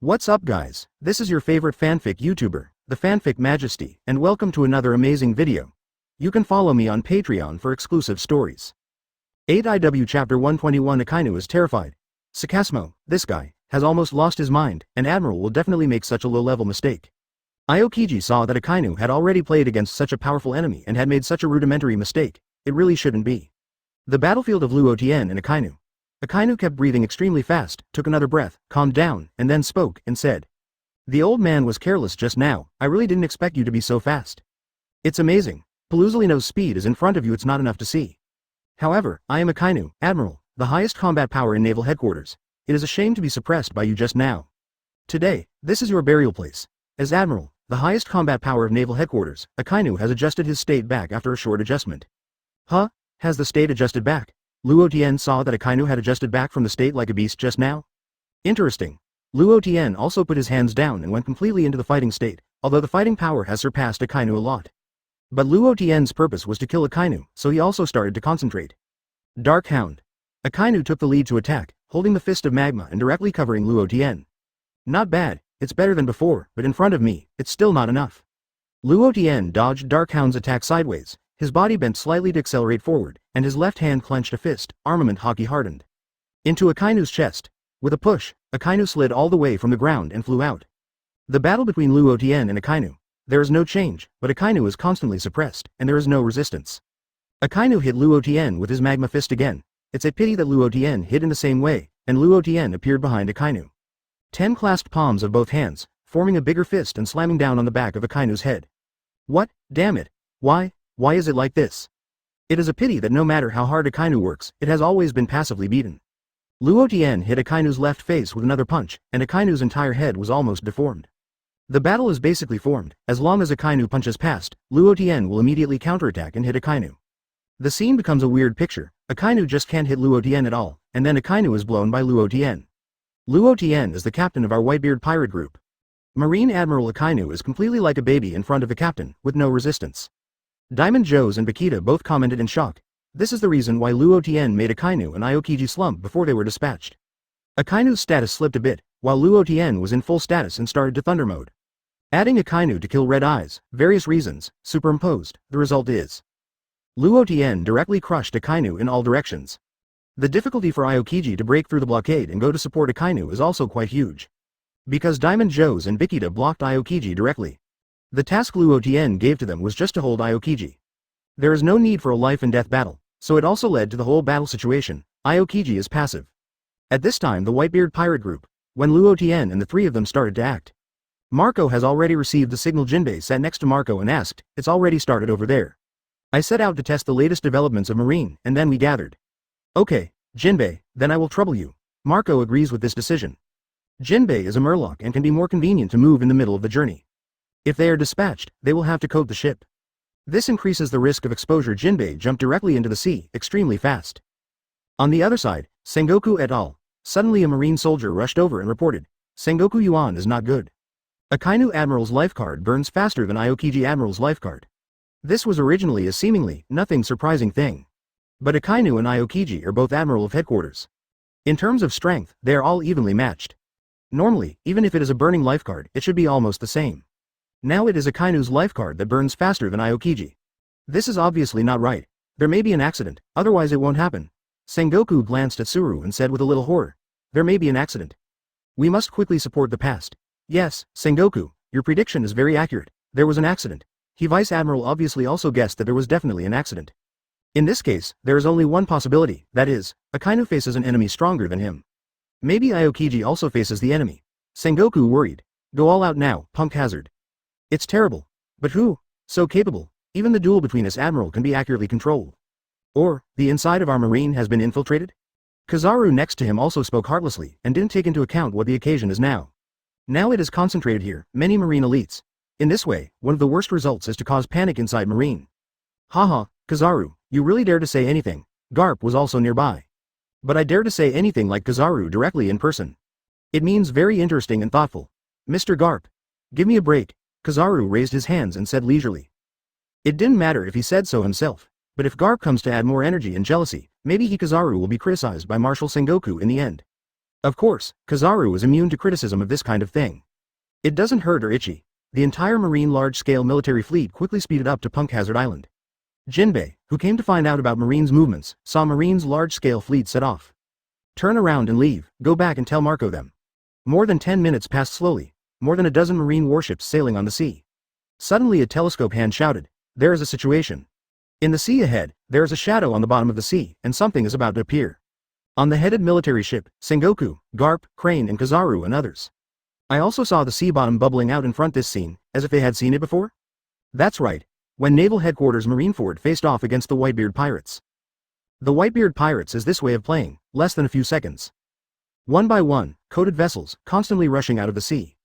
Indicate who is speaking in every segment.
Speaker 1: What's up guys, this is your favorite fanfic YouTuber, the Fanfic Majesty, and welcome to another amazing video. You can follow me on Patreon for exclusive stories. 8IW Chapter 121 Akainu is terrified. Sakasmo, this guy, has almost lost his mind, and Admiral will definitely make such a low-level mistake. Aokiji saw that Akainu had already played against such a powerful enemy and had made such a rudimentary mistake. It really shouldn't be. The battlefield of Luo Tian and Akainu. Akainu kept breathing extremely fast, took another breath, calmed down, and then spoke, and said. The old man was careless just now. I really didn't expect you to be so fast. It's amazing. Paluzalino's speed is in front of you, it's not enough to see. However, I am Akainu, Admiral, the highest combat power in Naval Headquarters. It is a shame to be suppressed by you just now. Today, this is your burial place. As Admiral, the highest combat power of Naval Headquarters, Akainu has adjusted his state back after a short adjustment. Huh? Has the state adjusted back? Luo Tian saw that Akainu had adjusted back from the state like a beast just now. Interesting. Luo Tian also put his hands down and went completely into the fighting state, although the fighting power has surpassed Akainu a lot. But Luo Tian's purpose was to kill Akainu, so he also started to concentrate. Dark Hound. Akainu took the lead to attack, holding the fist of magma and directly covering Luo Tian. Not bad, it's better than before, but in front of me, it's still not enough. Luo Tian dodged Dark Hound's attack sideways. His body bent slightly to accelerate forward, and his left hand clenched a fist, armament Haki hardened. Into Akainu's chest. With a push, Akainu slid all the way from the ground and flew out. The battle between Luo Tian and Akainu. There is no change, but Akainu is constantly suppressed, and there is no resistance. Akainu hit Luo Tian with his magma fist again. It's a pity that Luo Tian hit in the same way, and Luo Tian appeared behind Akainu. 10 clasped palms of both hands, forming a bigger fist and slamming down on the back of Akainu's head. What? Damn it. Why is it like this? It is a pity that no matter how hard Akainu works, it has always been passively beaten. Luo Tian hit Akainu's left face with another punch, and Akainu's entire head was almost deformed. The battle is basically formed. As long as Akainu punches past, Luo Tian will immediately counterattack and hit Akainu. The scene becomes a weird picture. Akainu just can't hit Luo Tian at all, and then Akainu is blown by Luo Tian. Luo Tian is the captain of our Whitebeard pirate group. Marine Admiral Akainu is completely like a baby in front of the captain, with no resistance. Diamond Joes and Bakita both commented in shock. This is the reason why Luo Tian made Akainu and Aokiji slump before they were dispatched. Akainu's status slipped a bit, while Luo Tian was in full status and started to thunder mode. Adding Akainu to kill Red Eyes, various reasons, superimposed, the result is. Luo Tian directly crushed Akainu in all directions. The difficulty for Aokiji to break through the blockade and go to support Akainu is also quite huge. Because Diamond Joes and Bakita blocked Aokiji directly. The task Luo Tian gave to them was just to hold Aokiji. There is no need for a life and death battle, so it also led to the whole battle situation. Aokiji is passive. At this time the Whitebeard pirate group, when Luo Tian and the three of them started to act. Marco has already received the signal. Jinbei sat next to Marco and asked, it's already started over there. I set out to test the latest developments of Marine, and then we gathered. Okay, Jinbei, then I will trouble you. Marco agrees with this decision. Jinbei is a murloc and can be more convenient to move in the middle of the journey. If they are dispatched, they will have to coat the ship. This increases the risk of exposure. Jinbei jumped directly into the sea, extremely fast. On the other side, Sengoku et al. Suddenly a marine soldier rushed over and reported, Sengoku Yuan is not good. Akainu Admiral's life card burns faster than Aokiji Admiral's life card. This was originally a seemingly nothing surprising thing. But Akainu and Aokiji are both Admiral of Headquarters. In terms of strength, they are all evenly matched. Normally, even if it is a burning life card, it should be almost the same. Now it is Akainu's life card that burns faster than Aokiji. This is obviously not right. There may be an accident, otherwise it won't happen. Sengoku glanced at Tsuru and said with a little horror. There may be an accident. We must quickly support the past. Yes, Sengoku, your prediction is very accurate. There was an accident. Vice Admiral obviously also guessed that there was definitely an accident. In this case, there is only one possibility, that is, Akainu faces an enemy stronger than him. Maybe Aokiji also faces the enemy. Sengoku worried. Go all out now, punk hazard. It's terrible. But who? So capable. Even the duel between us Admiral can be accurately controlled. Or, the inside of our marine has been infiltrated? Kizaru next to him also spoke heartlessly, and didn't take into account what the occasion is now. Now it is concentrated here, many marine elites. In this way, one of the worst results is to cause panic inside marine. Haha, Kizaru, you really dare to say anything. Garp was also nearby. But I dare to say anything like Kizaru directly in person. It means very interesting and thoughtful. Mr. Garp. Give me a break. Kizaru raised his hands and said leisurely. It didn't matter if he said so himself, but if Garp comes to add more energy and jealousy, maybe Kizaru will be criticized by Marshal Sengoku in the end. Of course, Kizaru is immune to criticism of this kind of thing. It doesn't hurt or itchy. The entire marine large-scale military fleet quickly speeded up to Punk Hazard Island. Jinbei, who came to find out about Marine's movements, saw Marine's large-scale fleet set off. Turn around and leave, go back and tell Marco them. More than 10 minutes passed slowly, more than a dozen marine warships sailing on the sea. Suddenly a telescope hand shouted, "There is a situation. In the sea ahead, there is a shadow on the bottom of the sea, and something is about to appear." On the headed military ship, Sengoku, Garp, Crane and Kizaru and others. I also saw the sea bottom bubbling out in front this scene, as if they had seen it before? That's right, when Naval Headquarters Marineford faced off against the Whitebeard pirates. The Whitebeard pirates is this way of playing, less than a few seconds. One by one, coated vessels, constantly rushing out of the sea.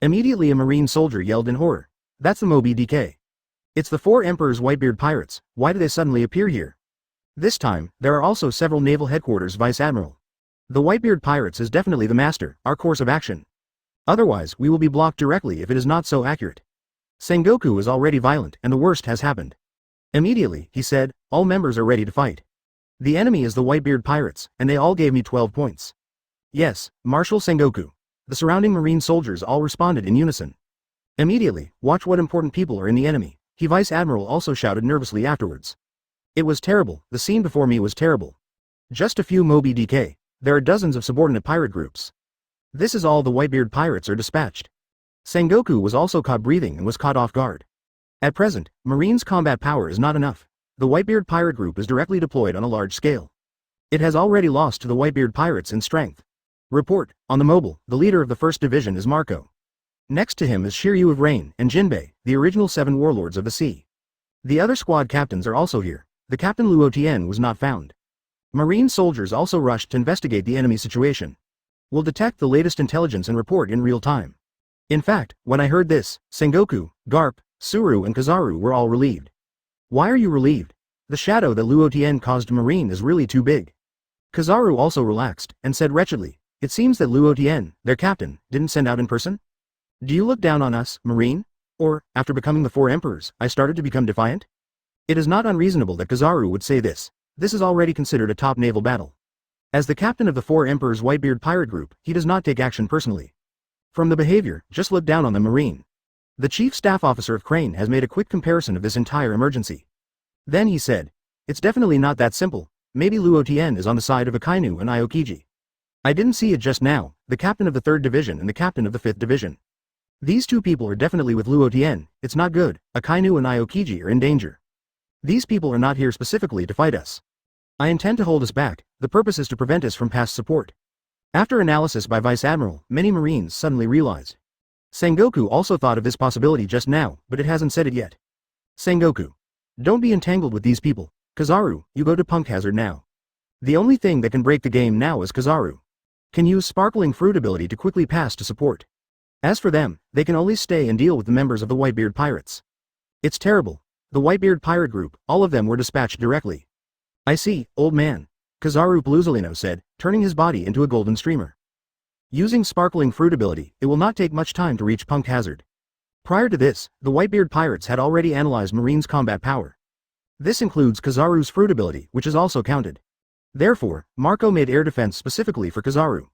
Speaker 1: Immediately a marine soldier yelled in horror, "That's the Moby DK. It's the 4 Emperors Whitebeard pirates, why do they suddenly appear here?" This time, there are also several Naval Headquarters Vice Admiral. The Whitebeard pirates is definitely the master, our course of action. Otherwise we will be blocked directly if it is not so accurate. Sengoku is already violent and the worst has happened. Immediately, he said, all members are ready to fight. The enemy is the Whitebeard pirates, and they all gave me 12 points. Yes, Marshal Sengoku. The surrounding marine soldiers all responded in unison. Immediately, watch what important people are in the enemy, he Vice Admiral also shouted nervously afterwards. It was terrible, the scene before me was terrible. Just a few Moby DK, there are dozens of subordinate pirate groups. This is all the Whitebeard pirates are dispatched. Sengoku was also caught breathing and was caught off guard. At present, Marine's combat power is not enough. The Whitebeard pirate group is directly deployed on a large scale. It has already lost to the Whitebeard pirates in strength. Report, on the mobile, the leader of the 1st Division is Marco. Next to him is Shiryu of Rain and Jinbei, the original 7 warlords of the sea. The other squad captains are also here. The captain Luo Tian was not found. Marine soldiers also rushed to investigate the enemy situation. Will detect the latest intelligence and report in real time. In fact, when I heard this, Sengoku, Garp, Suru and Kizaru were all relieved. Why are you relieved? The shadow that Luo Tian caused Marine is really too big. Kizaru also relaxed, and said wretchedly, it seems that Luo Tian, their captain, didn't send out in person? Do you look down on us, Marine? Or, after becoming the 4 emperors, I started to become defiant? It is not unreasonable that Kizaru would say this. This is already considered a top naval battle. As the captain of the 4 Emperors Whitebeard pirate group, he does not take action personally. From the behavior, just look down on the Marine. The chief staff officer of Crane has made a quick comparison of this entire emergency. Then he said, it's definitely not that simple, maybe Luo Tian is on the side of Akainu and Aokiji. I didn't see it just now, the captain of the 3rd Division and the captain of the 5th Division. These 2 people are definitely with Luo Tian, it's not good, Akainu and Aokiji are in danger. These people are not here specifically to fight us. I intend to hold us back, the purpose is to prevent us from past support. After analysis by Vice Admiral, many Marines suddenly realized. Sengoku also thought of this possibility just now, but it hasn't said it yet. Sengoku. Don't be entangled with these people. Kizaru, you go to Punk Hazard now. The only thing that can break the game now is Kizaru. Can use Sparkling Fruit ability to quickly pass to support. As for them, they can only stay and deal with the members of the Whitebeard pirates. It's terrible. The Whitebeard pirate group, all of them were dispatched directly. I see, old man. Kizaru Bluzolino said, turning his body into a golden streamer. Using Sparkling Fruit ability, it will not take much time to reach Punk Hazard. Prior to this, the Whitebeard pirates had already analyzed Marine's combat power. This includes Kizaru's Fruit ability, which is also counted. Therefore, Marco made air defense specifically for Kizaru.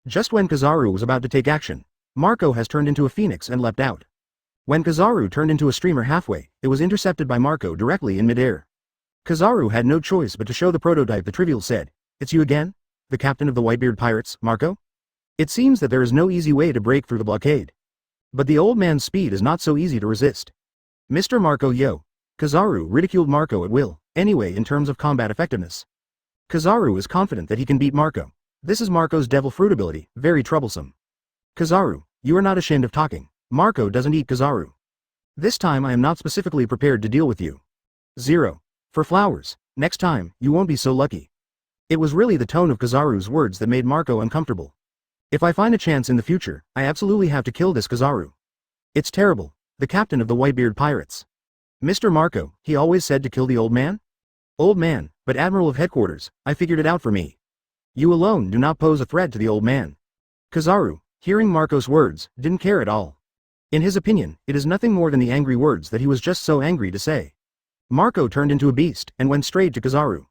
Speaker 1: Just when Kizaru was about to take action, Marco has turned into a phoenix and leapt out. When Kizaru turned into a streamer halfway, it was intercepted by Marco directly in midair. Kizaru had no choice but to show the prototype. The trivial said, it's you again? The captain of the Whitebeard pirates, Marco? It seems that there is no easy way to break through the blockade. But the old man's speed is not so easy to resist. Mr. Marco yo. Kizaru ridiculed Marco at will, anyway in terms of combat effectiveness. Kizaru is confident that he can beat Marco. This is Marco's devil fruit ability, very troublesome. Kizaru, you are not ashamed of talking. Marco doesn't eat Kizaru. This time I am not specifically prepared to deal with you. 0. For flowers, next time, you won't be so lucky. It was really the tone of Kizaru's words that made Marco uncomfortable. If I find a chance in the future, I absolutely have to kill this Kizaru. It's terrible, the captain of the Whitebeard pirates. Mr. Marco, he always said to kill the old man? Old man, but Admiral of Headquarters, I figured it out for me. You alone do not pose a threat to the old man. Kizaru, hearing Marco's words, didn't care at all. In his opinion, it is nothing more than the angry words that he was just so angry to say. Marco turned into a beast and went straight to Kizaru.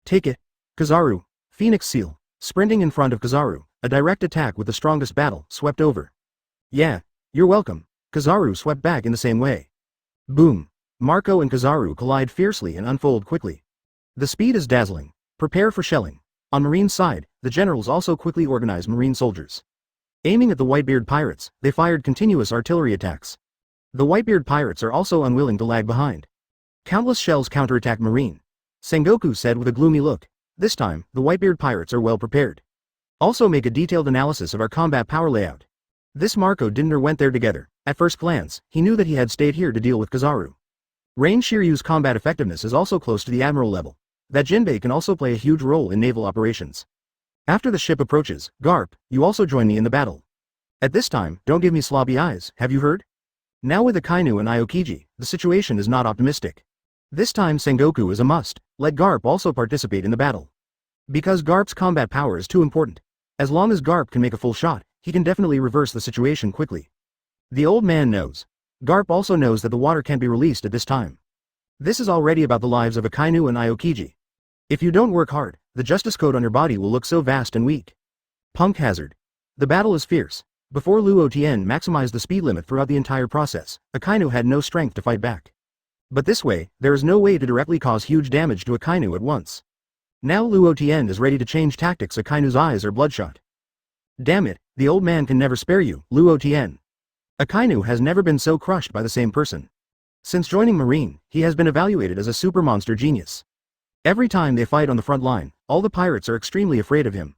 Speaker 1: Take it. Kizaru, Phoenix Seal, Sprinting in front of Kizaru, a direct attack with the strongest battle swept over. Yeah, you're welcome. Kizaru swept back in the same way. Boom. Marco and Kizaru collide fiercely and unfold quickly. The speed is dazzling. Prepare for shelling. On Marine's side, the generals also quickly organized Marine soldiers. Aiming at the Whitebeard pirates, they fired continuous artillery attacks. The Whitebeard pirates are also unwilling to lag behind. Countless shells counterattack Marine. Sengoku said with a gloomy look. This time, the Whitebeard pirates are well prepared. Also make a detailed analysis of our combat power layout. This Marco didn't or went there together. At first glance, he knew that he had stayed here to deal with Kizaru. Rain Shiryu's combat effectiveness is also close to the admiral level. That Jinbei can also play a huge role in naval operations. After the ship approaches, Garp, you also join me in the battle. At this time, don't give me sloppy eyes, have you heard? Now with Akainu and Aokiji, the situation is not optimistic. This time Sengoku is a must. Let Garp also participate in the battle. Because Garp's combat power is too important. As long as Garp can make a full shot, he can definitely reverse the situation quickly. The old man knows. Garp also knows that the water can't be released at this time. This is already about the lives of Akainu and Aokiji. If you don't work hard, the justice code on your body will look so vast and weak. Punk hazard. The battle is fierce. Before Luo Tian maximized the speed limit throughout the entire process, Akainu had no strength to fight back. But this way, there is no way to directly cause huge damage to Akainu at once. Now Luo Tian is ready to change tactics. Akainu's eyes are bloodshot. Damn it, the old man can never spare you, Luo Tian. Akainu has never been so crushed by the same person. Since joining Marine, he has been evaluated as a super monster genius. Every time they fight on the front line, all the pirates are extremely afraid of him.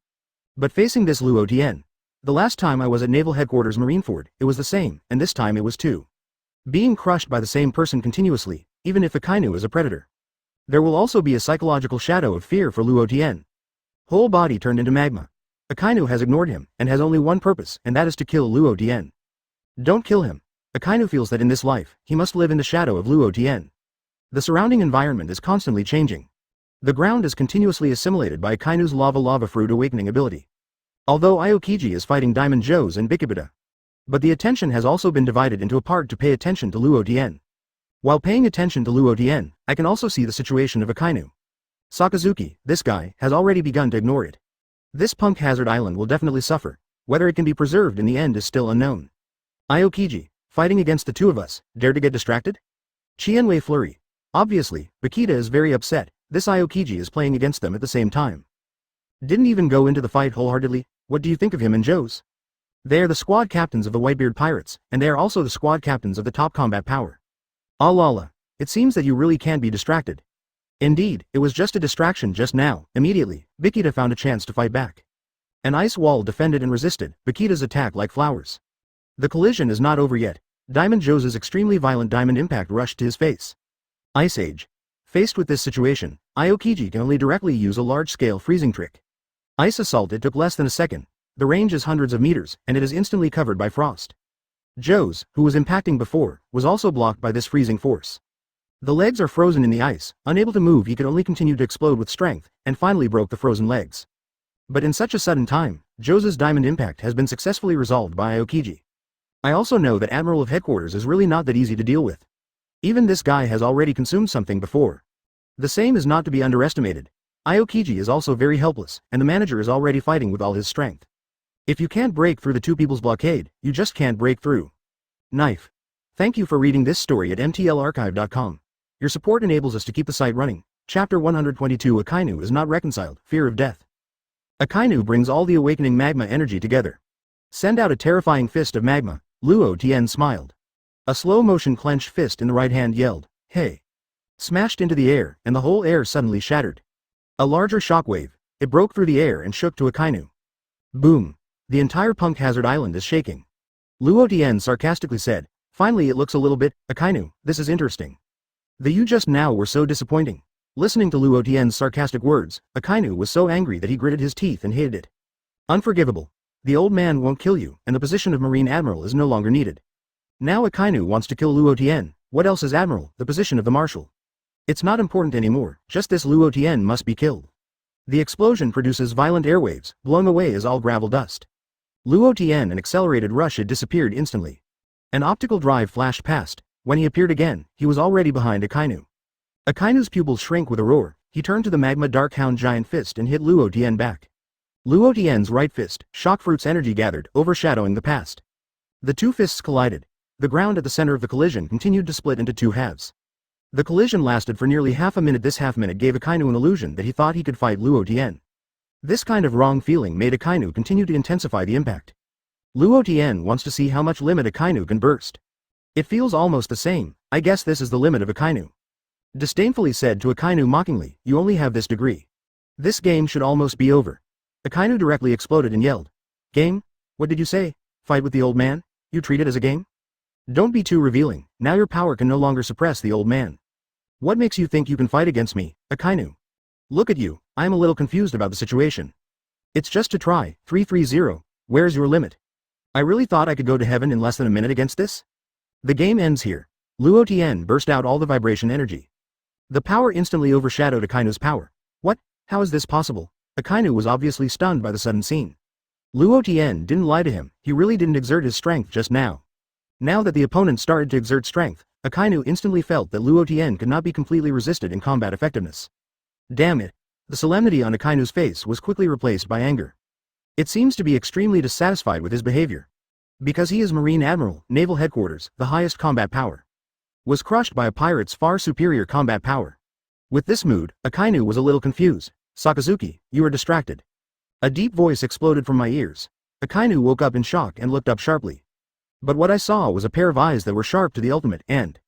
Speaker 1: But facing this Luo Tian, the last time I was at Naval Headquarters Marineford, it was the same, and this time it was too. Being crushed by the same person continuously, even if Akainu is a predator. There will also be a psychological shadow of fear for Luo Tian. Whole body turned into magma. Akainu has ignored him, and has only one purpose, and that is to kill Luo Tian. Don't kill him. Akainu feels that in this life, he must live in the shadow of Luo Tian. The surrounding environment is constantly changing. The ground is continuously assimilated by Akainu's lava fruit awakening ability. Although Aokiji is fighting Diamond Joes and Bikibita. But the attention has also been divided into a part to pay attention to Luo Tian. While paying attention to Luo Tian, I can also see the situation of Akainu. Sakazuki, this guy, has already begun to ignore it. This punk hazard island will definitely suffer. Whether it can be preserved in the end is still unknown. Aokiji, fighting against the two of us, dare to get distracted? Qianwei flurry. Obviously, Bakita is very upset. This Aokiji is playing against them at the same time. Didn't even go into the fight wholeheartedly. What do you think of him and Joe's? They are the squad captains of the Whitebeard pirates, and they are also the squad captains of the top combat power. Ah la la. It seems that you really can't be distracted. Indeed, it was just a distraction just now. Immediately, Bakita found a chance to fight back. An ice wall defended and resisted Bakita's attack like flowers. The collision is not over yet. Diamond Joe's extremely violent diamond impact rushed to his face. Ice Age. Faced with this situation, Aokiji can only directly use a large-scale freezing trick. Ice Assault. It took less than a second. The range is hundreds of meters, and it is instantly covered by frost. Joe's, who was impacting before, was also blocked by this freezing force. The legs are frozen in the ice, unable to move. He could only continue to explode with strength, and finally broke the frozen legs. But in such a sudden time, Joe's diamond impact has been successfully resolved by Aokiji. I also know that Admiral of Headquarters is really not that easy to deal with. Even this guy has already consumed something before. The same is not to be underestimated. Aokiji is also very helpless, and the manager is already fighting with all his strength. If you can't break through the two people's blockade, you just can't break through. Knife. Thank you for reading this story at mtlarchive.com. Your support enables us to keep the site running. Chapter 122. Akainu is not reconciled, fear of death. Akainu brings all the awakening magma energy together. Send out a terrifying fist of magma. Luo Tian smiled. A slow-motion clenched fist in the right hand yelled, "Hey!" Smashed into the air, and the whole air suddenly shattered. A larger shockwave. It broke through the air and shook to Akainu. Boom. The entire punk hazard island is shaking. Luo Tian sarcastically said, "Finally it looks a little bit, Akainu, this is interesting. The you just now were so disappointing." Listening to Luo Tian's sarcastic words, Akainu was so angry that he gritted his teeth and hated it. Unforgivable. The old man won't kill you, and the position of Marine Admiral is no longer needed. Now Akainu wants to kill Luo Tian. What else is Admiral? The position of the Marshal. It's not important anymore, just this Luo Tian must be killed. The explosion produces violent airwaves, blowing away as all gravel dust. Luo Tian, an accelerated rush, had disappeared instantly. An optical drive flashed past. When he appeared again, he was already behind Akainu. Akainu's pupils shrank with a roar. He turned to the magma dark hound giant fist and hit Luo Tian back. Luo Tian's right fist, shock fruit's energy gathered, overshadowing the past. The two fists collided. The ground at the center of the collision continued to split into two halves. The collision lasted for nearly half a minute. This half-minute gave Akainu an illusion that he thought he could fight Luo Tian. This kind of wrong feeling made Akainu continue to intensify the impact. Luo Tian wants to see how much limit Akainu can burst. It feels almost the same. I guess this is the limit of Akainu. Disdainfully said to Akainu mockingly, you only have this degree. This game should almost be over. Akainu directly exploded and yelled. Game? What did you say? Fight with the old man? You treat it as a game? Don't be too revealing, now your power can no longer suppress the old man. What makes you think you can fight against me, Akainu? Look at you, I am a little confused about the situation. It's just to try, 330, where's your limit? I really thought I could go to heaven in less than a minute against this? The game ends here. Luo Tian burst out all the vibration energy. The power instantly overshadowed Akainu's power. What? How is this possible? Akainu was obviously stunned by the sudden scene. Luo Tian didn't lie to him, he really didn't exert his strength just now. Now that the opponent started to exert strength, Akainu instantly felt that Luo Tian could not be completely resisted in combat effectiveness. Damn it. The solemnity on Akainu's face was quickly replaced by anger. It seems to be extremely dissatisfied with his behavior. Because he is Marine Admiral, Naval Headquarters, the highest combat power. Was crushed by a pirate's far superior combat power. With this mood, Akainu was a little confused. Sakazuki, you are distracted. A deep voice exploded from my ears. Akainu woke up in shock and looked up sharply. But what I saw was a pair of eyes that were sharp to the ultimate, and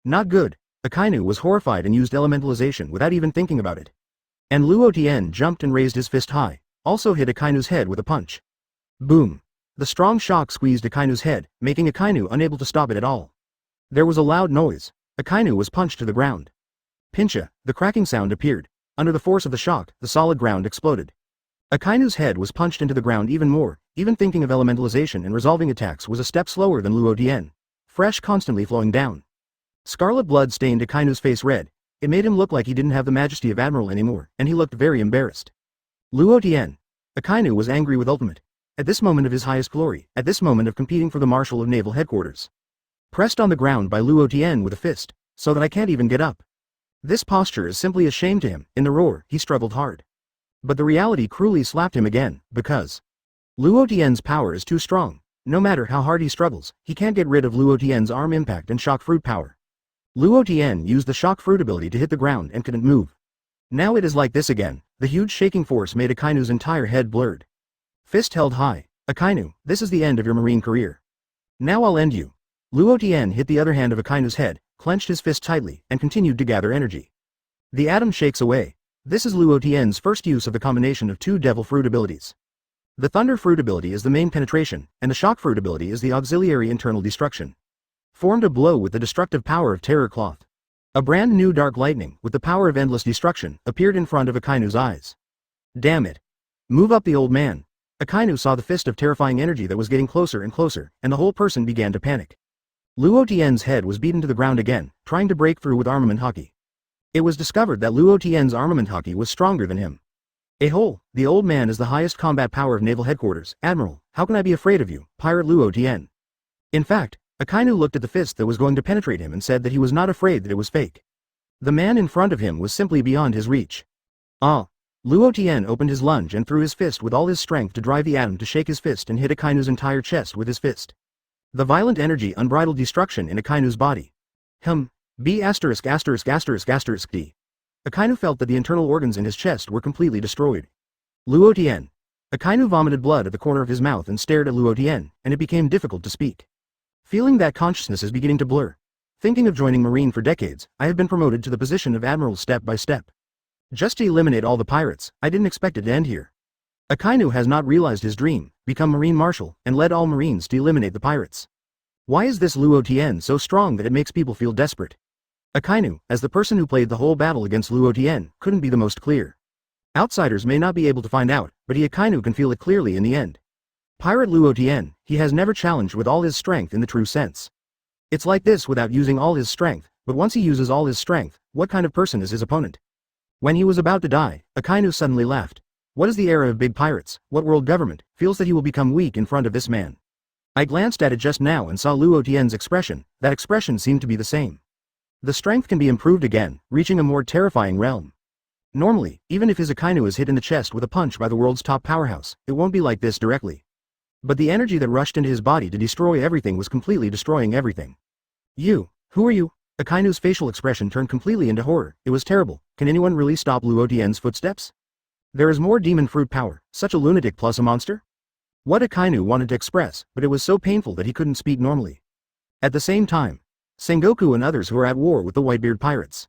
Speaker 1: not good. Akainu was horrified and used elementalization without even thinking about it. And Luo Tian jumped and raised his fist high, also hit Akainu's head with a punch. Boom. The strong shock squeezed Akainu's head, making Akainu unable to stop it at all. There was a loud noise. Akainu was punched to the ground. Pincha, the cracking sound appeared. Under the force of the shock, the solid ground exploded. Akainu's head was punched into the ground even more. Even thinking of elementalization and resolving attacks was a step slower than Luo Tian. Fresh constantly flowing down. Scarlet blood stained Akainu's face red. It made him look like he didn't have the majesty of Admiral anymore, and he looked very embarrassed. Luo Tian. Akainu was angry with ultimate. At this moment of his highest glory, at this moment of competing for the Marshal of Naval Headquarters. Pressed on the ground by Luo Tian with a fist, so that I can't even get up. This posture is simply a shame to him. In the roar, he struggled hard. But the reality cruelly slapped him again, because Luo Tian's power is too strong. No matter how hard he struggles, he can't get rid of Luo Tian's arm impact and shock fruit power. Luo Tian used the shock fruit ability to hit the ground and couldn't move. Now it is like this again. The huge shaking force made Akainu's entire head blurred. Fist held high. Akainu, this is the end of your marine career. Now I'll end you. Luo Tian hit the other hand of Akainu's head, clenched his fist tightly, and continued to gather energy. The atom shakes away. This is Luo Tian's first use of the combination of two devil fruit abilities. The thunder fruit ability is the main penetration, and the shock fruit ability is the auxiliary internal destruction. Formed a blow with the destructive power of terror cloth. A brand new dark lightning, with the power of endless destruction, appeared in front of Akainu's eyes. Damn it. Move up the old man. Akainu saw the fist of terrifying energy that was getting closer and closer, and the whole person began to panic. Luo Tian's head was beaten to the ground again, trying to break through with armament Haki. It was discovered that Luo Tian's armament Haki was stronger than him. The old man is the highest combat power of Naval Headquarters. Admiral, how can I be afraid of you, Pirate Luo Tian? In fact, Akainu looked at the fist that was going to penetrate him and said that he was not afraid that it was fake. The man in front of him was simply beyond his reach. Luo Tian opened his lunge and threw his fist with all his strength to drive the atom to shake his fist and hit Akainu's entire chest with his fist. The violent energy unbridled destruction in Akainu's body. B*************. Akainu felt that the internal organs in his chest were completely destroyed. Luo Tian. Akainu vomited blood at the corner of his mouth and stared at Luo Tian, and it became difficult to speak. Feeling that consciousness is beginning to blur. Thinking of joining Marine for decades, I have been promoted to the position of Admiral step by step. Just to eliminate all the pirates, I didn't expect it to end here. Akainu has not realized his dream, become Marine Marshal, and led all Marines to eliminate the pirates. Why is this Luo Tian so strong that it makes people feel desperate? Akainu, as the person who played the whole battle against Luo Tian, couldn't be the most clear. Outsiders may not be able to find out, but Akainu can feel it clearly in the end. Pirate Luo Tian, he has never challenged with all his strength in the true sense. It's like this without using all his strength, but once he uses all his strength, what kind of person is his opponent? When he was about to die, Akainu suddenly laughed. What is the era of big pirates? What world government feels that he will become weak in front of this man? I glanced at it just now and saw Luo Tian's expression. That expression seemed to be the same. The strength can be improved again, reaching a more terrifying realm. Normally, even if his Akainu is hit in the chest with a punch by the world's top powerhouse, it won't be like this directly. But the energy that rushed into his body to destroy everything was completely destroying everything. Who are you? Akainu's facial expression turned completely into horror. It was terrible. Can anyone really stop Luo Tian's footsteps? There is more demon fruit power, such a lunatic plus a monster? What Akainu wanted to express, but it was so painful that he couldn't speak normally. At the same time, Sengoku and others who were at war with the Whitebeard pirates.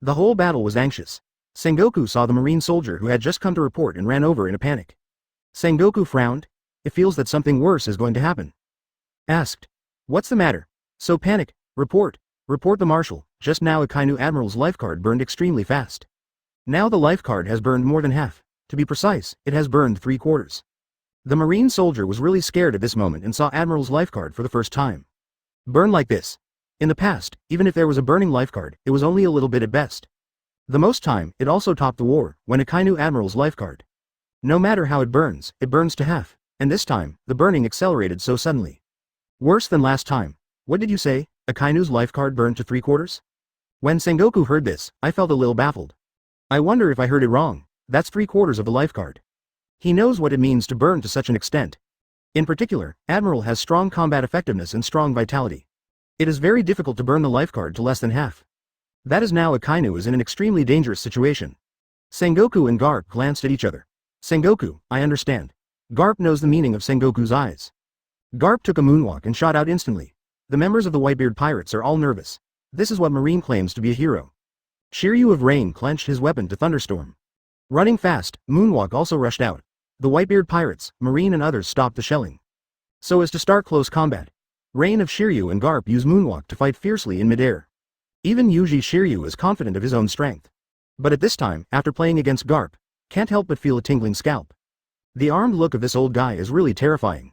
Speaker 1: The whole battle was anxious. Sengoku saw the marine soldier who had just come to report and ran over in a panic. Sengoku frowned. It feels that something worse is going to happen. Asked. What's the matter? So panic. Report the marshal. Just now Akainu Admiral's life card burned extremely fast. Now the life card has burned more than half. To be precise, it has burned 3/4. The marine soldier was really scared at this moment and saw Admiral's life card for the first time. Burn like this. In the past, even if there was a burning life card, it was only a little bit at best. The most time, it also topped the war, when Akainu Admiral's life card. No matter how it burns to half, and this time, the burning accelerated so suddenly. Worse than last time. What did you say? Akainu's life card burned to 3/4? When Sengoku heard this, I felt a little baffled. I wonder if I heard it wrong. That's 3/4 of the life card. He knows what it means to burn to such an extent. In particular, Admiral has strong combat effectiveness and strong vitality. It is very difficult to burn the life card to less than half. That is now Akainu is in an extremely dangerous situation. Sengoku and Garp glanced at each other. Sengoku, I understand. Garp knows the meaning of Sengoku's eyes. Garp took a moonwalk and shot out instantly. The members of the Whitebeard pirates are all nervous. This is what Marine claims to be a hero. Shiryu of Rain clenched his weapon to thunderstorm. Running fast, Moonwalk also rushed out. The Whitebeard pirates, Marine and others stopped the shelling. So as to start close combat. Rain of Shiryu and Garp use Moonwalk to fight fiercely in midair. Even Yuji Shiryu is confident of his own strength. But at this time, after playing against Garp, can't help but feel a tingling scalp. The armed look of this old guy is really terrifying.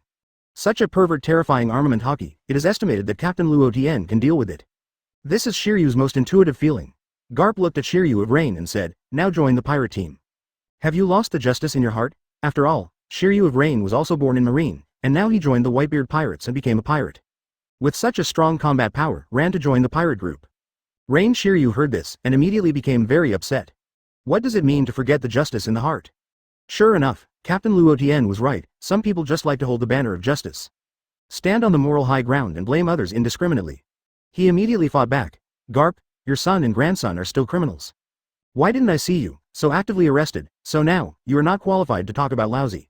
Speaker 1: Such a pervert terrifying armament Haki, it is estimated that Captain Luo Tian can deal with it. This is Shiryu's most intuitive feeling. Garp looked at Shiryu of Rain and said, now join the pirate team. Have you lost the justice in your heart? After all, Shiryu of Rain was also born in Marine, and now he joined the Whitebeard pirates and became a pirate. With such a strong combat power, ran to join the pirate group. Rain Shiryu heard this and immediately became very upset. What does it mean to forget the justice in the heart? Sure enough, Captain Luo Tian was right, some people just like to hold the banner of justice. Stand on the moral high ground and blame others indiscriminately. He immediately fought back. Garp, your son and grandson are still criminals. Why didn't I see you, so actively arrested, so now, you are not qualified to talk about lousy.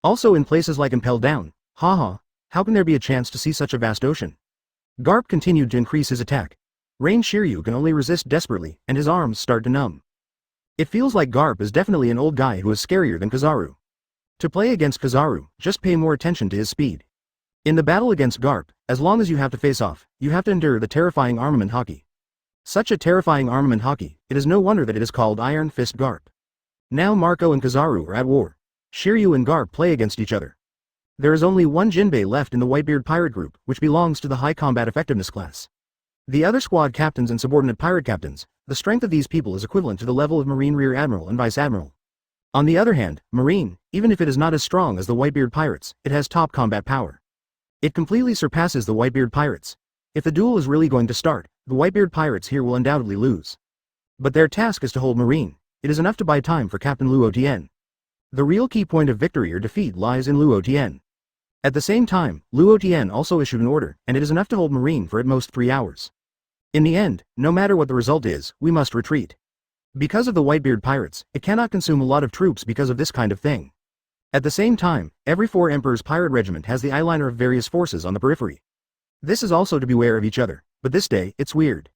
Speaker 1: Also in places like Impel Down, haha, how can there be a chance to see such a vast ocean? Garp continued to increase his attack. Rain Shiryu can only resist desperately, and his arms start to numb. It feels like Garp is definitely an old guy who is scarier than Kizaru. To play against Kizaru, just pay more attention to his speed. In the battle against Garp, as long as you have to face off, you have to endure the terrifying armament Haki. Such a terrifying armament Haki, it is no wonder that it is called Iron Fist Garp. Now Marco and Kizaru are at war. Shiryu and Garp play against each other. There is only one Jinbei left in the Whitebeard pirate group, which belongs to the high combat effectiveness class. The other squad captains and subordinate pirate captains, the strength of these people is equivalent to the level of Marine Rear Admiral and Vice Admiral. On the other hand, Marine, even if it is not as strong as the Whitebeard pirates, it has top combat power. It completely surpasses the Whitebeard pirates. If the duel is really going to start, the Whitebeard pirates here will undoubtedly lose. But their task is to hold Marine. It is enough to buy time for Captain Luo Tian. The real key point of victory or defeat lies in Luo Tian. At the same time, Luo Tian also issued an order, and it is enough to hold Marine for at most 3 hours. In the end, no matter what the result is, we must retreat. Because of the Whitebeard pirates, it cannot consume a lot of troops because of this kind of thing. At the same time, every 4 Emperor's pirate regiment has the eyeliner of various forces on the periphery. This is also to beware of each other, but this day, it's weird.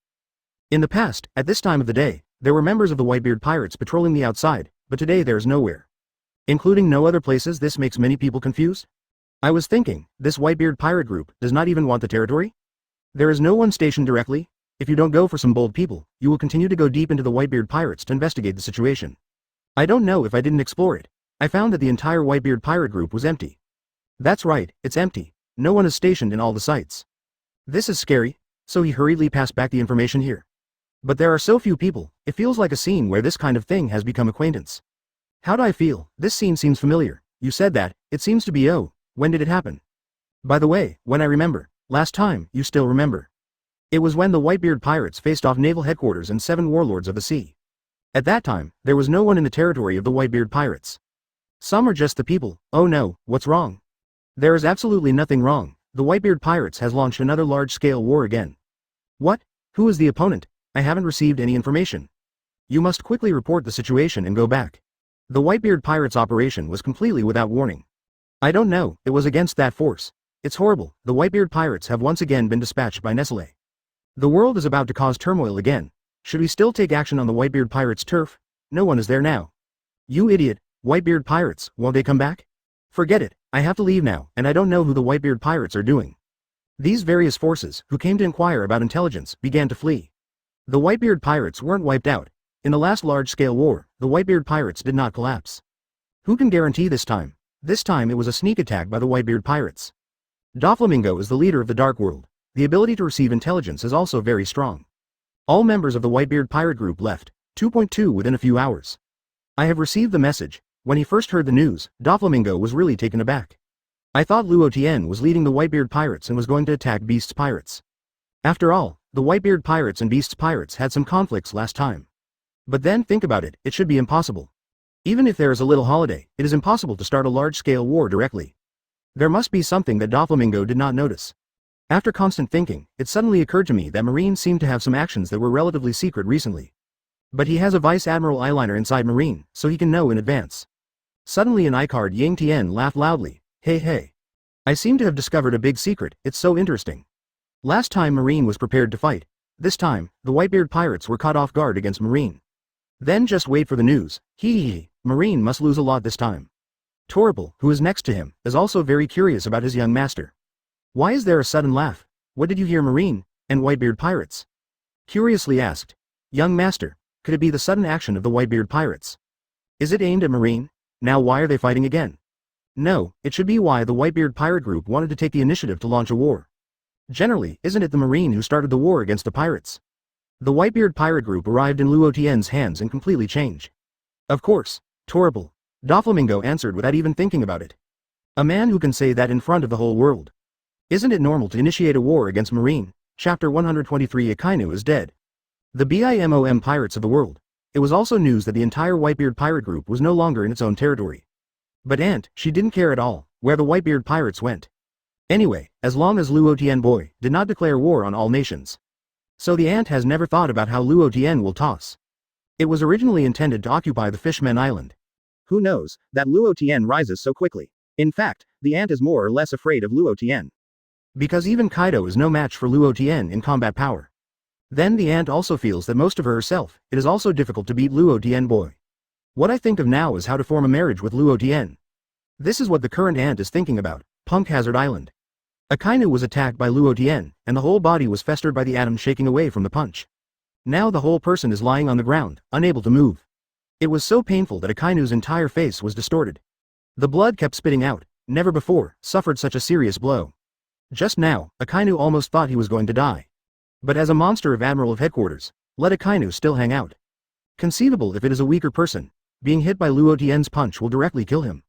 Speaker 1: In the past, at this time of the day, there were members of the Whitebeard pirates patrolling the outside, but today there is nowhere. Including no other places. This makes many people confused. I was thinking, this Whitebeard pirate group does not even want the territory? There is no one stationed directly. If you don't go for some bold people, you will continue to go deep into the Whitebeard pirates to investigate the situation. I don't know if I didn't explore it. I found that the entire Whitebeard pirate group was empty. That's right, it's empty. No one is stationed in all the sites. This is scary, so he hurriedly passed back the information here. But there are so few people, it feels like a scene where this kind of thing has become acquaintance. How do I feel? This scene seems familiar. You said that, it seems to be when did it happen? By the way, when I remember, last time, you still remember. It was when the Whitebeard pirates faced off naval headquarters and 7 warlords of the sea. At that time, there was no one in the territory of the Whitebeard pirates. Some are just the people. Oh no, what's wrong? There is absolutely nothing wrong. The Whitebeard pirates has launched another large-scale war again. What? Who is the opponent? I haven't received any information. You must quickly report the situation and go back. The Whitebeard pirates' operation was completely without warning. I don't know, it was against that force. It's horrible, the Whitebeard pirates have once again been dispatched by Nestle. The world is about to cause turmoil again. Should we still take action on the Whitebeard pirates' turf? No one is there now. You idiot, Whitebeard pirates, won't they come back? Forget it, I have to leave now, and I don't know who the Whitebeard pirates are doing. These various forces, who came to inquire about intelligence, began to flee. The Whitebeard pirates weren't wiped out. In the last large-scale war, the Whitebeard pirates did not collapse. Who can guarantee this time? This time it was a sneak attack by the Whitebeard pirates. Doflamingo is the leader of the Dark World. The ability to receive intelligence is also very strong. All members of the Whitebeard pirate group left, 2.2 within a few hours. I have received the message. When he first heard the news, Doflamingo was really taken aback. I thought Luo Tian was leading the Whitebeard pirates and was going to attack Beast's pirates. After all, the Whitebeard pirates and Beast's pirates had some conflicts last time. But then think about it, it should be impossible. Even if there is a little holiday, it is impossible to start a large-scale war directly. There must be something that Doflamingo did not notice. After constant thinking, it suddenly occurred to me that Marine seemed to have some actions that were relatively secret recently. But he has a Vice Admiral eyeliner inside Marine, so he can know in advance. Suddenly an iCard Yang Tian laughed loudly. Hey hey. I seem to have discovered a big secret, it's so interesting. Last time Marine was prepared to fight. This time, the Whitebeard pirates were caught off guard against Marine. Then just wait for the news. Hee. Marine must lose a lot this time. Toripal, who is next to him, is also very curious about his young master. Why is there a sudden laugh? What did you hear, Marine and Whitebeard pirates? Curiously asked. Young master, could it be the sudden action of the Whitebeard pirates? Is it aimed at Marine? Now why are they fighting again? No, it should be why the Whitebeard pirate group wanted to take the initiative to launch a war. Generally, isn't it the Marine who started the war against the pirates? The Whitebeard pirate group arrived in Luo Tian's hands and completely changed. Of course, Toripal. Doflamingo answered without even thinking about it. A man who can say that in front of the whole world. Isn't it normal to initiate a war against Marine? Chapter 123 Akainu is dead. The BIMOM pirates of the world. It was also news that the entire Whitebeard pirate group was no longer in its own territory. But she didn't care at all, where the Whitebeard pirates went. Anyway, as long as Luo Tian boy did not declare war on all nations. So the ant has never thought about how Luo Tian will toss. It was originally intended to occupy the Fishmen Island. Who knows, that Luo Tian rises so quickly. In fact, the ant is more or less afraid of Luo Tian. Because even Kaido is no match for Luo Tian in combat power. Then the ant also feels that most of her herself, it is also difficult to beat Luo Tian boy. What I think of now is how to form a marriage with Luo Tian. This is what the current ant is thinking about, Punk Hazard Island. Akainu was attacked by Luo Tian, and the whole body was festered by the atoms shaking away from the punch. Now the whole person is lying on the ground, unable to move. It was so painful that Akainu's entire face was distorted. The blood kept spitting out, never before suffered such a serious blow. Just now, Akainu almost thought he was going to die. But as a monster of Admiral of Headquarters, let Akainu still hang out. Conceivable if it is a weaker person, being hit by Luo Tian's punch will directly kill him.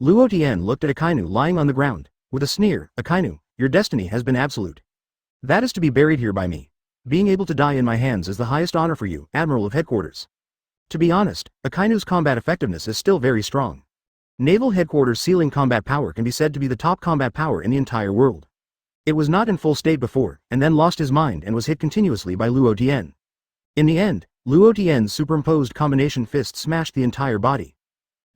Speaker 1: Luo Tian looked at Akainu lying on the ground, with a sneer. Akainu, your destiny has been absolute. That is to be buried here by me. Being able to die in my hands is the highest honor for you, Admiral of Headquarters. To be honest, Akainu's combat effectiveness is still very strong. Naval Headquarters' ceiling combat power can be said to be the top combat power in the entire world. It was not in full state before, and then lost his mind and was hit continuously by Luo Tian. In the end, Luo Tian's superimposed combination fist smashed the entire body.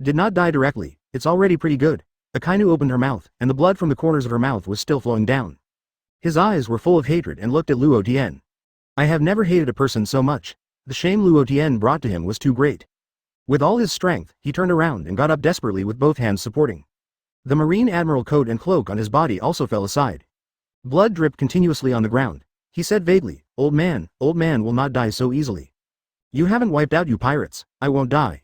Speaker 1: Did not die directly, it's already pretty good. Akainu opened her mouth, and the blood from the corners of her mouth was still flowing down. His eyes were full of hatred and looked at Luo Tian. I have never hated a person so much. The shame Luo Tian brought to him was too great. With all his strength, he turned around and got up desperately with both hands supporting. The Marine Admiral coat and cloak on his body also fell aside. Blood dripped continuously on the ground. He said vaguely, old man will not die so easily. You haven't wiped out you pirates, I won't die.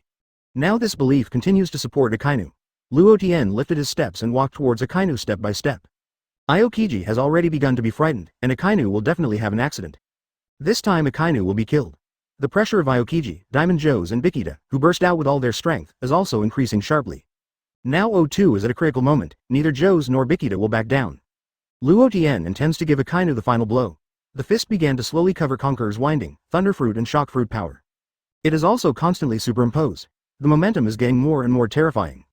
Speaker 1: Now this belief continues to support Akainu. Luo Tian lifted his steps and walked towards Akainu step by step. Aokiji has already begun to be frightened, and Akainu will definitely have an accident. This time Akainu will be killed. The pressure of Aokiji, Diamond Joes and Bikita, who burst out with all their strength, is also increasing sharply. Now O2 is at a critical moment, neither Joes nor Bikita will back down. Luo Tian intends to give Akainu the final blow. The fist began to slowly cover Conqueror's winding, Thunderfruit and Shockfruit power. It is also constantly superimposed. The momentum is getting more and more terrifying.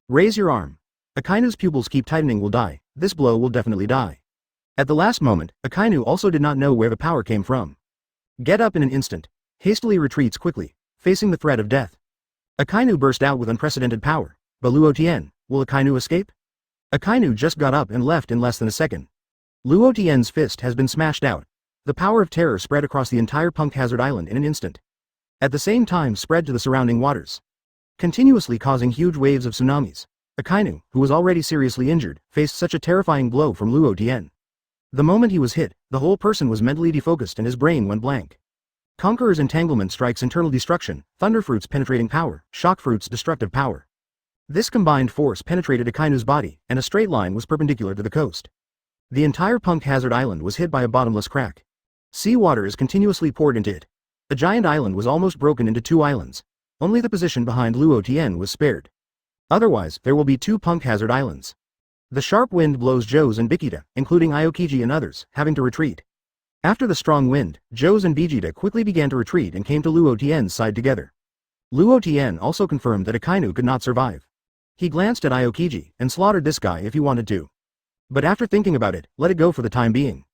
Speaker 1: Raise your arm. Akainu's pupils keep tightening. Will die. This blow will definitely die. At the last moment, Akainu also did not know where the power came from. Get up in an instant. Hastily retreats quickly, facing the threat of death. Akainu burst out with unprecedented power. But Luo Tian, will Akainu escape? Akainu just got up and left in less than a second. Luo Tian's fist has been smashed out. The power of terror spread across the entire Punk Hazard Island in an instant. At the same time spread to the surrounding waters, continuously causing huge waves of tsunamis. Akainu, who was already seriously injured, faced such a terrifying blow from Luo Tian. The moment he was hit, the whole person was mentally defocused and his brain went blank. Conqueror's entanglement strikes internal destruction, Thunderfruit's penetrating power, Shockfruit's destructive power. This combined force penetrated Akainu's body, and a straight line was perpendicular to the coast. The entire Punk Hazard Island was hit by a bottomless crack. Seawater is continuously poured into it. The giant island was almost broken into 2 islands. Only the position behind Luo Tian was spared. Otherwise, there will be 2 Punk Hazard Islands. The sharp wind blows Joes and Bikita, including Aokiji and others, having to retreat. After the strong wind, Joes and Bijita quickly began to retreat and came to Luo Tian's side together. Luo Tian also confirmed that Akainu could not survive. He glanced at Aokiji and slaughtered this guy if he wanted to. But after thinking about it, let it go for the time being.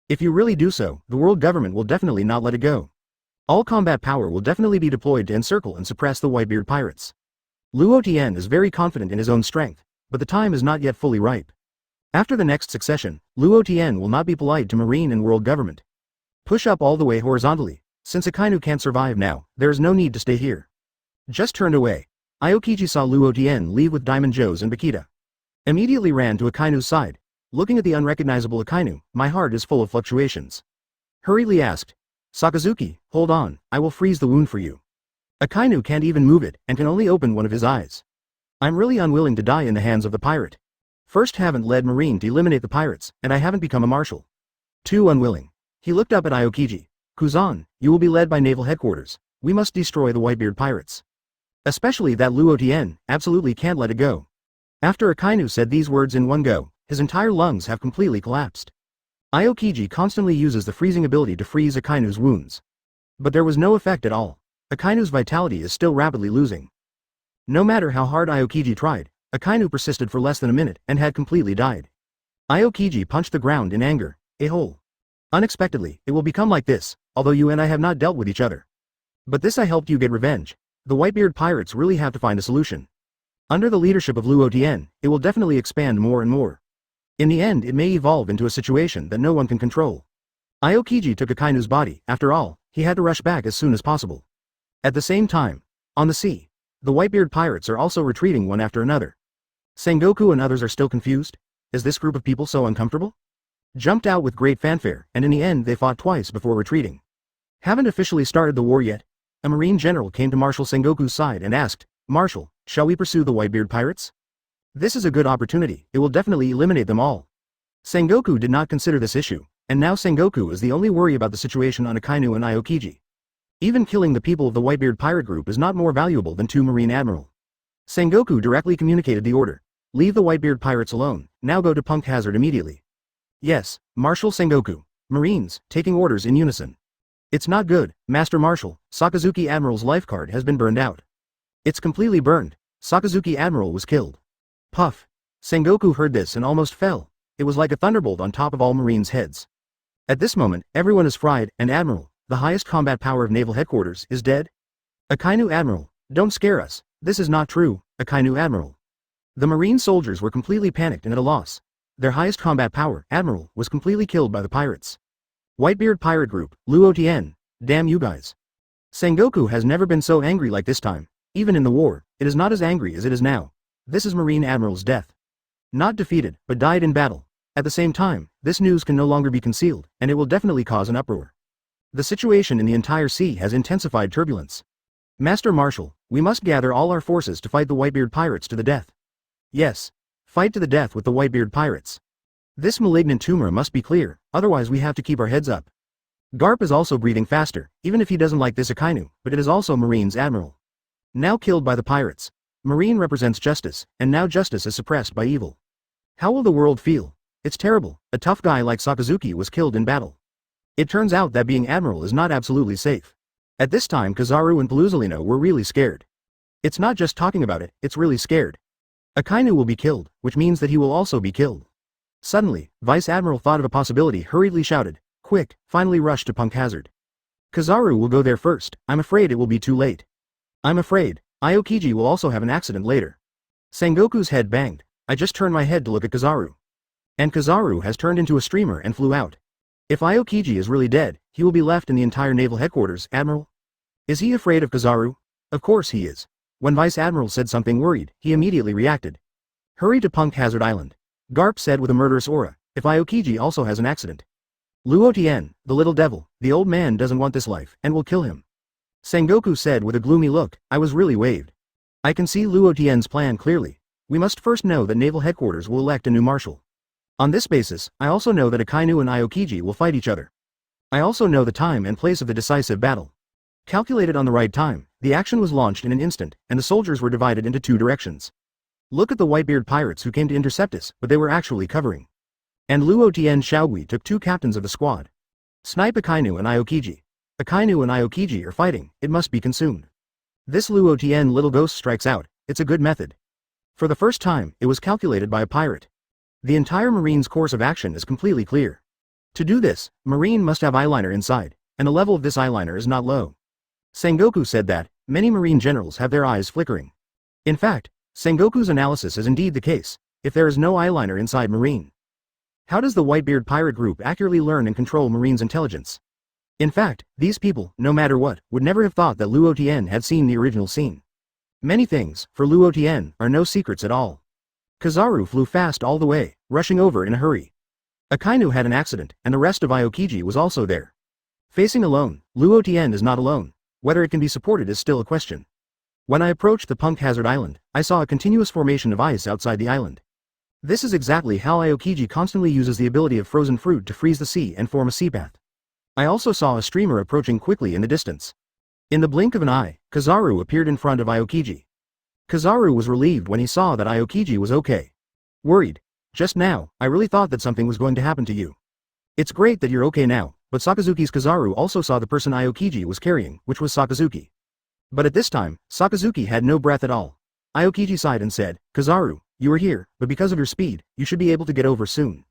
Speaker 1: If you really do so, the world government will definitely not let it go. All combat power will definitely be deployed to encircle and suppress the Whitebeard pirates. Luo Tian is very confident in his own strength, but the time is not yet fully ripe. After the next succession, Luo Tian will not be polite to marine and world government. Push up all the way horizontally. Since Akainu can't survive now, there is no need to stay here. Just turned away. Aokiji saw Luo Tian leave with Diamond Joes and Bikita. Immediately ran to Akainu's side. Looking at the unrecognizable Akainu, my heart is full of fluctuations. Hurriedly asked, Sakazuki, hold on, I will freeze the wound for you. Akainu can't even move it, and can only open one of his eyes. I'm really unwilling to die in the hands of the pirate. First, haven't led Marine to eliminate the pirates, and I haven't become a marshal. 2 unwilling. He looked up at Aokiji. Kuzan, you will be led by naval headquarters. We must destroy the Whitebeard pirates. Especially that Luo Tian, absolutely can't let it go. After Akainu said these words in one go, his entire lungs have completely collapsed. Aokiji constantly uses the freezing ability to freeze Akainu's wounds. But there was no effect at all. Akainu's vitality is still rapidly losing. No matter how hard Aokiji tried, Akainu persisted for less than a minute and had completely died. Aokiji punched the ground in anger. A hole. Unexpectedly, it will become like this, although you and I have not dealt with each other. But this I helped you get revenge. The Whitebeard pirates really have to find a solution. Under the leadership of Luo Tian, it will definitely expand more and more. In the end, it may evolve into a situation that no one can control. Aokiji took Akainu's body. After all, he had to rush back as soon as possible. At the same time, on the sea, the Whitebeard pirates are also retreating one after another. Sengoku and others are still confused. Is this group of people so uncomfortable? Jumped out with great fanfare, and in the end they fought twice before retreating. Haven't officially started the war yet. A marine general came to Marshal Sengoku's side and asked, Marshal, shall we pursue the Whitebeard pirates? This is a good opportunity, it will definitely eliminate them all. Sengoku did not consider this issue, and now Sengoku is the only worry about the situation on Akainu and Aokiji. Even killing the people of the Whitebeard pirate group is not more valuable than 2 marine admiral. Sengoku directly communicated the order. Leave the Whitebeard pirates alone, now go to Punk Hazard immediately. Yes, Marshal Sengoku. Marines, taking orders in unison. It's not good, Master Marshal. Sakazuki Admiral's life card has been burned out. It's completely burned. Sakazuki Admiral was killed. Puff. Sengoku heard this and almost fell. It was like a thunderbolt on top of all Marines' heads. At this moment, everyone is fried, and Admiral, the highest combat power of naval headquarters, is dead? Akainu Admiral, don't scare us. This is not true, Akainu Admiral. The Marine soldiers were completely panicked and at a loss. Their highest combat power, Admiral, was completely killed by the pirates. Whitebeard pirate group, Luo Tian, damn you guys. Sengoku has never been so angry like this time. Even in the war, it is not as angry as it is now. This is Marine Admiral's death. Not defeated, but died in battle. At the same time, this news can no longer be concealed, and it will definitely cause an uproar. The situation in the entire sea has intensified turbulence. Master Marshal, we must gather all our forces to fight the Whitebeard pirates to the death. Yes. Fight to the death with the Whitebeard pirates. This malignant tumor must be clear, otherwise we have to keep our heads up. Garp is also breathing faster, even if he doesn't like this Akainu, but it is also Marine's Admiral. Now killed by the pirates. Marine represents justice, and now justice is suppressed by evil. How will the world feel? It's terrible. A tough guy like Sakazuki was killed in battle. It turns out that being Admiral is not absolutely safe. At this time Kizaru and Paluzolino were really scared. It's not just talking about it, it's really scared. Akainu will be killed, which means that he will also be killed. Suddenly, Vice Admiral thought of a possibility, hurriedly shouted, "Quick!" Finally rushed to Punk Hazard. Kizaru will go there first, I'm afraid it will be too late. I'm afraid, Aokiji will also have an accident later. Sengoku's head banged. I just turned my head to look at Kizaru. And Kizaru has turned into a streamer and flew out. If Aokiji is really dead, he will be left in the entire naval headquarters, Admiral. Is he afraid of Kizaru? Of course he is. When Vice Admiral said something worried, he immediately reacted. Hurry to Punk Hazard Island. Garp said with a murderous aura, if Aokiji also has an accident. Luo Tian, the little devil, the old man doesn't want this life, and will kill him. Sengoku said with a gloomy look, I was really waved. I can see Luo Tian's plan clearly. We must first know that naval headquarters will elect a new marshal. On this basis, I also know that Akainu and Aokiji will fight each other. I also know the time and place of the decisive battle. Calculated on the right time, the action was launched in an instant, and the soldiers were divided into two directions. Look at the Whitebeard pirates who came to intercept us, but they were actually covering. And Luo Tian Xiaogui took two captains of the squad. Snipe Akainu and Aokiji. Akainu and Aokiji are fighting, it must be consumed. This Luo Tian little ghost strikes out, it's a good method. For the first time, it was calculated by a pirate. The entire Marine's course of action is completely clear. To do this, Marine must have eyeliner inside, and the level of this eyeliner is not low. Sengoku said that, many Marine generals have their eyes flickering. In fact, Sengoku's analysis is indeed the case, if there is no eyeliner inside Marine. How does the Whitebeard pirate group accurately learn and control Marine's intelligence? In fact, these people, no matter what, would never have thought that Luo Tian had seen the original scene. Many things, for Luo Tian, are no secrets at all. Kizaru flew fast all the way, rushing over in a hurry. Akainu had an accident, and the rest of Aokiji was also there. Facing alone, Luo Tian is not alone. Whether it can be supported is still a question. When I approached the Punk Hazard Island, I saw a continuous formation of ice outside the island. This is exactly how Aokiji constantly uses the ability of frozen fruit to freeze the sea and form a sea path. I also saw a streamer approaching quickly in the distance. In the blink of an eye, Kizaru appeared in front of Aokiji. Kizaru was relieved when he saw that Aokiji was okay. Worried. Just now, I really thought that something was going to happen to you. It's great that you're okay now, but Sakazuki's Kizaru also saw the person Aokiji was carrying, which was Sakazuki. But at this time, Sakazuki had no breath at all. Aokiji sighed and said, Kizaru, you are here, but because of your speed, you should be able to get over soon.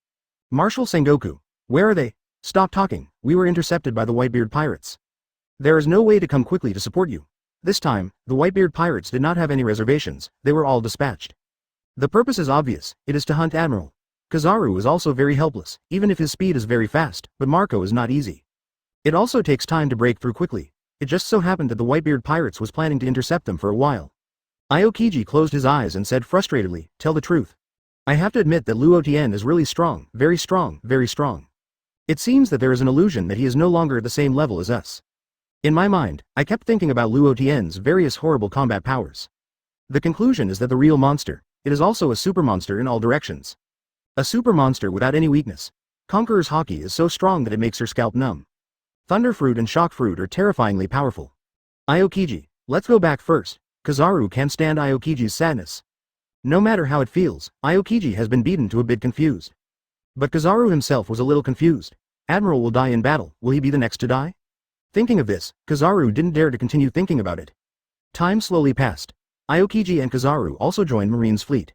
Speaker 1: Marshal Sengoku. Where are they? Stop talking, we were intercepted by the Whitebeard pirates. There is no way to come quickly to support you. This time, the Whitebeard pirates did not have any reservations, they were all dispatched. The purpose is obvious, it is to hunt Admiral. Kizaru is also very helpless, even if his speed is very fast, but Marco is not easy. It also takes time to break through quickly. It just so happened that the Whitebeard pirates was planning to intercept them for a while. Aokiji closed his eyes and said frustratedly, tell the truth. I have to admit that Luo Tian is really strong, very strong, very strong. It seems that there is an illusion that he is no longer at the same level as us. In my mind, I kept thinking about Luo Tian's various horrible combat powers. The conclusion is that the real monster, it is also a super monster in all directions. A super monster without any weakness. Conqueror's Haki is so strong that it makes her scalp numb. Thunder Fruit and Shock Fruit are terrifyingly powerful. Aokiji, let's go back first. Kizaru can't stand Aokiji's sadness. No matter how it feels, Aokiji has been beaten to a bit confused. But Kizaru himself was a little confused. Admiral will die in battle, will he be the next to die? Thinking of this, Kizaru didn't dare to continue thinking about it. Time slowly passed. Aokiji and Kizaru also joined Marine's fleet.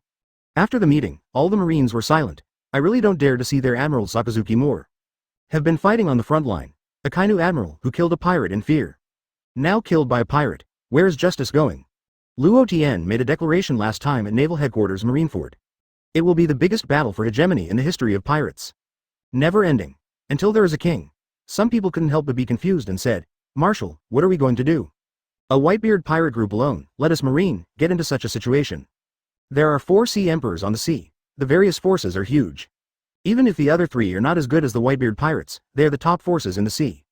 Speaker 1: After the meeting, all the Marines were silent. I really don't dare to see their Admiral Sakazuki more. Have been fighting on the front line. Akainu Admiral who killed a pirate in fear. Now killed by a pirate. Where is justice going? Luo Tian made a declaration last time at Naval Headquarters Marineford. It will be the biggest battle for hegemony in the history of pirates. Never ending. Until there is a king. Some people couldn't help but be confused and said, Marshal, what are we going to do? A Whitebeard pirate group alone, let us Marine, get into such a situation. There are 4 sea emperors on the sea. The various forces are huge. Even if the other 3 are not as good as the Whitebeard pirates, they are the top forces in the sea.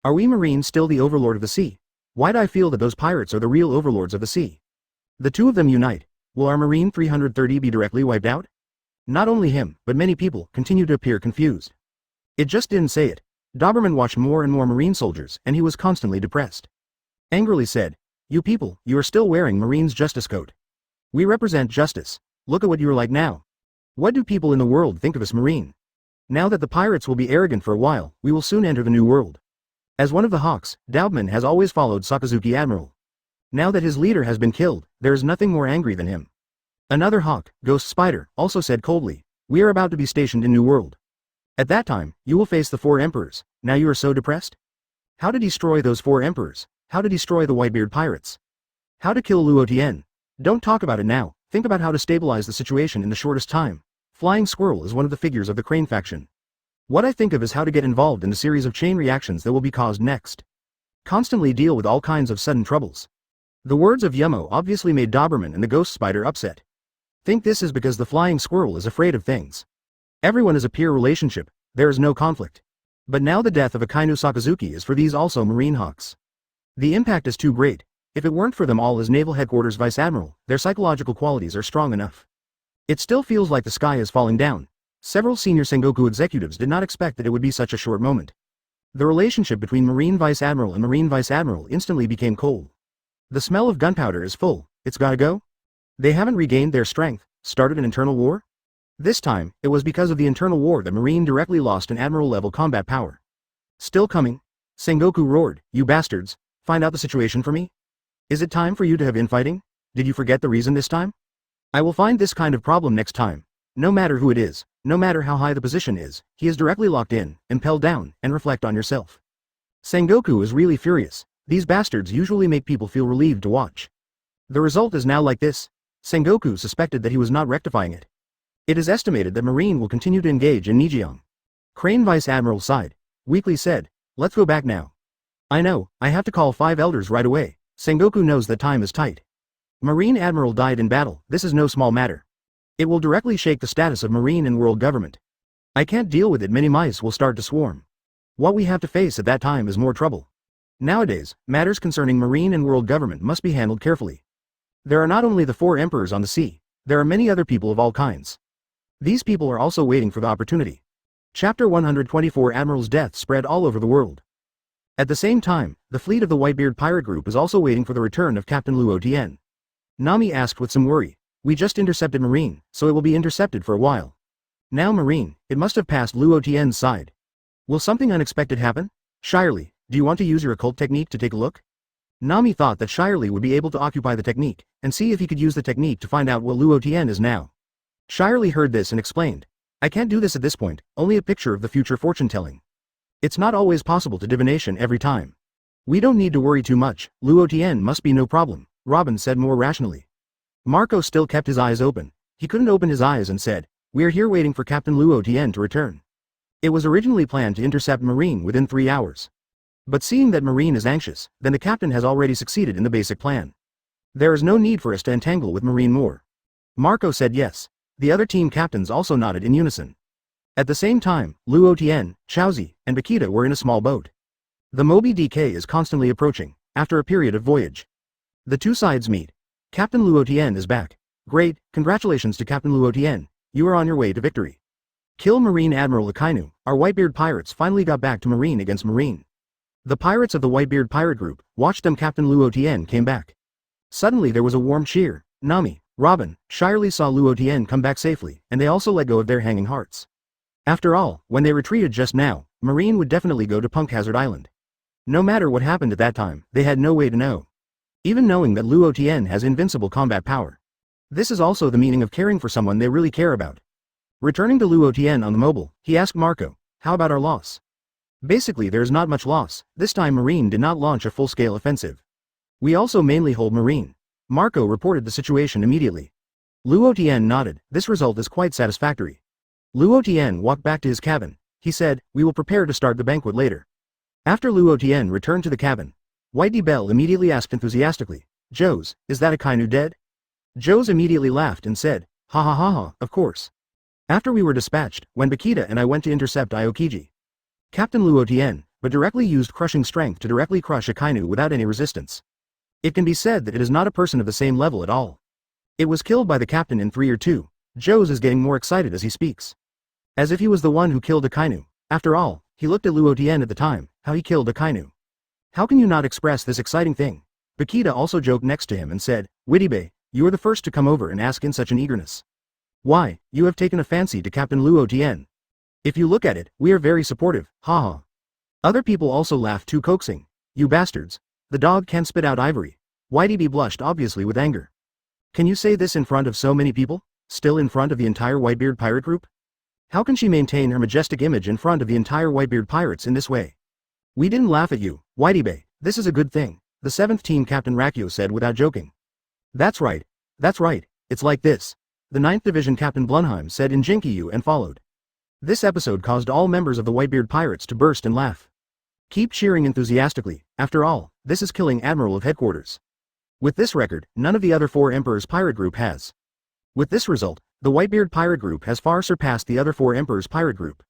Speaker 1: Are we Marine still the overlord of the sea? Why do I feel that those pirates are the real overlords of the sea? The two of them unite. Will our Marine 330 be directly wiped out? Not only him, but many people continue to appear confused. It just didn't say it. Doberman watched more and more Marine soldiers, and he was constantly depressed. Angrily said, you people, you are still wearing Marine's justice coat. We represent justice. Look at what you are like now. What do people in the world think of us Marine? Now that the pirates will be arrogant for a while, we will soon enter the new world. As one of the Hawks, Daubman has always followed Sakazuki Admiral. Now that his leader has been killed, there is nothing more angry than him. Another Hawk, Ghost Spider, also said coldly, "We are about to be stationed in New World. At that time, you will face the 4 emperors. Now you are so depressed? How to destroy those 4 emperors? How to destroy the Whitebeard pirates? How to kill Luo Tian? Don't talk about it now, think about how to stabilize the situation in the shortest time." Flying Squirrel is one of the figures of the Crane faction. What I think of is how to get involved in the series of chain reactions that will be caused next. Constantly deal with all kinds of sudden troubles. The words of Yumo obviously made Doberman and the Ghost Spider upset. Think this is because the Flying Squirrel is afraid of things. Everyone is a peer relationship, there is no conflict. But now the death of Akainu Sakazuki is for these also Marine Hawks. The impact is too great. If it weren't for them all as Naval Headquarters Vice Admiral, their psychological qualities are strong enough. It still feels like the sky is falling down. Several senior Sengoku executives did not expect that it would be such a short moment. The relationship between Marine Vice Admiral and Marine Vice Admiral instantly became cold. The smell of gunpowder is full, it's gotta go? They haven't regained their strength, started an internal war? This time, it was because of the internal war that Marine directly lost an admiral-level combat power. Still coming? Sengoku roared, "You bastards, find out the situation for me? Is it time for you to have infighting? Did you forget the reason this time? I will find this kind of problem next time. No matter who it is, no matter how high the position is, he is directly locked in, impelled down, and reflect on yourself." Sengoku is really furious. These bastards usually make people feel relieved to watch. The result is now like this. Sengoku suspected that he was not rectifying it. It is estimated that Marine will continue to engage in Nijiang. Crane Vice Admiral sighed. Weakly said, "Let's go back now. I know, I have to call 5 elders right away." Sengoku knows that time is tight. Marine Admiral died in battle, this is no small matter. It will directly shake the status of Marine and world government. I can't deal with it, many mice will start to swarm. What we have to face at that time is more trouble. Nowadays, matters concerning Marine and world government must be handled carefully. There are not only the 4 emperors on the sea, there are many other people of all kinds. These people are also waiting for the opportunity. Chapter 124 Admiral's death spread all over the world. At the same time, the fleet of the Whitebeard pirate group is also waiting for the return of Captain Luo Tian. Nami asked with some worry, "We just intercepted Marine, so it will be intercepted for a while. Now Marine, it must have passed Luo Tian's side. Will something unexpected happen? Shirley, do you want to use your occult technique to take a look?" Nami thought that Shirley would be able to occupy the technique, and see if he could use the technique to find out what Luo Tian is now. Shirley heard this and explained, "I can't do this at this point, only a picture of the future fortune-telling. It's not always possible to divination every time. We don't need to worry too much, Luo Tian must be no problem," Robin said more rationally. Marco still kept his eyes open. He couldn't open his eyes and said, "We are here waiting for Captain Luo Tian to return. It was originally planned to intercept Marine within 3 hours. But seeing that Marine is anxious, then the captain has already succeeded in the basic plan. There is no need for us to entangle with Marine more." Marco said yes. The other team captains also nodded in unison. At the same time, Luo Tian, Chaozi, and Bakita were in a small boat. The Moby DK is constantly approaching, after a period of voyage. The two sides meet. Captain Luo Tian is back. Great, congratulations to Captain Luo Tian, you are on your way to victory. Kill Marine Admiral Akainu, our Whitebeard pirates finally got back to Marine against Marine. The pirates of the Whitebeard pirate group watched them. Captain Luo Tian came back. Suddenly there was a warm cheer. Nami, Robin, Shirley saw Luo Tian come back safely, and they also let go of their hanging hearts. After all, when they retreated just now, Marine would definitely go to Punk Hazard Island. No matter what happened at that time, they had no way to know. Even knowing that Luo Tian has invincible combat power. This is also the meaning of caring for someone they really care about. Returning to Luo Tian on the mobile, he asked Marco, "How about our loss?" Basically there is not much loss, this time Marine did not launch a full-scale offensive. We also mainly hold Marine. Marco reported the situation immediately. Luo Tian nodded, this result is quite satisfactory. Luo Tian walked back to his cabin. He said, "We will prepare to start the banquet later." After Luo Tian returned to the cabin, Whitey Bell immediately asked enthusiastically, "Joes, is that Akainu dead?" Joes immediately laughed and said, "Ha ha ha ha, of course. After we were dispatched, when Bakita and I went to intercept Aokiji. Captain Luo Tian, but directly used crushing strength to directly crush Akainu without any resistance. It can be said that it is not a person of the same level at all. It was killed by the captain in 3 or 2. Joes is getting more excited as he speaks. As if he was the one who killed Akainu. After all, he looked at Luo Tian at the time, how he killed Akainu. How can you not express this exciting thing? Bakita also joked next to him and said, "Whitty, you are the first to come over and ask in such an eagerness. Why, you have taken a fancy to Captain Luo Tian. If you look at it, we are very supportive, haha." Other people also laughed too, coaxing. You bastards. The dog can't spit out ivory. Whitebeard blushed obviously with anger. Can you say this in front of so many people? Still in front of the entire Whitebeard pirate group? How can she maintain her majestic image in front of the entire Whitebeard pirates in this way? We didn't laugh at you, Whitebeard. This is a good thing, the 7th team captain Rakio said without joking. That's right. That's right. It's like this. The 9th division captain Blunheim said in Jinkiyu and followed. This episode caused all members of the Whitebeard pirates to burst and laugh. Keep cheering enthusiastically, after all, this is killing Admiral of Headquarters. With this record, none of the other 4 Emperors pirate group has. With this result, the Whitebeard pirate group has far surpassed the other 4 Emperors pirate group.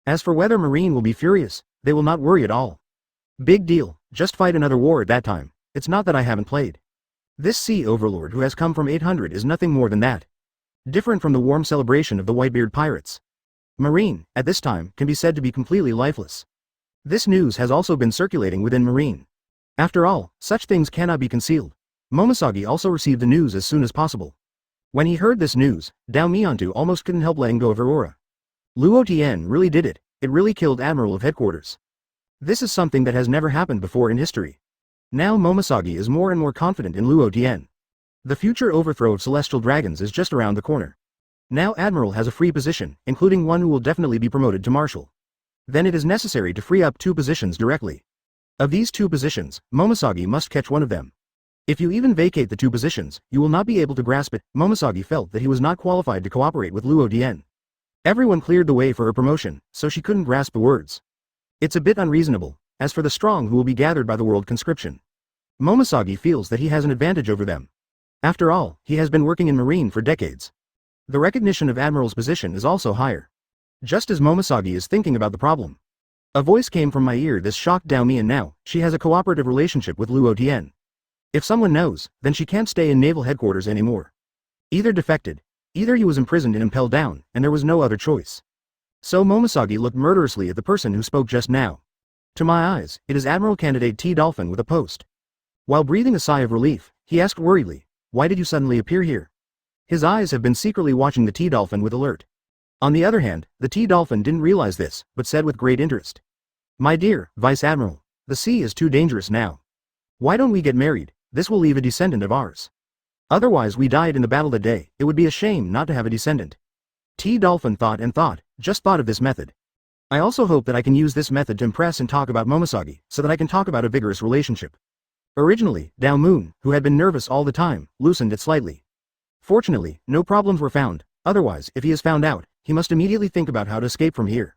Speaker 1: As for whether Marine will be furious, they will not worry at all. Big deal, just fight another war at that time. It's not that I haven't played. This sea overlord who has come from 800 is nothing more than that. Different from the warm celebration of the Whitebeard pirates. Marine, at this time, can be said to be completely lifeless. This news has also been circulating within Marine. After all, such things cannot be concealed. Momoshagi also received the news as soon as possible. When he heard this news, Dao Miantu almost couldn't help letting go of her aura. Luo Tian really did it. It really killed Admiral of Headquarters. This is something that has never happened before in history. Now Momoshagi is more and more confident in Luo Tian. The future overthrow of celestial dragons is just around the corner. Now Admiral has a free position, including one who will definitely be promoted to Marshal. Then it is necessary to free up 2 positions directly. Of these 2 positions, Momoshagi must catch one of them. If you even vacate the 2 positions, you will not be able to grasp it. Momoshagi felt that he was not qualified to cooperate with Luo Tian. Everyone cleared the way for her promotion, so she couldn't grasp the words. It's a bit unreasonable. As for the strong who will be gathered by the world conscription, Momoshagi feels that he has an advantage over them. After all, he has been working in Marine for decades. The recognition of Admiral's position is also higher. Just as Momoshagi is thinking about the problem, a voice came from my ear. This shocked Dao Mian. Now, she has a cooperative relationship with Luo Tian. If someone knows, then she can't stay in naval headquarters anymore. Either defected, either he was imprisoned and impelled down, and there was no other choice. So Momoshagi looked murderously at the person who spoke just now. To my eyes, it is Admiral Candidate T. Dolphin with a post. While breathing a sigh of relief, he asked worriedly, "Why did you suddenly appear here?" His eyes have been secretly watching the T. Dolphin with alert. On the other hand, the T. Dolphin didn't realize this, but said with great interest, "My dear Vice Admiral, the sea is too dangerous now. Why don't we get married? This will leave a descendant of ours. Otherwise we died in the battle that day. It would be a shame not to have a descendant." T. Dolphin thought and thought, just thought of this method. I also hope that I can use this method to impress and talk about Momoshagi, so that I can talk about a vigorous relationship. Originally, Dao Moon, who had been nervous all the time, loosened it slightly. Fortunately, no problems were found. Otherwise, if he is found out, he must immediately think about how to escape from here.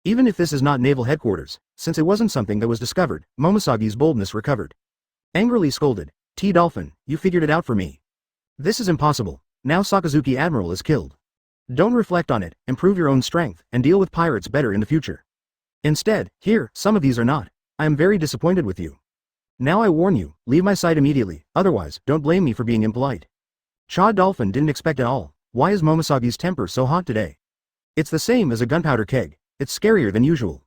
Speaker 1: Even if this is not naval headquarters, since it wasn't something that was discovered, Momoshagi's boldness recovered. Angrily scolded, "T. Dolphin, you figured it out for me. This is impossible. Now Sakazuki Admiral is killed. Don't reflect on it, improve your own strength, and deal with pirates better in the future. Instead, here, some of these are not. I am very disappointed with you. Now I warn you, leave my sight immediately, otherwise, don't blame me for being impolite." Cha Dolphin didn't expect at all. Why is Momoshagi's temper so hot today? It's the same as a gunpowder keg. It's scarier than usual.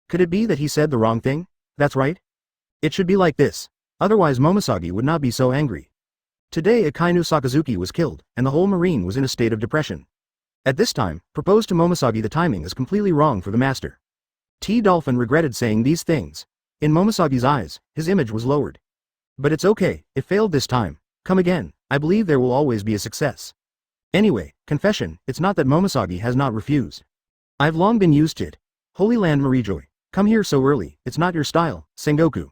Speaker 1: Could it be that he said the wrong thing? That's right. It should be like this. Otherwise Momoshagi would not be so angry. Today Akainu Sakazuki was killed, and the whole marine was in a state of depression. At this time, propose to Momoshagi. The timing is completely wrong for the master. T. Dolphin regretted saying these things. In Momosagi's eyes, his image was lowered. But it's okay, it failed this time. Come again, I believe there will always be a success. Anyway, confession, it's not that Momoshagi has not refused. I've long been used to it. Holy Land Marijoy, come here so early, it's not your style, Sengoku.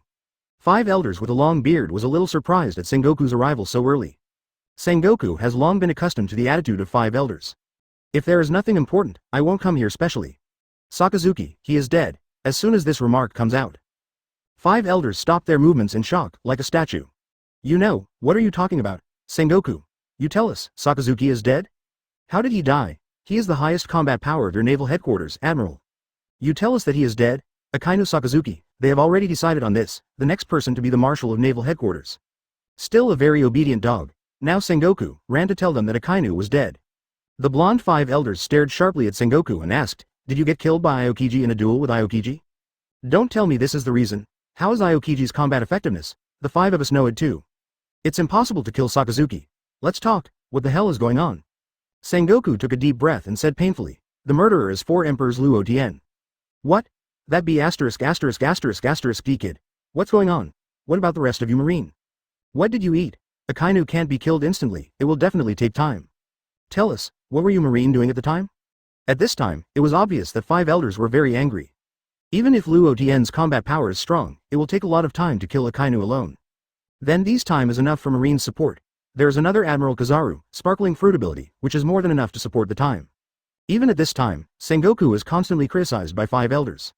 Speaker 1: 5 elders with a long beard was a little surprised at Sengoku's arrival so early. Sengoku has long been accustomed to the attitude of 5 elders. If there is nothing important, I won't come here specially. Sakazuki, he is dead, as soon as this remark comes out. 5 elders stopped their movements in shock, like a statue. You know, what are you talking about, Sengoku? You tell us, Sakazuki is dead? How did he die? He is the highest combat power of your naval headquarters, Admiral. You tell us that he is dead? Akainu Sakazuki, they have already decided on this, the next person to be the Marshal of Naval Headquarters. Still a very obedient dog. Now Sengoku ran to tell them that Akainu was dead. The blonde 5 elders stared sharply at Sengoku and asked, "Did you get killed by Aokiji in a duel with Aokiji? Don't tell me this is the reason. How is Aokiji's combat effectiveness? The 5 of us know it too. It's impossible to kill Sakazuki. Let's talk, what the hell is going on?" Sengoku took a deep breath and said painfully, "The murderer is 4 Emperors Luo Tian." "What? That be asterisk asterisk asterisk asterisk D kid. What's going on? What about the rest of you Marine? What did you eat? A Kainu can't be killed instantly, it will definitely take time. Tell us, what were you Marine doing at the time? At this time, it was obvious that 5 elders were very angry. Even if Luo Tian's combat power is strong, it will take a lot of time to kill a Kainu alone. Then these time is enough for Marine's support. There is another Admiral Kizaru, sparkling fruit ability, which is more than enough to support the time. Even at this time, Sengoku is constantly criticized by 5 elders.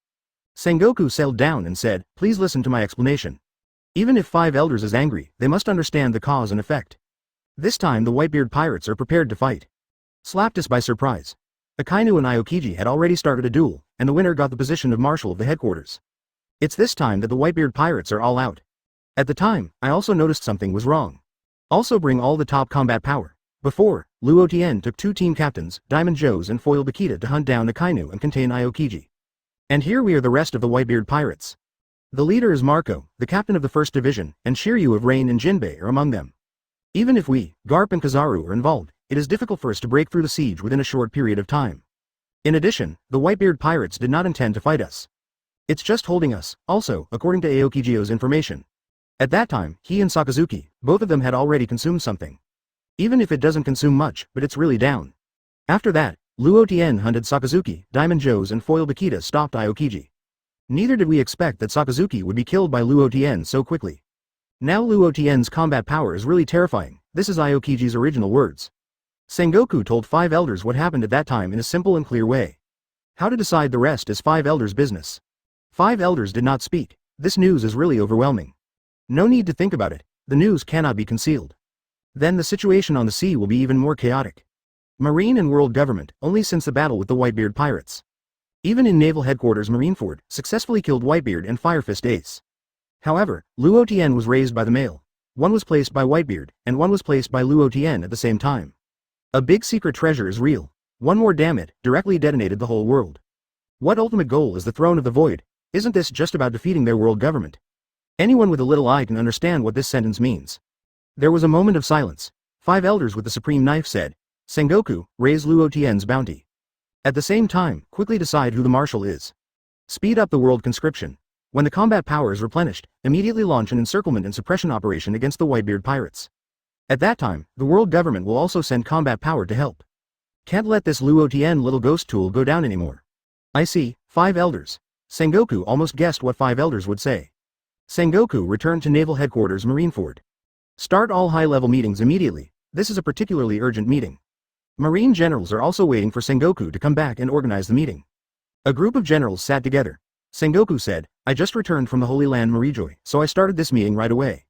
Speaker 1: Sengoku settled down and said, please listen to my explanation. Even if 5 elders is angry, they must understand the cause and effect. This time the Whitebeard pirates are prepared to fight. Slapped us by surprise. Akainu and Aokiji had already started a duel, and the winner got the position of Marshal of the headquarters. It's this time that the Whitebeard pirates are all out. At the time, I also noticed something was wrong. Also bring all the top combat power. Before, Luo Tian took 2 team captains, Diamond Joes and Foil Bakita to hunt down Akainu and contain Aokiji. And here we are the rest of the Whitebeard pirates. The leader is Marco, the captain of the 1st Division, and Shiryu of Rain and Jinbei are among them. Even if we, Garp and Kizaru are involved, it is difficult for us to break through the siege within a short period of time. In addition, the Whitebeard pirates did not intend to fight us. It's just holding us, also, according to Aokijio's information. At that time, he and Sakazuki, both of them had already consumed something. Even if it doesn't consume much, but it's really down. After that, Luo Tian hunted Sakazuki, Diamond Joes and Foil Bakita stopped Aokiji. Neither did we expect that Sakazuki would be killed by Luo Tian so quickly. Now Luo Tian's combat power is really terrifying, this is Aokiji's original words. Sengoku told 5 elders what happened at that time in a simple and clear way. How to decide the rest is 5 elders' business. 5 elders did not speak, this news is really overwhelming. No need to think about it, the news cannot be concealed. Then the situation on the sea will be even more chaotic. Marine and world government, only since the battle with the Whitebeard pirates. Even in naval headquarters Marineford, successfully killed Whitebeard and Firefist Ace. However, Luo Tian was raised by the mail. One was placed by Whitebeard, and one was placed by Luo Tian at the same time. A big secret treasure is real. One more damn it, directly detonated the whole world. What ultimate goal is the throne of the void? Isn't this just about defeating their world government? Anyone with a little eye can understand what this sentence means. There was a moment of silence. 5 elders with the supreme knife said, Sengoku, raise Luo Tian's bounty. At the same time, quickly decide who the marshal is. Speed up the world conscription. When the combat power is replenished, immediately launch an encirclement and suppression operation against the Whitebeard pirates. At that time, the world government will also send combat power to help. Can't let this Luo Tian little ghost tool go down anymore. I see, 5 elders. Sengoku almost guessed what 5 elders would say. Sengoku returned to Naval Headquarters Marineford. Start all high-level meetings immediately, this is a particularly urgent meeting. Marine generals are also waiting for Sengoku to come back and organize the meeting. A group of generals sat together. Sengoku said, I just returned from the Holy Land Marijoy, so I started this meeting right away.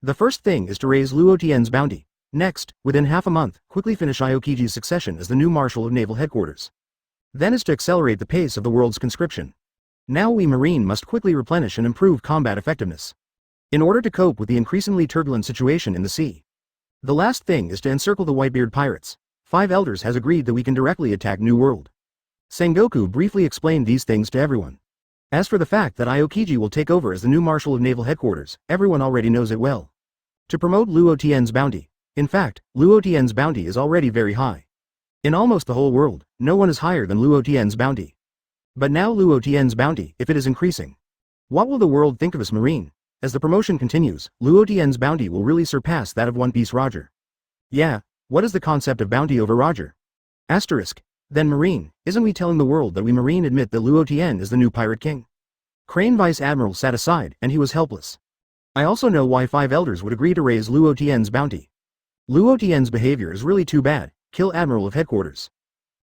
Speaker 1: The first thing is to raise Luo Tian's bounty. Next, within half a month, quickly finish Aokiji's succession as the new Marshal of Naval Headquarters. Then is to accelerate the pace of the world's conscription. Now we Marine must quickly replenish and improve combat effectiveness. In order to cope with the increasingly turbulent situation in the sea. The last thing is to encircle the Whitebeard pirates. 5 elders has agreed that we can directly attack New World. Sengoku briefly explained these things to everyone. As for the fact that Aokiji will take over as the new Marshal of Naval Headquarters, everyone already knows it well. To promote Luo Tian's bounty. In fact, Luo Tian's bounty is already very high. In almost the whole world, no one is higher than Luo Tian's bounty. But now Luo Tian's bounty, if it is increasing. What will the world think of us Marine? As the promotion continues, Luo Tian's bounty will really surpass that of One Piece Roger. Yeah, what is the concept of bounty over Roger? Asterisk. Then Marine, isn't we telling the world that we Marine admit that Luo Tian is the new pirate king? Crane Vice Admiral sat aside, and he was helpless. I also know why 5 elders would agree to raise Luo Tian's bounty. Luo Tian's behavior is really too bad, kill Admiral of Headquarters.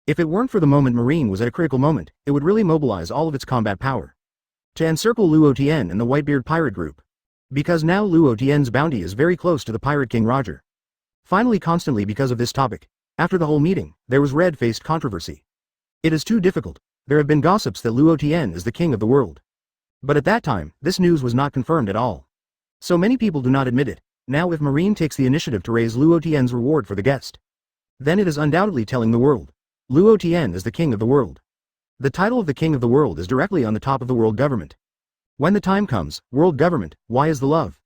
Speaker 1: If it weren't for the moment Marine was at a critical moment, it would really mobilize all of its combat power. To encircle Luo Tian and the Whitebeard pirate group. Because now Luo Tian's bounty is very close to the pirate king Roger. Finally constantly because of this topic, after the whole meeting, there was red-faced controversy. It is too difficult, there have been gossips that Luo Tian is the king of the world. But at that time, this news was not confirmed at all. So many people do not admit it. Now if Marine takes the initiative to raise Luo Tian's reward for the guest, then it is undoubtedly telling the world. Luo Tian is the king of the world. The title of the king of the world is directly on the top of the world government. When the time comes, world government, why is the love?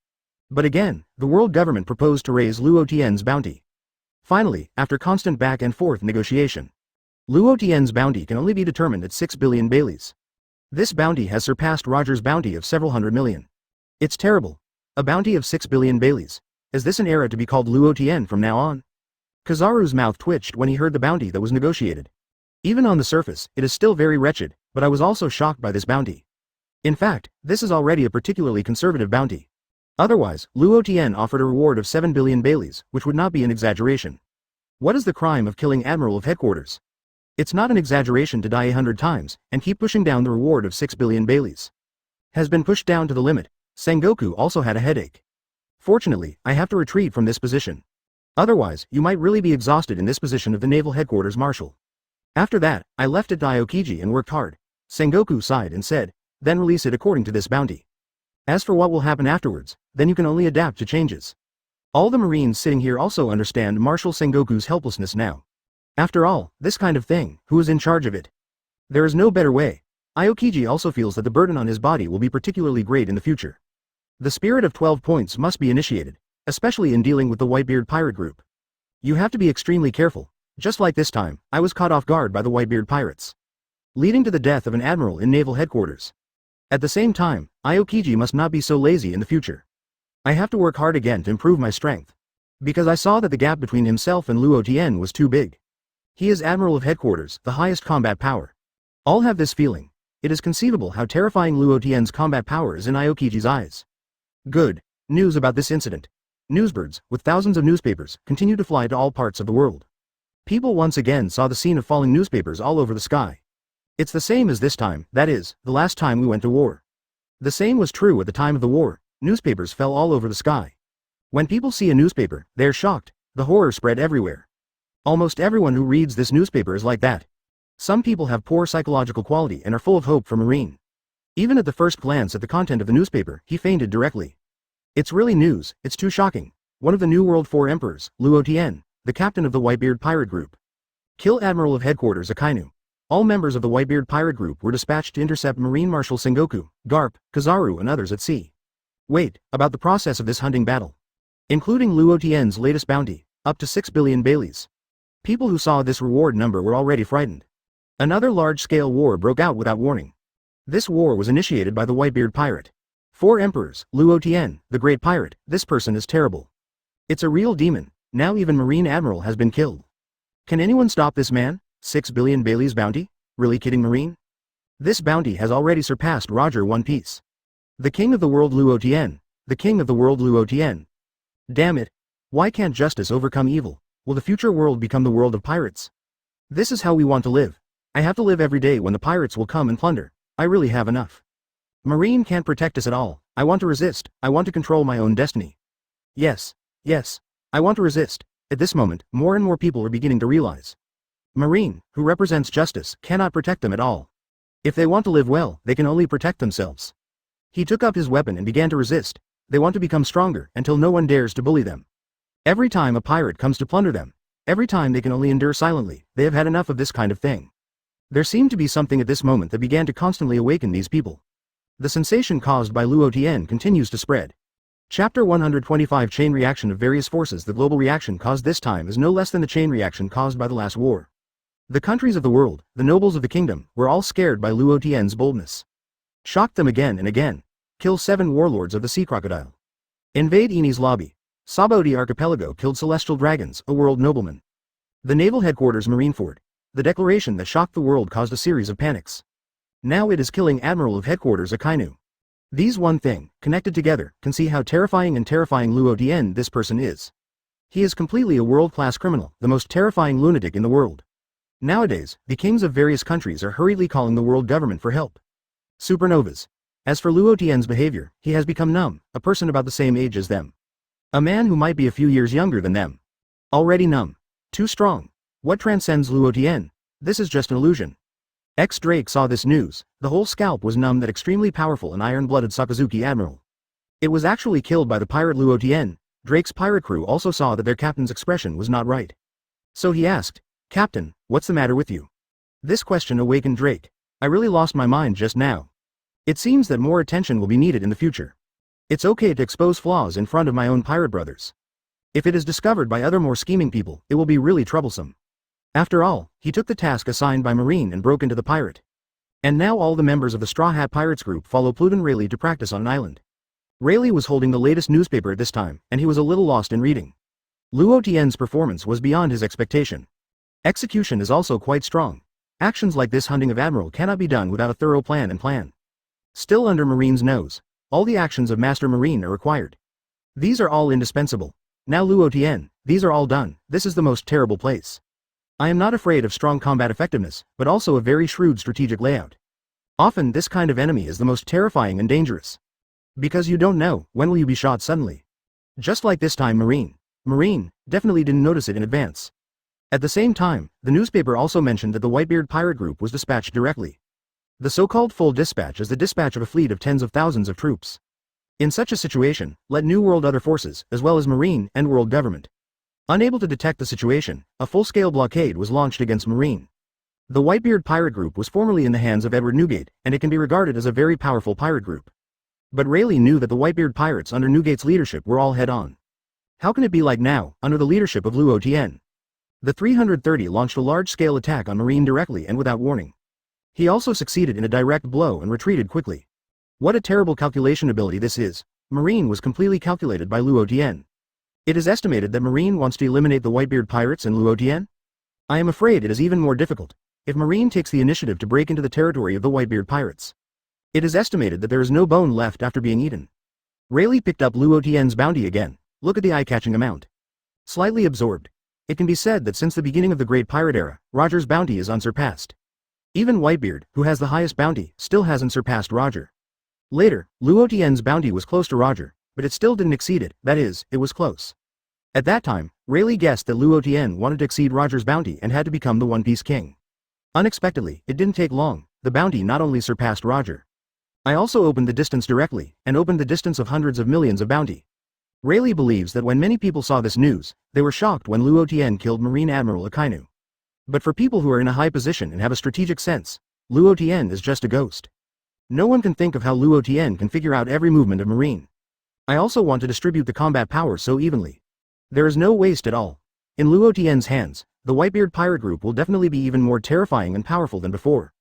Speaker 1: But again, the world government proposed to raise Luo Tian's bounty. Finally, after constant back and forth negotiation, Luo Tian's bounty can only be determined at 6 billion Baileys. This bounty has surpassed Roger's bounty of several hundred million. It's terrible. A bounty of 6 billion Baileys. Is this an era to be called Luo Tian from now on? Kizaru's mouth twitched when he heard the bounty that was negotiated. Even on the surface, it is still very wretched, but I was also shocked by this bounty. In fact, this is already a particularly conservative bounty. Otherwise, Luo Tian offered a reward of 7 billion Baileys, which would not be an exaggeration. What is the crime of killing Admiral of Headquarters? It's not an exaggeration to die 100 times, and keep pushing down the reward of 6 billion Baileys. Has been pushed down to the limit. Sengoku also had a headache. Fortunately, I have to retreat from this position. Otherwise, you might really be exhausted in this position of the Naval Headquarters Marshal. After that, I left at Daikiji and worked hard. Sengoku sighed and said, then release it according to this bounty. As for what will happen afterwards, then you can only adapt to changes. All the Marines sitting here also understand Marshal Sengoku's helplessness now. After all, this kind of thing, who is in charge of it? There is no better way. Aokiji also feels that the burden on his body will be particularly great in the future. The spirit of 12 points must be initiated, especially in dealing with the Whitebeard pirate group. You have to be extremely careful. Just like this time, I was caught off guard by the Whitebeard pirates, leading to the death of an admiral in naval headquarters. At the same time, Aokiji must not be so lazy in the future. I have to work hard again to improve my strength. Because I saw that the gap between himself and Luo Tian was too big. He is Admiral of Headquarters, the highest combat power. All have this feeling. It is conceivable how terrifying Luo Tian's combat power is in Aokiji's eyes. Good news about this incident. Newsbirds, with thousands of newspapers, continue to fly to all parts of the world. People once again saw the scene of falling newspapers all over the sky. It's the same as this time, that is, the last time we went to war. The same was true at the time of the war. Newspapers fell all over the sky. When people see a newspaper, they are shocked. The horror spread everywhere. Almost everyone who reads this newspaper is like that. Some people have poor psychological quality and are full of hope for Marine. Even at the first glance at the content of the newspaper, he fainted directly. It's really news, it's too shocking. One of the New World 4 emperors, Luo Tian, the captain of the Whitebeard pirate group. Kill Admiral of Headquarters Akainu. All members of the Whitebeard pirate group were dispatched to intercept Marine Marshal Sengoku, Garp, Kizaru and others at sea. Wait, about the process of this hunting battle. Including Luo Tian's latest bounty, up to 6 billion Baileys. People who saw this reward number were already frightened. Another large-scale war broke out without warning. This war was initiated by the Whitebeard pirate. 4 emperors, Luo Tian, the great pirate, this person is terrible. It's a real demon, now even Marine Admiral has been killed. Can anyone stop this man? 6 billion Baileys bounty? Really kidding Marine? This bounty has already surpassed Roger One Piece. The king of the world Luo Tian. The king of the world Luo Tian. Damn it. Why can't justice overcome evil? Will the future world become the world of pirates? This is how we want to live. I have to live every day when the pirates will come and plunder. I really have enough. Marine can't protect us at all. I want to resist. I want to control my own destiny. Yes. Yes. I want to resist. At this moment, more and more people are beginning to realize. Marine, who represents justice, cannot protect them at all. If they want to live well, they can only protect themselves. He took up his weapon and began to resist. They want to become stronger until no one dares to bully them. Every time a pirate comes to plunder them, every time they can only endure silently, they have had enough of this kind of thing. There seemed to be something at this moment that began to constantly awaken these people. The sensation caused by Luo Tian continues to spread. Chapter 125 Chain Reaction of Various Forces. The global reaction caused this time is no less than the chain reaction caused by the last war. The countries of the world, the nobles of the kingdom, were all scared by Luo Tian's boldness. Shocked them again and again. Kill 7 warlords of the sea crocodile. Invade Eni's lobby. Saboti Archipelago killed celestial dragons, a world nobleman. The naval headquarters Marineford. The declaration that shocked the world caused a series of panics. Now it is killing Admiral of Headquarters Akainu. These one thing, connected together, can see how terrifying Luo Tian this person is. He is completely a world-class criminal, the most terrifying lunatic in the world. Nowadays, the kings of various countries are hurriedly calling the world government for help. Supernovas. As for Luo Tian's behavior, he has become numb, a person about the same age as them. A man who might be a few years younger than them. Already numb. Too strong. What transcends Luo Tian? This is just an illusion. Drake saw this news. The whole scalp was numb. That extremely powerful and iron-blooded Sakazuki admiral. It was actually killed by the pirate Luo Tian. Drake's pirate crew also saw that their captain's expression was not right. So he asked, "Captain, what's the matter with you?" This question awakened Drake. "I really lost my mind just now. It seems that more attention will be needed in the future. It's okay to expose flaws in front of my own pirate brothers. If it is discovered by other more scheming people, it will be really troublesome." After all, he took the task assigned by Marine and broke into the pirate And now all the members of the Straw Hat Pirates group follow Pluton Rayleigh to practice on an island. Rayleigh was holding the latest newspaper at this time, and he was a little lost in reading. Luo Tian's performance was beyond his expectation. Execution is also quite strong. Actions like this hunting of Admiral cannot be done without a thorough plan. Still under Marine's nose, all the actions of Master Marine are required. These are all indispensable. Now Luo Tian, these are all done, this is the most terrible place. I am not afraid of strong combat effectiveness, but also a very shrewd strategic layout. Often this kind of enemy is the most terrifying and dangerous. Because you don't know, when will you be shot suddenly. Just like this time Marine definitely didn't notice it in advance. At the same time, the newspaper also mentioned that the Whitebeard pirate group was dispatched directly. The so-called full dispatch is the dispatch of a fleet of tens of thousands of troops. In such a situation, let New World other forces, as well as Marine and World government. Unable to detect the situation, a full-scale blockade was launched against Marine. The Whitebeard pirate group was formerly in the hands of Edward Newgate, and it can be regarded as a very powerful pirate group. But Rayleigh knew that the Whitebeard pirates under Newgate's leadership were all head-on. How can it be like now, under the leadership of Luo Tian? The 330 launched a large-scale attack on Marine directly and without warning. He also succeeded in a direct blow and retreated quickly. What a terrible calculation ability this is. Marine was completely calculated by Luo Tian. It is estimated that Marine wants to eliminate the Whitebeard pirates and Luo Tian? I am afraid it is even more difficult, if Marine takes the initiative to break into the territory of the Whitebeard pirates. It is estimated that there is no bone left after being eaten. Rayleigh picked up Luo Tian's bounty again. Look at the eye-catching amount. Slightly absorbed. It can be said that since the beginning of the Great Pirate Era, Roger's bounty is unsurpassed. Even Whitebeard, who has the highest bounty, still hasn't surpassed Roger. Later, Luo Tian's bounty was close to Roger, but it still didn't exceed it, that is, it was close. At that time, Rayleigh guessed that Luo Tian wanted to exceed Roger's bounty and had to become the One Piece King. Unexpectedly, it didn't take long, the bounty not only surpassed Roger. I also opened the distance directly, and opened the distance of hundreds of millions of bounty. Rayleigh believes that when many people saw this news, they were shocked when Luo Tian killed Marine Admiral Akainu. But for people who are in a high position and have a strategic sense, Luo Tian is just a ghost. No one can think of how Luo Tian can figure out every movement of Marine. I also want to distribute the combat power so evenly. There is no waste at all. In Luo Tian's hands, the Whitebeard pirate group will definitely be even more terrifying and powerful than before.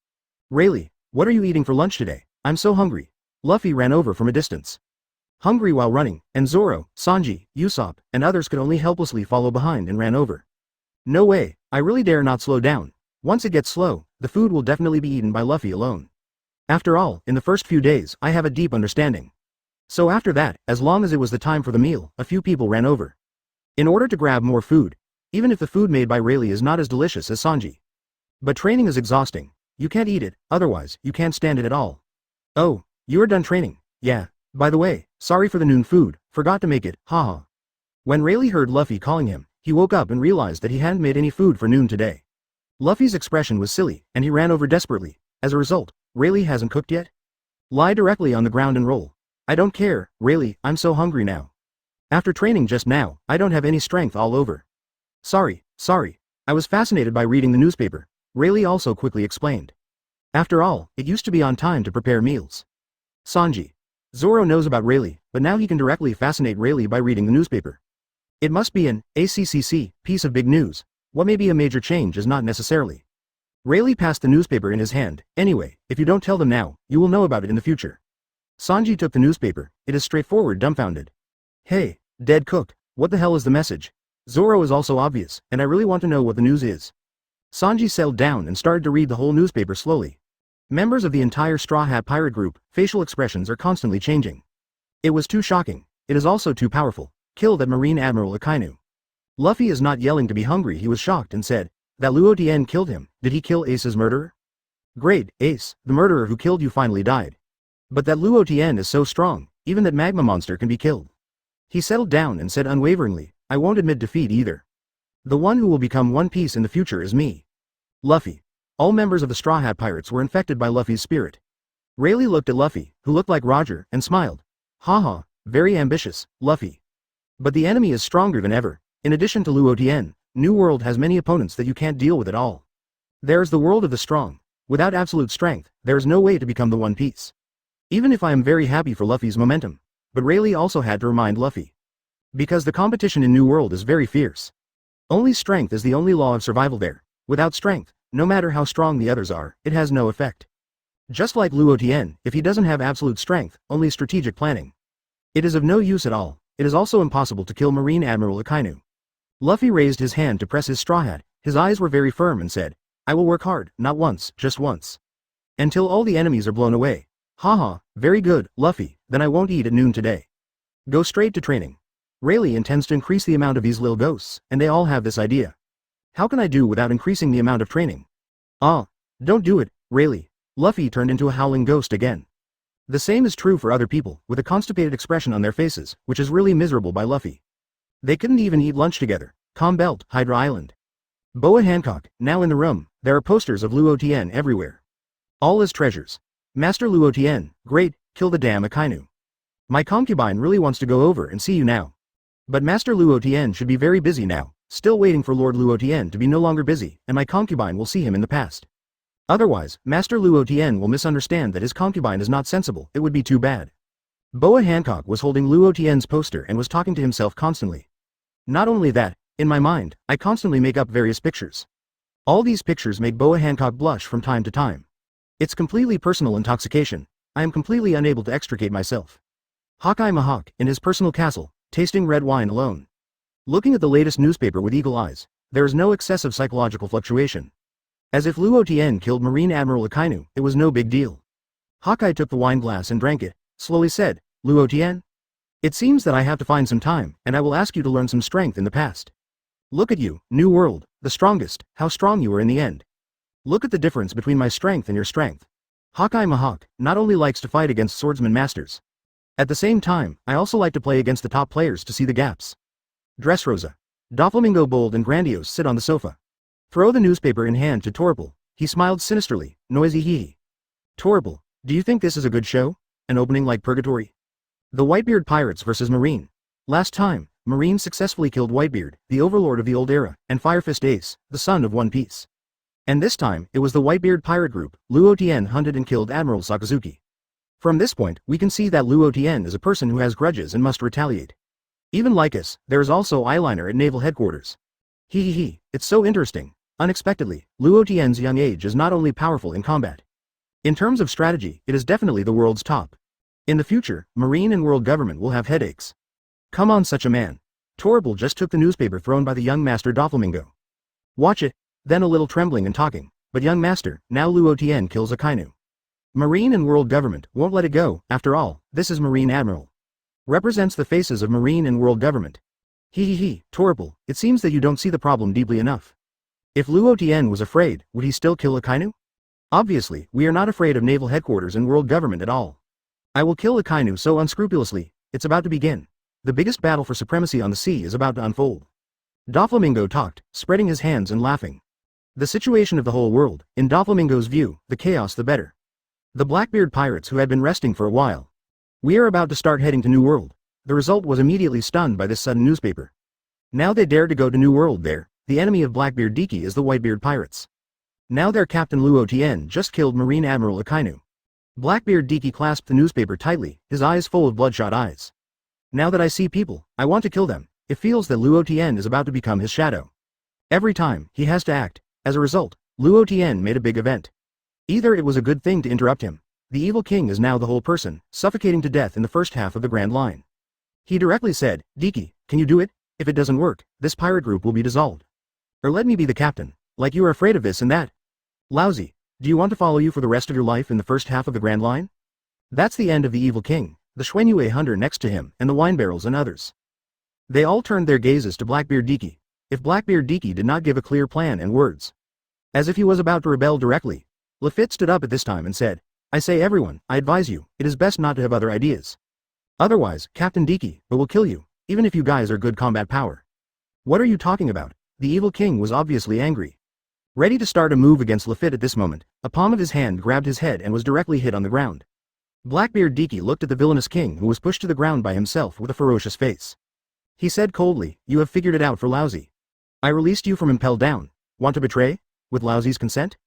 Speaker 1: Rayleigh, what are you eating for lunch today? I'm so hungry. Luffy ran over from a distance. Hungry while running, and Zoro, Sanji, Usopp, and others could only helplessly follow behind and ran over. No way, I really dare not slow down. Once it gets slow, the food will definitely be eaten by Luffy alone. After all, in the first few days, I have a deep understanding. So after that, as long as it was the time for the meal, a few people ran over. In order to grab more food, even if the food made by Rayleigh is not as delicious as Sanji. But training is exhausting. You can't eat it, otherwise, you can't stand it at all. Oh, you are done training, yeah. By the way, sorry for the noon food, forgot to make it, haha. When Rayleigh heard Luffy calling him, he woke up and realized that he hadn't made any food for noon today. Luffy's expression was silly, and he ran over desperately. As a result, Rayleigh hasn't cooked yet? Lie directly on the ground and roll. I don't care, Rayleigh, I'm so hungry now. After training just now, I don't have any strength all over. Sorry, I was fascinated by reading the newspaper, Rayleigh also quickly explained. After all, it used to be on time to prepare meals. Sanji. Zoro knows about Rayleigh, but now he can directly fascinate Rayleigh by reading the newspaper. It must be an ACCC piece of big news. What may be a major change is not necessarily. Rayleigh passed the newspaper in his hand. Anyway, if you don't tell them now, you will know about it in the future. Sanji took the newspaper. It is straightforward, dumbfounded. Hey, dead cook, what the hell is the message? Zoro is also obvious, and I really want to know what the news is. Sanji settled down and started to read the whole newspaper slowly. Members of the entire Straw Hat Pirate group, facial expressions are constantly changing. It was too shocking. It is also too powerful. Killed at Marine Admiral Akainu. Luffy is not yelling to be hungry, he was shocked and said, that Luo Tian killed him. Did he kill Ace's murderer? Great, Ace, the murderer who killed you finally died. But that Luo Tian is so strong, even that magma monster can be killed. He settled down and said unwaveringly, I won't admit defeat either. The one who will become One Piece in the future is me. Luffy. All members of the Straw Hat Pirates were infected by Luffy's spirit. Rayleigh looked at Luffy, who looked like Roger, and smiled. Haha, very ambitious, Luffy. But the enemy is stronger than ever. In addition to Luo Tian, New World has many opponents that you can't deal with at all. There is the world of the strong. Without absolute strength, there is no way to become the One Piece. Even if I am very happy for Luffy's momentum. But Rayleigh also had to remind Luffy. Because the competition in New World is very fierce. Only strength is the only law of survival there. Without strength, no matter how strong the others are, it has no effect. Just like Luo Tian, if he doesn't have absolute strength, only strategic planning, it is of no use at all. It is also impossible to kill Marine Admiral Akainu. Luffy raised his hand to press his straw hat, his eyes were very firm and said, I will work hard, not once, just once. Until all the enemies are blown away. Haha, very good, Luffy, then I won't eat at noon today. Go straight to training. Rayleigh intends to increase the amount of these little ghosts, and they all have this idea. How can I do without increasing the amount of training? Ah, don't do it, Rayleigh. Luffy turned into a howling ghost again. The same is true for other people, with a constipated expression on their faces, which is really miserable by Luffy. They couldn't even eat lunch together. Calm Belt, Hydra Island. Boa Hancock, now in the room, there are posters of Luo Tian everywhere. All as treasures. Master Luo Tian, great, kill the damn Akainu. My concubine really wants to go over and see you now. But Master Luo Tian should be very busy now, still waiting for Lord Luo Tian to be no longer busy, and my concubine will see him in the past. Otherwise, Master Luo Tian will misunderstand that his concubine is not sensible, it would be too bad. Boa Hancock was holding Luo Tian's poster and was talking to himself constantly. Not only that, in my mind, I constantly make up various pictures. All these pictures make Boa Hancock blush from time to time. It's completely personal intoxication. I am completely unable to extricate myself. Hawkeye Mahawk, in his personal castle, tasting red wine alone. Looking at the latest newspaper with eagle eyes, there is no excessive psychological fluctuation. As if Luo Tian killed Marine Admiral Akainu, it was no big deal. Hawkeye took the wine glass and drank it, slowly said, Luo Tian? It seems that I have to find some time, and I will ask you to learn some strength in the past. Look at you, New World, the strongest, how strong you are in the end. Look at the difference between my strength and your strength. Hawkeye Mahawk not only likes to fight against swordsman masters. At the same time, I also like to play against the top players to see the gaps. Dressrosa. Doflamingo bold and grandiose sit on the sofa. Throw the newspaper in hand to Torpal. He smiled sinisterly, noisy hee. Torpal, do you think this is a good show? An opening like purgatory? The Whitebeard pirates versus Marine. Last time, Marine successfully killed Whitebeard, the overlord of the old era, and Firefist Ace, the son of One Piece. And this time, it was the Whitebeard pirate group. Luo Tian hunted and killed Admiral Sakazuki. From this point, we can see that Luo Tian is a person who has grudges and must retaliate. Even like us, there is also eyeliner at naval headquarters. It's so interesting. Unexpectedly, Luo Tian's young age is not only powerful in combat. In terms of strategy, it is definitely the world's top. In the future, Marine and world government will have headaches. Come on, such a man. Torpal just took the newspaper thrown by the young master Doflamingo. Watch it, then a little trembling and talking, but young master, now Luo Tian kills Akainu. Marine and world government won't let it go, after all, this is Marine Admiral. Represents the faces of Marine and world government. Torpal, it seems that you don't see the problem deeply enough. If Luo Tian was afraid, would he still kill Akainu? Obviously, we are not afraid of naval headquarters and world government at all. I will kill Akainu so unscrupulously, it's about to begin. The biggest battle for supremacy on the sea is about to unfold. Doflamingo talked, spreading his hands and laughing. The situation of the whole world, in Doflamingo's view, the chaos the better. The Blackbeard pirates who had been resting for a while. We are about to start heading to New World. The result was immediately stunned by this sudden newspaper. Now they dare to go to New World there, the enemy of Blackbeard Diki is the Whitebeard pirates. Now their captain Luo Tian just killed Marine Admiral Akainu. Blackbeard Diki clasped the newspaper tightly, his eyes full of bloodshot eyes. Now that I see people, I want to kill them. It feels that Luo Tian is about to become his shadow. Every time, he has to act. As a result, Luo Tian made a big event. Either it was a good thing to interrupt him. The evil king is now the whole person, suffocating to death in the first half of the Grand Line. He directly said, Diki, can you do it? If it doesn't work, this pirate group will be dissolved. Or let me be the captain, like you are afraid of this and that. Lousy, do you want to follow you for the rest of your life in the first half of the Grand Line? That's the end of the evil king, the Xuanyue hunter next to him, and the wine barrels and others. They all turned their gazes to Blackbeard Diki. If Blackbeard Diki did not give a clear plan and words. As if he was about to rebel directly. Lafitte stood up at this time and said, I say everyone, I advise you, it is best not to have other ideas. Otherwise, Captain Diki, will kill you, even if you guys are good combat power. What are you talking about? The evil king was obviously angry. Ready to start a move against Lafitte at this moment, a palm of his hand grabbed his head and was directly hit on the ground. Blackbeard Diki looked at the villainous king who was pushed to the ground by himself with a ferocious face. He said coldly, you have figured it out for Lousy. I released you from impelled down. Want to betray? With Lousy's consent?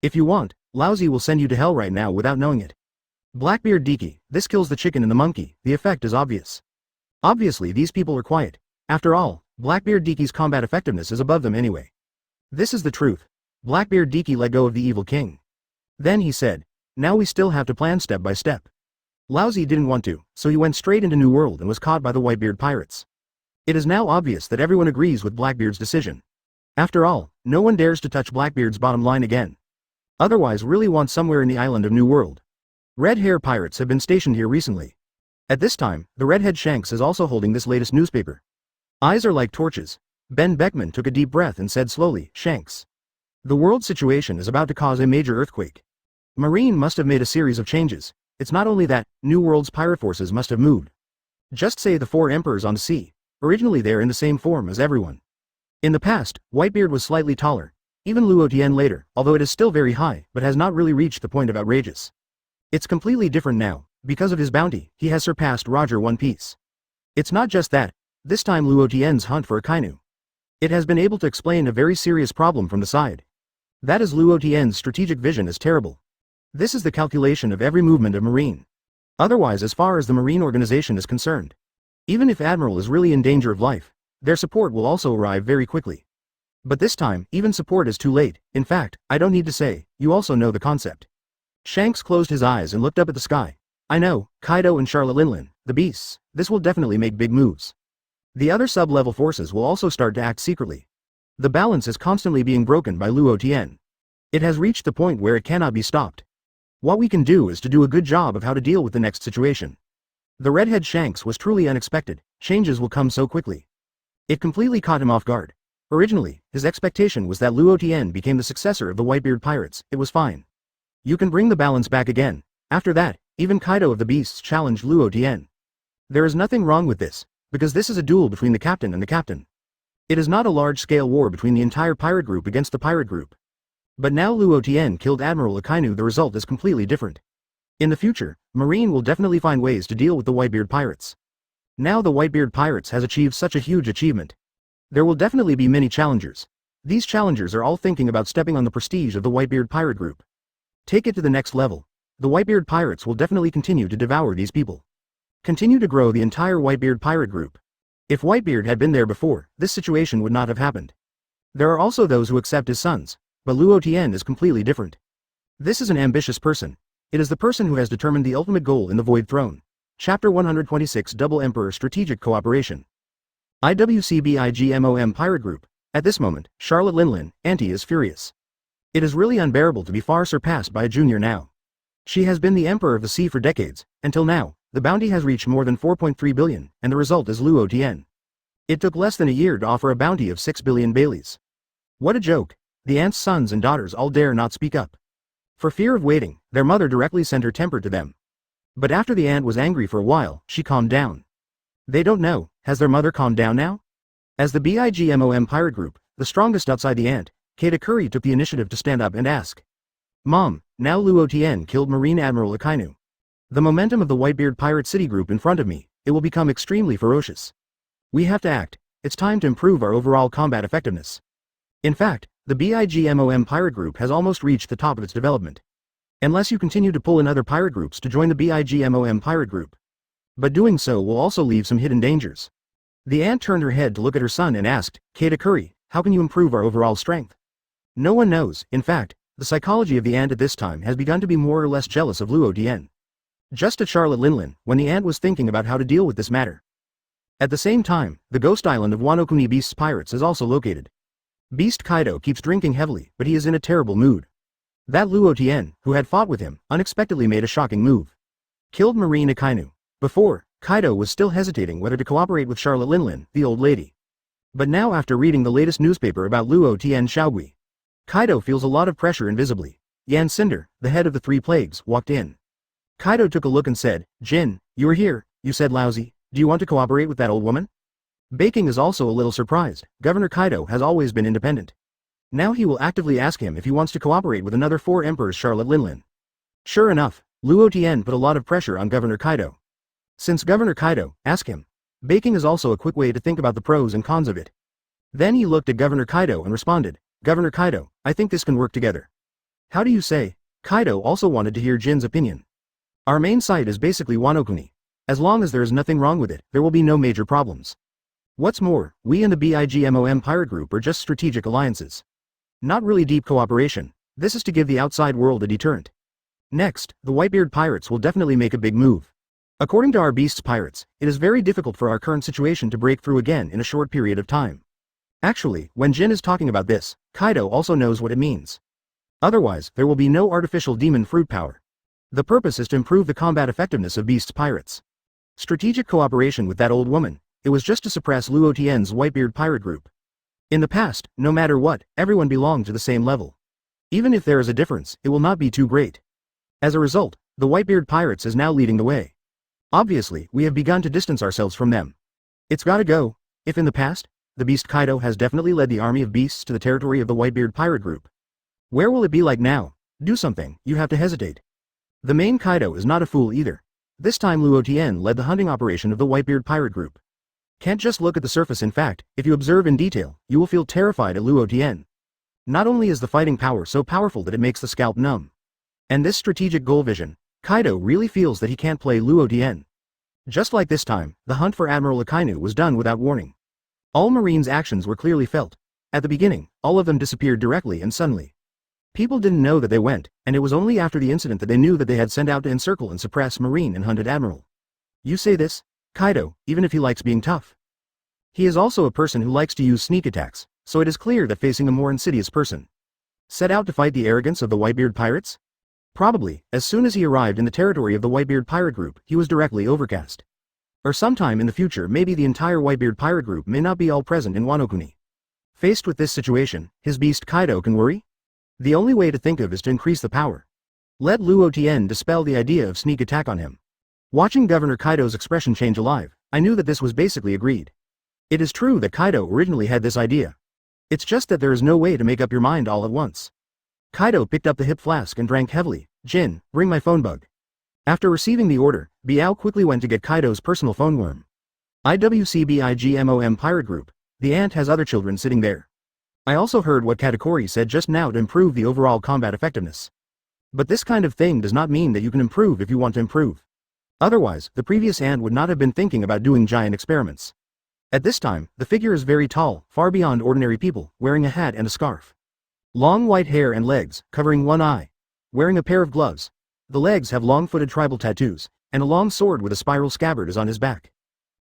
Speaker 1: If you want, Lousy will send you to hell right now without knowing it. Blackbeard Diki, this kills the chicken and the monkey, the effect is obvious. Obviously these people are quiet. After all, Blackbeard Diki's combat effectiveness is above them anyway. This is the truth. Blackbeard Diki let go of the evil king. Then he said, Now we still have to plan step by step. Laozi didn't want to, so he went straight into New World and was caught by the Whitebeard pirates. It is now obvious that everyone agrees with Blackbeard's decision. After all, no one dares to touch Blackbeard's bottom line again. Otherwise really want somewhere in the island of New World. Red hair pirates have been stationed here recently. At this time, the redhead Shanks is also holding this latest newspaper. Eyes are like torches. Ben Beckman took a deep breath and said slowly, Shanks. The world situation is about to cause a major earthquake. Marine must have made a series of changes. It's not only that, New World's pirate forces must have moved. Just say the 4 emperors on the sea. Originally they are in the same form as everyone. In the past, Whitebeard was slightly taller. Even Luo Tian later, although it is still very high, but has not really reached the point of outrageous. It's completely different now. Because of his bounty, he has surpassed Roger One Piece. It's not just that. This time Luo Tian's hunt for Akainu. It has been able to explain a very serious problem from the side. That is Luo Tian's strategic vision is terrible. This is the calculation of every movement of Marine. Otherwise, as far as the Marine organization is concerned, even if Admiral is really in danger of life, their support will also arrive very quickly. But this time, even support is too late. In fact, I don't need to say, you also know the concept. Shanks closed his eyes and looked up at the sky. I know, Kaido and Charlotte Linlin, the beasts, this will definitely make big moves. The other sub-level forces will also start to act secretly. The balance is constantly being broken by Luo Tian. It has reached the point where it cannot be stopped. What we can do is to do a good job of how to deal with the next situation. The redhead Shanks was truly unexpected. Changes will come so quickly. It completely caught him off guard. Originally, his expectation was that Luo Tian became the successor of the Whitebeard pirates. It was fine. You can bring the balance back again. After that, even Kaido of the Beasts challenged Luo Tian. There is nothing wrong with this, because this is a duel between the captain and the captain. It is not a large-scale war between the entire pirate group against the pirate group. But now Luo Tian killed Admiral Akainu. The result is completely different. In the future, Marine will definitely find ways to deal with the Whitebeard pirates. Now the Whitebeard pirates has achieved such a huge achievement. There will definitely be many challengers. These challengers are all thinking about stepping on the prestige of the Whitebeard pirate group. Take it to the next level. The Whitebeard pirates will definitely continue to devour these people. Continue to grow the entire Whitebeard pirate group. If Whitebeard had been there before, this situation would not have happened. There are also those who accept his sons, but Luo Tian is completely different. This is an ambitious person. It is the person who has determined the ultimate goal in the Void Throne. Chapter 126 Double Emperor Strategic Cooperation. IWCBIGMOM Pirate Group. At this moment, Charlotte Linlin, Auntie, is furious. It is really unbearable to be far surpassed by a junior now. She has been the Emperor of the Sea for decades. Until now, the bounty has reached more than 4.3 billion, and the result is Luo Tian. It took less than a year to offer a bounty of 6 billion Baileys. What a joke. The aunt's sons and daughters all dare not speak up. For fear of waiting, their mother directly sent her temper to them. But after the aunt was angry for a while, she calmed down. They don't know, has their mother calmed down now? As the BIGMOM pirate group, the strongest outside the aunt, Katakuri took the initiative to stand up and ask. Mom, now Luo Tian killed Marine Admiral Akainu. The momentum of the Whitebeard pirate city group in front of me, it will become extremely ferocious. We have to act. It's time to improve our overall combat effectiveness. In fact, the BIGMOM pirate group has almost reached the top of its development. Unless you continue to pull in other pirate groups to join the BIGMOM pirate group. But doing so will also leave some hidden dangers. The aunt turned her head to look at her son and asked, Katakuri, how can you improve our overall strength? No one knows. In fact, the psychology of the aunt at this time has begun to be more or less jealous of Luo Tian. Just at Charlotte Linlin, when the aunt was thinking about how to deal with this matter. At the same time, the ghost island of Wano Kuni Beast's pirates is also located. Beast Kaido keeps drinking heavily, but he is in a terrible mood. That Luo Tian, who had fought with him, unexpectedly made a shocking move. Killed Marine Akainu. Before, Kaido was still hesitating whether to cooperate with Charlotte Linlin, the old lady. But now after reading the latest newspaper about Luo Tian Shaogui, Kaido feels a lot of pressure invisibly. Yan Cinder, the head of the 3 plagues, walked in. Kaido took a look and said, Jin, you are here, you said lousy, do you want to cooperate with that old woman? Baking is also a little surprised. Governor Kaido has always been independent. Now he will actively ask him if he wants to cooperate with another 4 emperors Charlotte Linlin. Sure enough, Luo Tian put a lot of pressure on Governor Kaido. Since Governor Kaido, ask him. Baking is also a quick way to think about the pros and cons of it. Then he looked at Governor Kaido and responded, Governor Kaido, I think this can work together. How do you say? Kaido also wanted to hear Jin's opinion. Our main site is basically Wano Kuni. As long as there is nothing wrong with it, there will be no major problems. What's more, we and the BIGMOM pirate group are just strategic alliances. Not really deep cooperation. This is to give the outside world a deterrent. Next, the Whitebeard pirates will definitely make a big move. According to our beast's pirates, it is very difficult for our current situation to break through again in a short period of time. Actually, when Jin is talking about this, Kaido also knows what it means. Otherwise, there will be no artificial demon fruit power. The purpose is to improve the combat effectiveness of beast's pirates. Strategic cooperation with that old woman, it was just to suppress Luo Tian's Whitebeard pirate group. In the past, no matter what, everyone belonged to the same level. Even if there is a difference, it will not be too great. As a result, the Whitebeard pirates is now leading the way. Obviously, we have begun to distance ourselves from them. It's gotta go. If in the past, the beast Kaido has definitely led the army of beasts to the territory of the Whitebeard pirate group. Where will it be like now? Do something, you have to hesitate. The main Kaido is not a fool either. This time Luo Tian led the hunting operation of the Whitebeard pirate group. Can't just look at the surface. In fact, if you observe in detail, you will feel terrified at Luo Tian. Not only is the fighting power so powerful that it makes the scalp numb. And this strategic goal vision, Kaido really feels that he can't play Luo Tian. Just like this time, the hunt for Admiral Akainu was done without warning. All Marines' actions were clearly felt. At the beginning, all of them disappeared directly and suddenly. People didn't know that they went, and it was only after the incident that they knew that they had sent out to encircle and suppress Marine and hunted Admiral. You say this, Kaido, even if he likes being tough. He is also a person who likes to use sneak attacks, so it is clear that facing a more insidious person. Set out to fight the arrogance of the Whitebeard pirates? Probably, as soon as he arrived in the territory of the Whitebeard pirate group, he was directly overcast. Or sometime in the future maybe the entire Whitebeard pirate group may not be all present in Wano Kuni. Faced with this situation, his beast Kaido can worry? The only way to think of is to increase the power. Let Luo Tian dispel the idea of sneak attack on him. Watching Governor Kaido's expression change alive, I knew that this was basically agreed. It is true that Kaido originally had this idea. It's just that there is no way to make up your mind all at once. Kaido picked up the hip flask and drank heavily. Jin, bring my phone bug. After receiving the order, Biao quickly went to get Kaido's personal phone worm. IWCBIGMOM pirate group. The ant has other children sitting there. I also heard what Katakuri said just now to improve the overall combat effectiveness. But this kind of thing does not mean that you can improve if you want to improve. Otherwise, the previous ant would not have been thinking about doing giant experiments. At this time, the figure is very tall, far beyond ordinary people, wearing a hat and a scarf. Long white hair and legs, covering one eye. Wearing a pair of gloves. The legs have long-footed tribal tattoos, and a long sword with a spiral scabbard is on his back.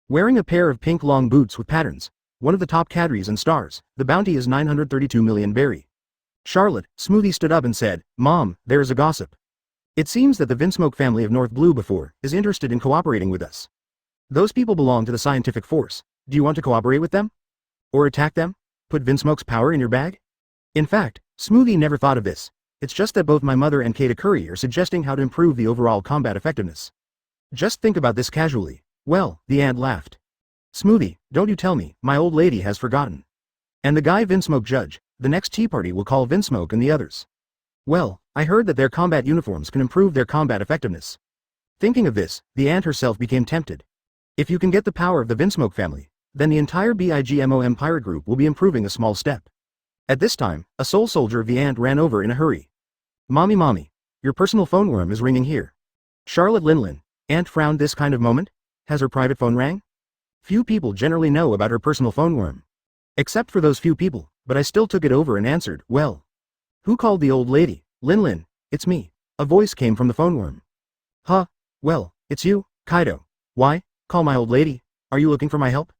Speaker 1: Wearing a pair of pink long boots with patterns. One of the top cadres and stars, the bounty is 932 million berry. Charlotte, Smoothie stood up and said, Mom, there is a gossip. It seems that the Vinsmoke family of North Blue before is interested in cooperating with us. Those people belong to the scientific force. Do you want to cooperate with them? Or attack them? Put Vinsmoke's power in your bag? In fact, Smoothie never thought of this. It's just that both my mother and Katakuri are suggesting how to improve the overall combat effectiveness. Just think about this casually. Well, the ant laughed. Smoothie, don't you tell me, my old lady has forgotten. And the guy Vinsmoke judge, the next tea party will call Vinsmoke and the others. Well, I heard that their combat uniforms can improve their combat effectiveness. Thinking of this, the ant herself became tempted. If you can get the power of the Vinsmoke family, then the entire BIGMOM pirate group will be improving a small step. At this time, a soul soldier of the ant ran over in a hurry. Mommy, your personal phone worm is ringing here. Charlotte Linlin, Ant frowned. This kind of moment? Has her private phone rang? Few people generally know about her personal phone worm. Except for those few people, but I still took it over and answered, well. Who called the old lady? Linlin, it's me. A voice came from the phone worm. Huh, well, it's you, Kaido. Why, call my old lady, are you looking for my help?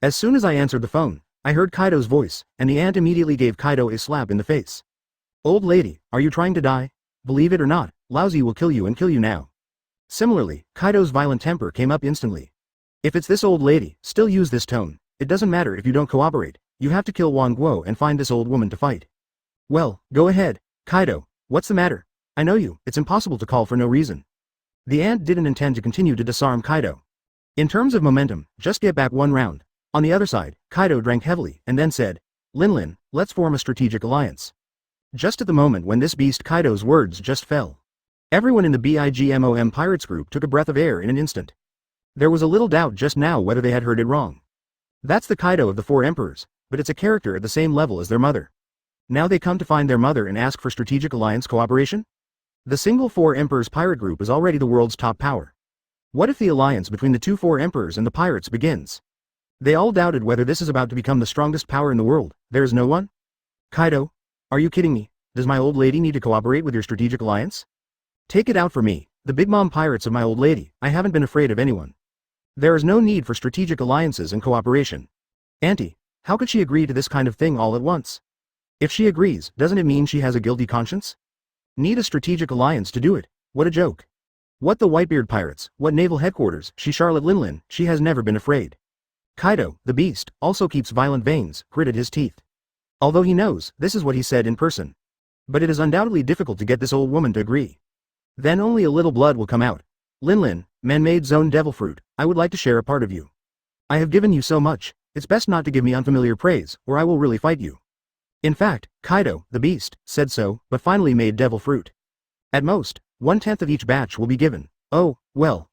Speaker 1: As soon as I answered the phone, I heard Kaido's voice, and the ant immediately gave Kaido a slap in the face. Old lady, are you trying to die? Believe it or not, Lousy will kill you and kill you now. Similarly, Kaido's violent temper came up instantly. If it's this old lady, still use this tone. It doesn't matter if you don't cooperate, you have to kill Wang Guo and find this old woman to fight. Well, go ahead, Kaido, what's the matter? I know you, it's impossible to call for no reason. The ant didn't intend to continue to disarm Kaido. In terms of momentum, just get back one round. On the other side, Kaido drank heavily and then said, Linlin, let's form a strategic alliance. Just at the moment when this beast Kaido's words just fell. Everyone in the BIGMOM Pirates group took a breath of air in an instant. There was a little doubt just now whether they had heard it wrong. That's the Kaido of the Four Emperors, but it's a character at the same level as their mother. Now they come to find their mother and ask for strategic alliance cooperation? The single Four Emperors pirate group is already the world's top power. What if the alliance between the two Four Emperors and the pirates begins? They all doubted whether this is about to become the strongest power in the world. There is no one? Kaido? Are you kidding me? Does my old lady need to cooperate with your strategic alliance? Take it out for me, the big mom pirates of my old lady. I haven't been afraid of anyone. There is no need for strategic alliances and cooperation. Auntie, how could she agree to this kind of thing all at once? If she agrees, doesn't it mean she has a guilty conscience? Need a strategic alliance to do it? What a joke. What the Whitebeard pirates, what naval headquarters, she Charlotte Linlin, she has never been afraid. Kaido, the beast, also keeps violent veins, gritted his teeth. Although he knows, this is what he said in person. But it is undoubtedly difficult to get this old woman to agree. Then only a little blood will come out. Linlin, man-made zone devil fruit, I would like to share a part of you. I have given you so much, it's best not to give me unfamiliar praise, or I will really fight you. In fact, Kaido, the beast, said so, but finally made devil fruit. At most, 1/10 of each batch will be given. Oh, well.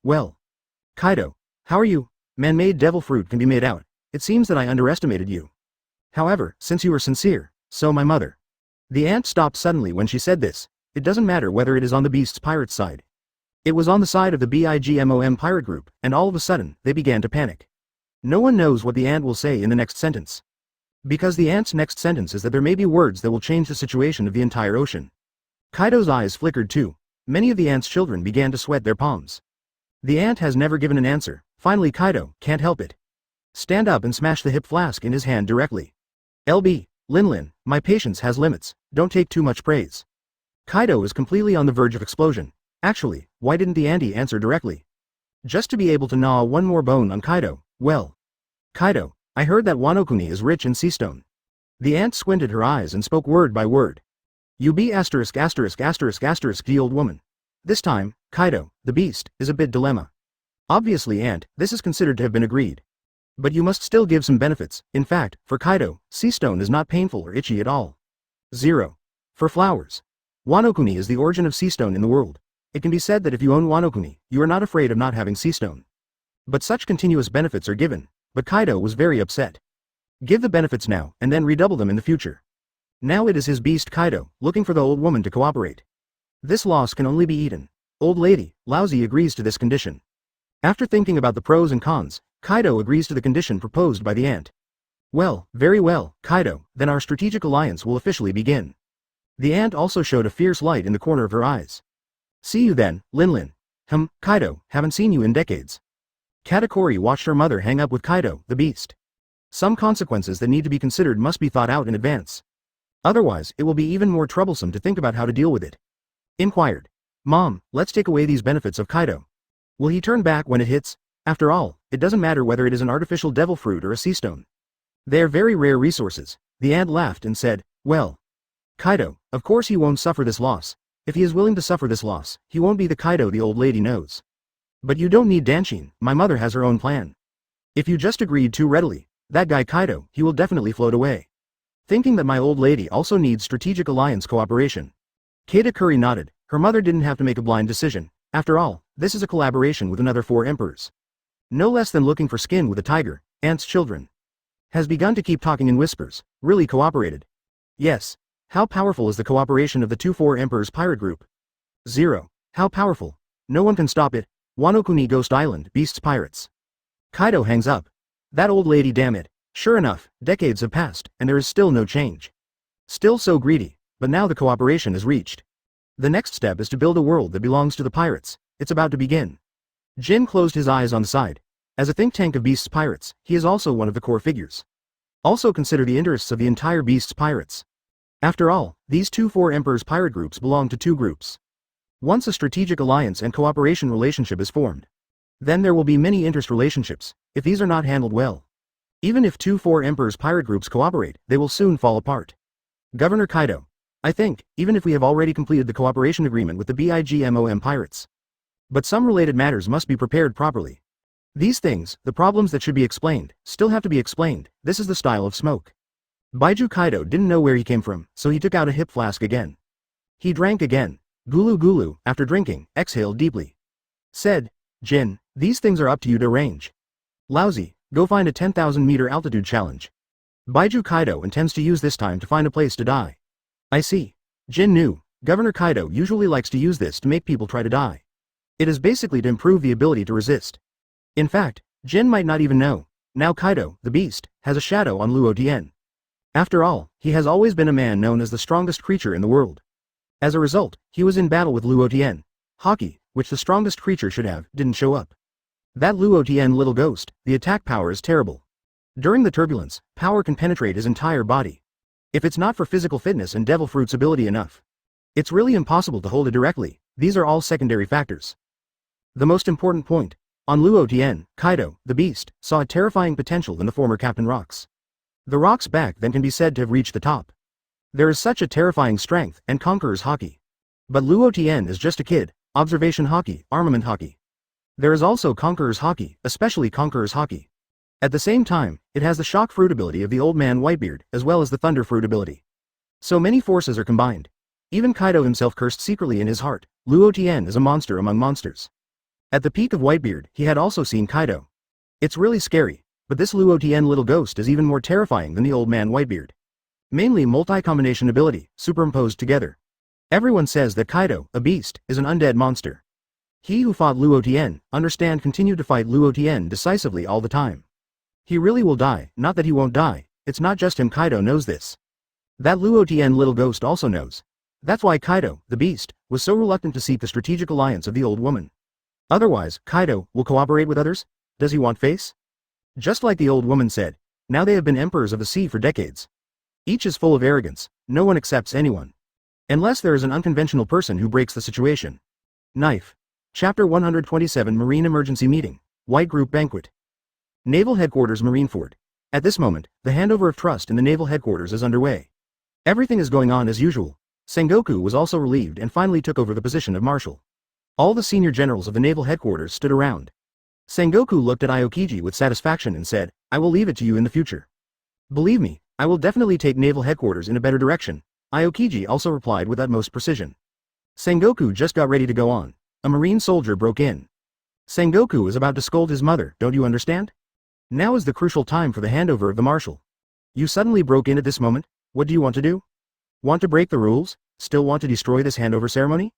Speaker 1: Kaido, how are you? Man-made devil fruit can be made out. It seems that I underestimated you. However, since you were sincere, so my mother. The ant stopped suddenly when she said this. It doesn't matter whether it is on the beast's pirate side. It was on the side of the BIGMOM pirate group, and all of a sudden, they began to panic. No one knows what the ant will say in the next sentence. Because the ant's next sentence is that there may be words that will change the situation of the entire ocean. Kaido's eyes flickered too. Many of the ant's children began to sweat their palms. The ant has never given an answer. Finally Kaido can't help it. Stand up and smash the hip flask in his hand directly. LB, Linlin, my patience has limits, don't take too much praise. Kaido is completely on the verge of explosion. Actually, why didn't the auntie answer directly? Just to be able to gnaw one more bone on Kaido. Well. Kaido, I heard that Wano-kuni is rich in sea stone. The ant squinted her eyes and spoke word by word. You be ******* the old woman. This time, Kaido, the beast, is a bit dilemma. Obviously ant, this is considered to have been agreed. But you must still give some benefits. In fact, for Kaido, sea stone is not painful or itchy at all. 0. For flowers. Wano-kuni is the origin of sea stone in the world. It can be said that if you own Wano-kuni, you are not afraid of not having sea stone. But such continuous benefits are given. But Kaido was very upset. Give the benefits now, and then redouble them in the future. Now it is his beast Kaido, looking for the old woman to cooperate. This loss can only be eaten. Old lady, lousy agrees to this condition. After thinking about the pros and cons, Kaido agrees to the condition proposed by the ant. Well, very well, Kaido, then our strategic alliance will officially begin. The ant also showed a fierce light in the corner of her eyes. See you then, Linlin. Kaido, haven't seen you in decades. Katakuri watched her mother hang up with Kaido, the beast. Some consequences that need to be considered must be thought out in advance. Otherwise, it will be even more troublesome to think about how to deal with it. Inquired. Mom, let's take away these benefits of Kaido. Will he turn back when it hits? After all, it doesn't matter whether it is an artificial devil fruit or a sea stone. They are very rare resources. The ant laughed and said, well. Kaido, of course he won't suffer this loss. If he is willing to suffer this loss, he won't be the Kaido the old lady knows. But you don't need Danshin, my mother has her own plan. If you just agreed too readily, that guy Kaido, he will definitely float away. Thinking that my old lady also needs strategic alliance cooperation. Katakuri nodded. Her mother didn't have to make a blind decision. After all, this is a collaboration with another 4 emperors. No less than looking for skin with a tiger, ant's children. Has begun to keep talking in whispers, really cooperated. Yes. How powerful is the cooperation of the 4 emperors pirate group? 0. How powerful? No one can stop it. Wano-kuni Ghost Island, Beasts Pirates. Kaido hangs up. That old lady, damn it. Sure enough, decades have passed, and there is still no change. Still so greedy, but now the cooperation is reached. The next step is to build a world that belongs to the pirates. It's about to begin. Jin closed his eyes on the side. As a think tank of Beasts Pirates, he is also one of the core figures. Also consider the interests of the entire Beasts Pirates. After all, these 4 emperors pirate groups belong to 2 groups. Once a strategic alliance and cooperation relationship is formed, then there will be many interest relationships, if these are not handled well. Even if 4 emperors pirate groups cooperate, they will soon fall apart. Governor Kaido. I think, even if we have already completed the cooperation agreement with the BIGMOM pirates. But some related matters must be prepared properly. These things, the problems that should be explained, still have to be explained. This is the style of smoke. Baiju Kaido didn't know where he came from, so he took out a hip flask again. He drank again. Gulu Gulu, after drinking, exhaled deeply. Said, Jin, these things are up to you to arrange. Lousy, go find a 10,000 meter altitude challenge. Baiju Kaido intends to use this time to find a place to die. I see. Jin knew. Governor Kaido usually likes to use this to make people try to die. It is basically to improve the ability to resist. In fact, Jin might not even know. Now Kaido, the beast, has a shadow on Luo Tian. After all, he has always been a man known as the strongest creature in the world. As a result, he was in battle with Luo Tian. Haki, which the strongest creature should have, didn't show up. That Luo Tian little ghost, the attack power is terrible. During the turbulence, power can penetrate his entire body. If it's not for physical fitness and devil fruits ability enough, it's really impossible to hold it directly. These are all secondary factors. The most important point. On Luo Tian, Kaido, the beast, saw a terrifying potential in the former Captain Rock's. The Rock's back then can be said to have reached the top. There is such a terrifying strength and conqueror's Haki. But Luo Tian is just a kid, observation Haki, armament Haki. There is also conqueror's Haki, especially conqueror's Haki. At the same time, it has the shock fruit ability of the old man Whitebeard, as well as the thunder fruit ability. So many forces are combined. Even Kaido himself cursed secretly in his heart, Luo Tian is a monster among monsters. At the peak of Whitebeard, he had also seen Kaido. It's really scary, but this Luo Tian little ghost is even more terrifying than the old man Whitebeard. Mainly multi-combination ability, superimposed together. Everyone says that Kaido, a beast, is an undead monster. He who fought Luo Tian, continued to fight Luo Tian decisively all the time. He really will die, not that he won't die, it's not just him. Kaido knows this. That Luo Tian little ghost also knows. That's why Kaido, the beast, was so reluctant to seek the strategic alliance of the old woman. Otherwise, Kaido will cooperate with others? Does he want face? Just like the old woman said, now they have been emperors of the sea for decades. Each is full of arrogance, no one accepts anyone. Unless there is an unconventional person who breaks the situation. Knife. Chapter 127 Marine Emergency Meeting, White Group Banquet. Naval Headquarters Marineford. At this moment, the handover of trust in the naval headquarters is underway. Everything is going on as usual. Sengoku was also relieved and finally took over the position of marshal. All the senior generals of the naval headquarters stood around. Sengoku looked at Aokiji with satisfaction and said, I will leave it to you in the future. Believe me, I will definitely take naval headquarters in a better direction, Aokiji also replied with utmost precision. Sengoku just got ready to go on. A marine soldier broke in. Sengoku was about to scold his mother, don't you understand? Now is the crucial time for the handover of the marshal. You suddenly broke in at this moment, what do you want to do? Want to break the rules? Still want to destroy this handover ceremony?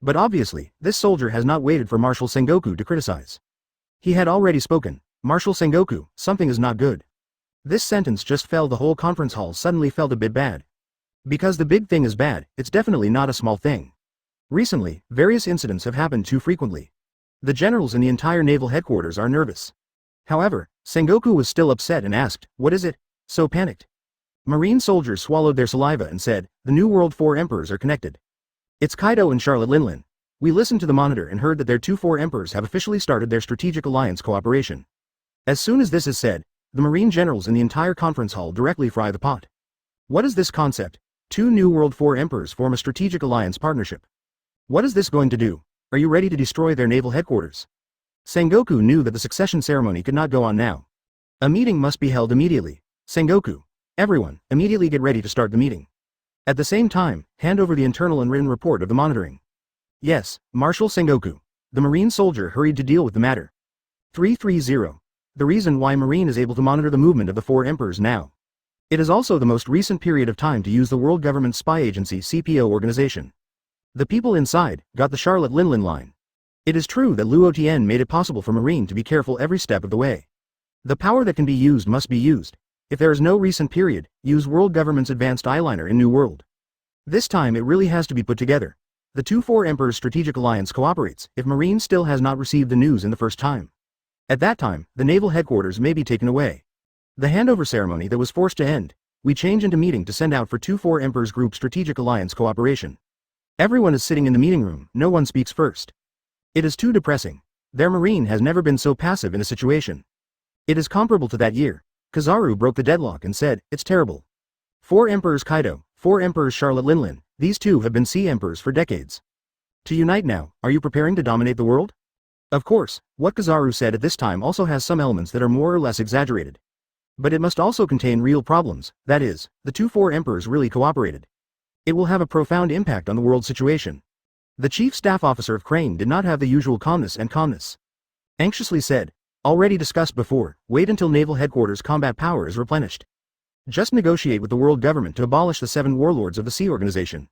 Speaker 1: But obviously, this soldier has not waited for Marshal Sengoku to criticize. He had already spoken, Marshal Sengoku, something is not good. This sentence just fell. The whole conference hall suddenly felt a bit bad. Because the big thing is bad, it's definitely not a small thing. Recently, various incidents have happened too frequently. The generals in the entire naval headquarters are nervous. However, Sengoku was still upset and asked, what is it? So panicked. Marine soldiers swallowed their saliva and said, the New World 4 emperors are connected. It's Kaido and Charlotte Linlin. We listened to the monitor and heard that their 4 emperors have officially started their strategic alliance cooperation. As soon as this is said, the marine generals in the entire conference hall directly fry the pot. What is this concept? 2 New World 4 emperors form a strategic alliance partnership. What is this going to do? Are you ready to destroy their naval headquarters? Sengoku knew that the succession ceremony could not go on now. A meeting must be held immediately. Sengoku, everyone, immediately get ready to start the meeting. At the same time, hand over the internal and written report of the monitoring. Yes, Marshal Sengoku. The marine soldier hurried to deal with the matter. 330. The reason why Marine is able to monitor the movement of the 4 emperors now. It is also the most recent period of time to use the World Government Spy Agency CPO organization. The people inside got the Charlotte Linlin line. It is true that Luo Tian made it possible for Marine to be careful every step of the way. The power that can be used must be used. If there is no recent period, use World Government's advanced eyeliner in New World. This time it really has to be put together. The 4 emperors strategic alliance cooperates if Marine still has not received the news in the first time. At that time, the naval headquarters may be taken away. The handover ceremony that was forced to end, we change into meeting to send out for 4 emperors group strategic alliance cooperation. Everyone is sitting in the meeting room, no one speaks first. It is too depressing. Their Marine has never been so passive in a situation. It is comparable to that year. Kizaru broke the deadlock and said, it's terrible. 4 emperors Kaido, 4 emperors Charlotte Linlin, these 2 have been sea emperors for decades. To unite now, are you preparing to dominate the world? Of course, what Kizaru said at this time also has some elements that are more or less exaggerated. But it must also contain real problems, that is, the 4 emperors really cooperated. It will have a profound impact on the world situation. The chief staff officer of Crane did not have the usual calmness. Anxiously said, already discussed before, wait until naval headquarters combat power is replenished. Just negotiate with the world government to abolish the 7 warlords of the sea organization.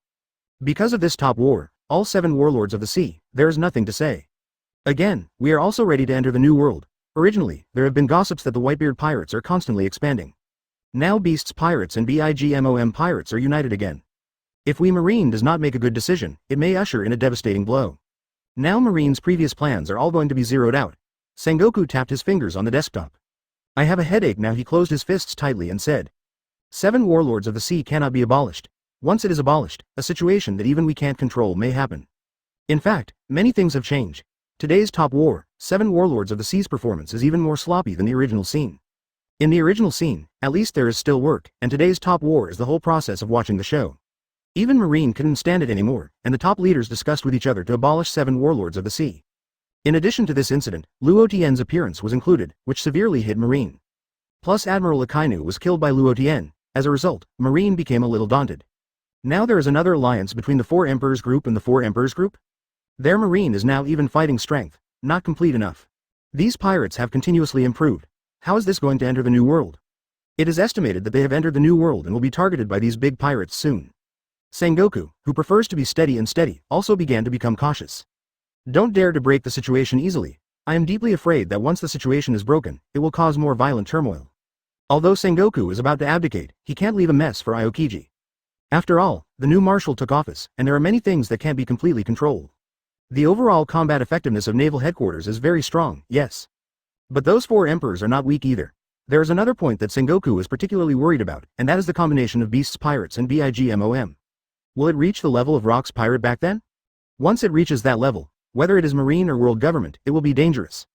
Speaker 1: Because of this top war, all 7 warlords of the sea, there is nothing to say. Again, we are also ready to enter the new world. Originally, there have been gossips that the Whitebeard pirates are constantly expanding. Now Beasts pirates and BIGMOM pirates are united again. If we Marine does not make a good decision, it may usher in a devastating blow. Now Marine's previous plans are all going to be zeroed out. Sengoku tapped his fingers on the desktop. I have a headache now. He closed his fists tightly and said. 7 warlords of the sea cannot be abolished. Once it is abolished, a situation that even we can't control may happen. In fact, many things have changed. Today's top war, 7 warlords of the sea's performance is even more sloppy than the original scene. In the original scene, at least there is still work, and today's top war is the whole process of watching the show. Even Marine couldn't stand it anymore, and the top leaders discussed with each other to abolish 7 warlords of the sea. In addition to this incident, Luo Tian's appearance was included, which severely hit Marine. Plus Admiral Akainu was killed by Luo Tian. As a result, Marine became a little daunted. Now there is another alliance between the 4 Emperors group and the 4 Emperors group? Their Marine is now even fighting strength, not complete enough. These pirates have continuously improved. How is this going to enter the New World? It is estimated that they have entered the New World and will be targeted by these big pirates soon. Sengoku, who prefers to be steady, also began to become cautious. Don't dare to break the situation easily. I am deeply afraid that once the situation is broken, it will cause more violent turmoil. Although Sengoku is about to abdicate, he can't leave a mess for Aokiji. After all, the new marshal took office, and there are many things that can't be completely controlled. The overall combat effectiveness of naval headquarters is very strong, yes. But those 4 emperors are not weak either. There is another point that Sengoku is particularly worried about, and that is the combination of Beast's pirates and BIGMOM. Will it reach the level of Rock's pirate back then? Once it reaches that level, whether it is Marine or world government, it will be dangerous.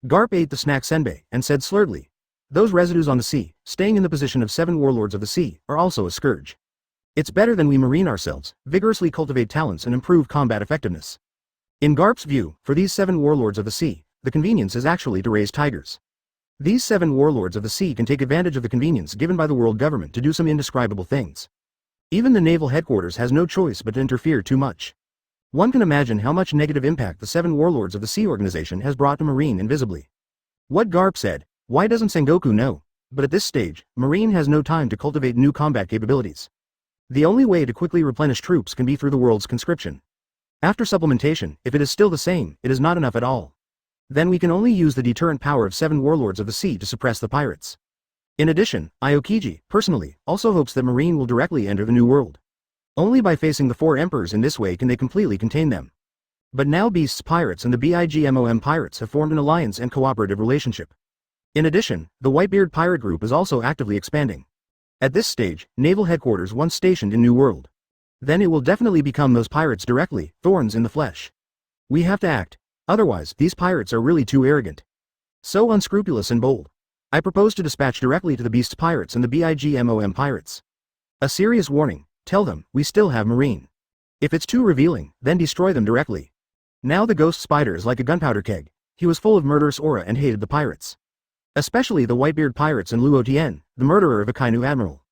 Speaker 1: Garp ate the snack senbei, and said slurredly, those residues on the sea, staying in the position of 7 warlords of the sea, are also a scourge. It's better than we Marine ourselves, vigorously cultivate talents and improve combat effectiveness. In Garp's view, for these 7 warlords of the sea, the convenience is actually to raise tigers. These 7 warlords of the sea can take advantage of the convenience given by the world government to do some indescribable things. Even the naval headquarters has no choice but to interfere too much. One can imagine how much negative impact the 7 warlords of the sea organization has brought to Marine invisibly. What Garp said, why doesn't Sengoku know? But at this stage, Marine has no time to cultivate new combat capabilities. The only way to quickly replenish troops can be through the world's conscription. After supplementation, if it is still the same, it is not enough at all. Then we can only use the deterrent power of 7 warlords of the sea to suppress the pirates. In addition, Aokiji, personally, also hopes that Marine will directly enter the New World. Only by facing the 4 emperors in this way can they completely contain them. But now Beast's pirates and the BIGMOM pirates have formed an alliance and cooperative relationship. In addition, the Whitebeard pirate group is also actively expanding. At this stage, naval headquarters once stationed in New World. Then it will definitely become those pirates directly, thorns in the flesh. We have to act. Otherwise, these pirates are really too arrogant. So unscrupulous and bold. I propose to dispatch directly to the Beast's pirates and the BIGMOM pirates. A serious warning, tell them, we still have Marine. If it's too revealing, then destroy them directly. Now the ghost spider is like a gunpowder keg. He was full of murderous aura and hated the pirates. Especially the Whitebeard pirates and Luo Tian, the murderer of Akainu Admiral.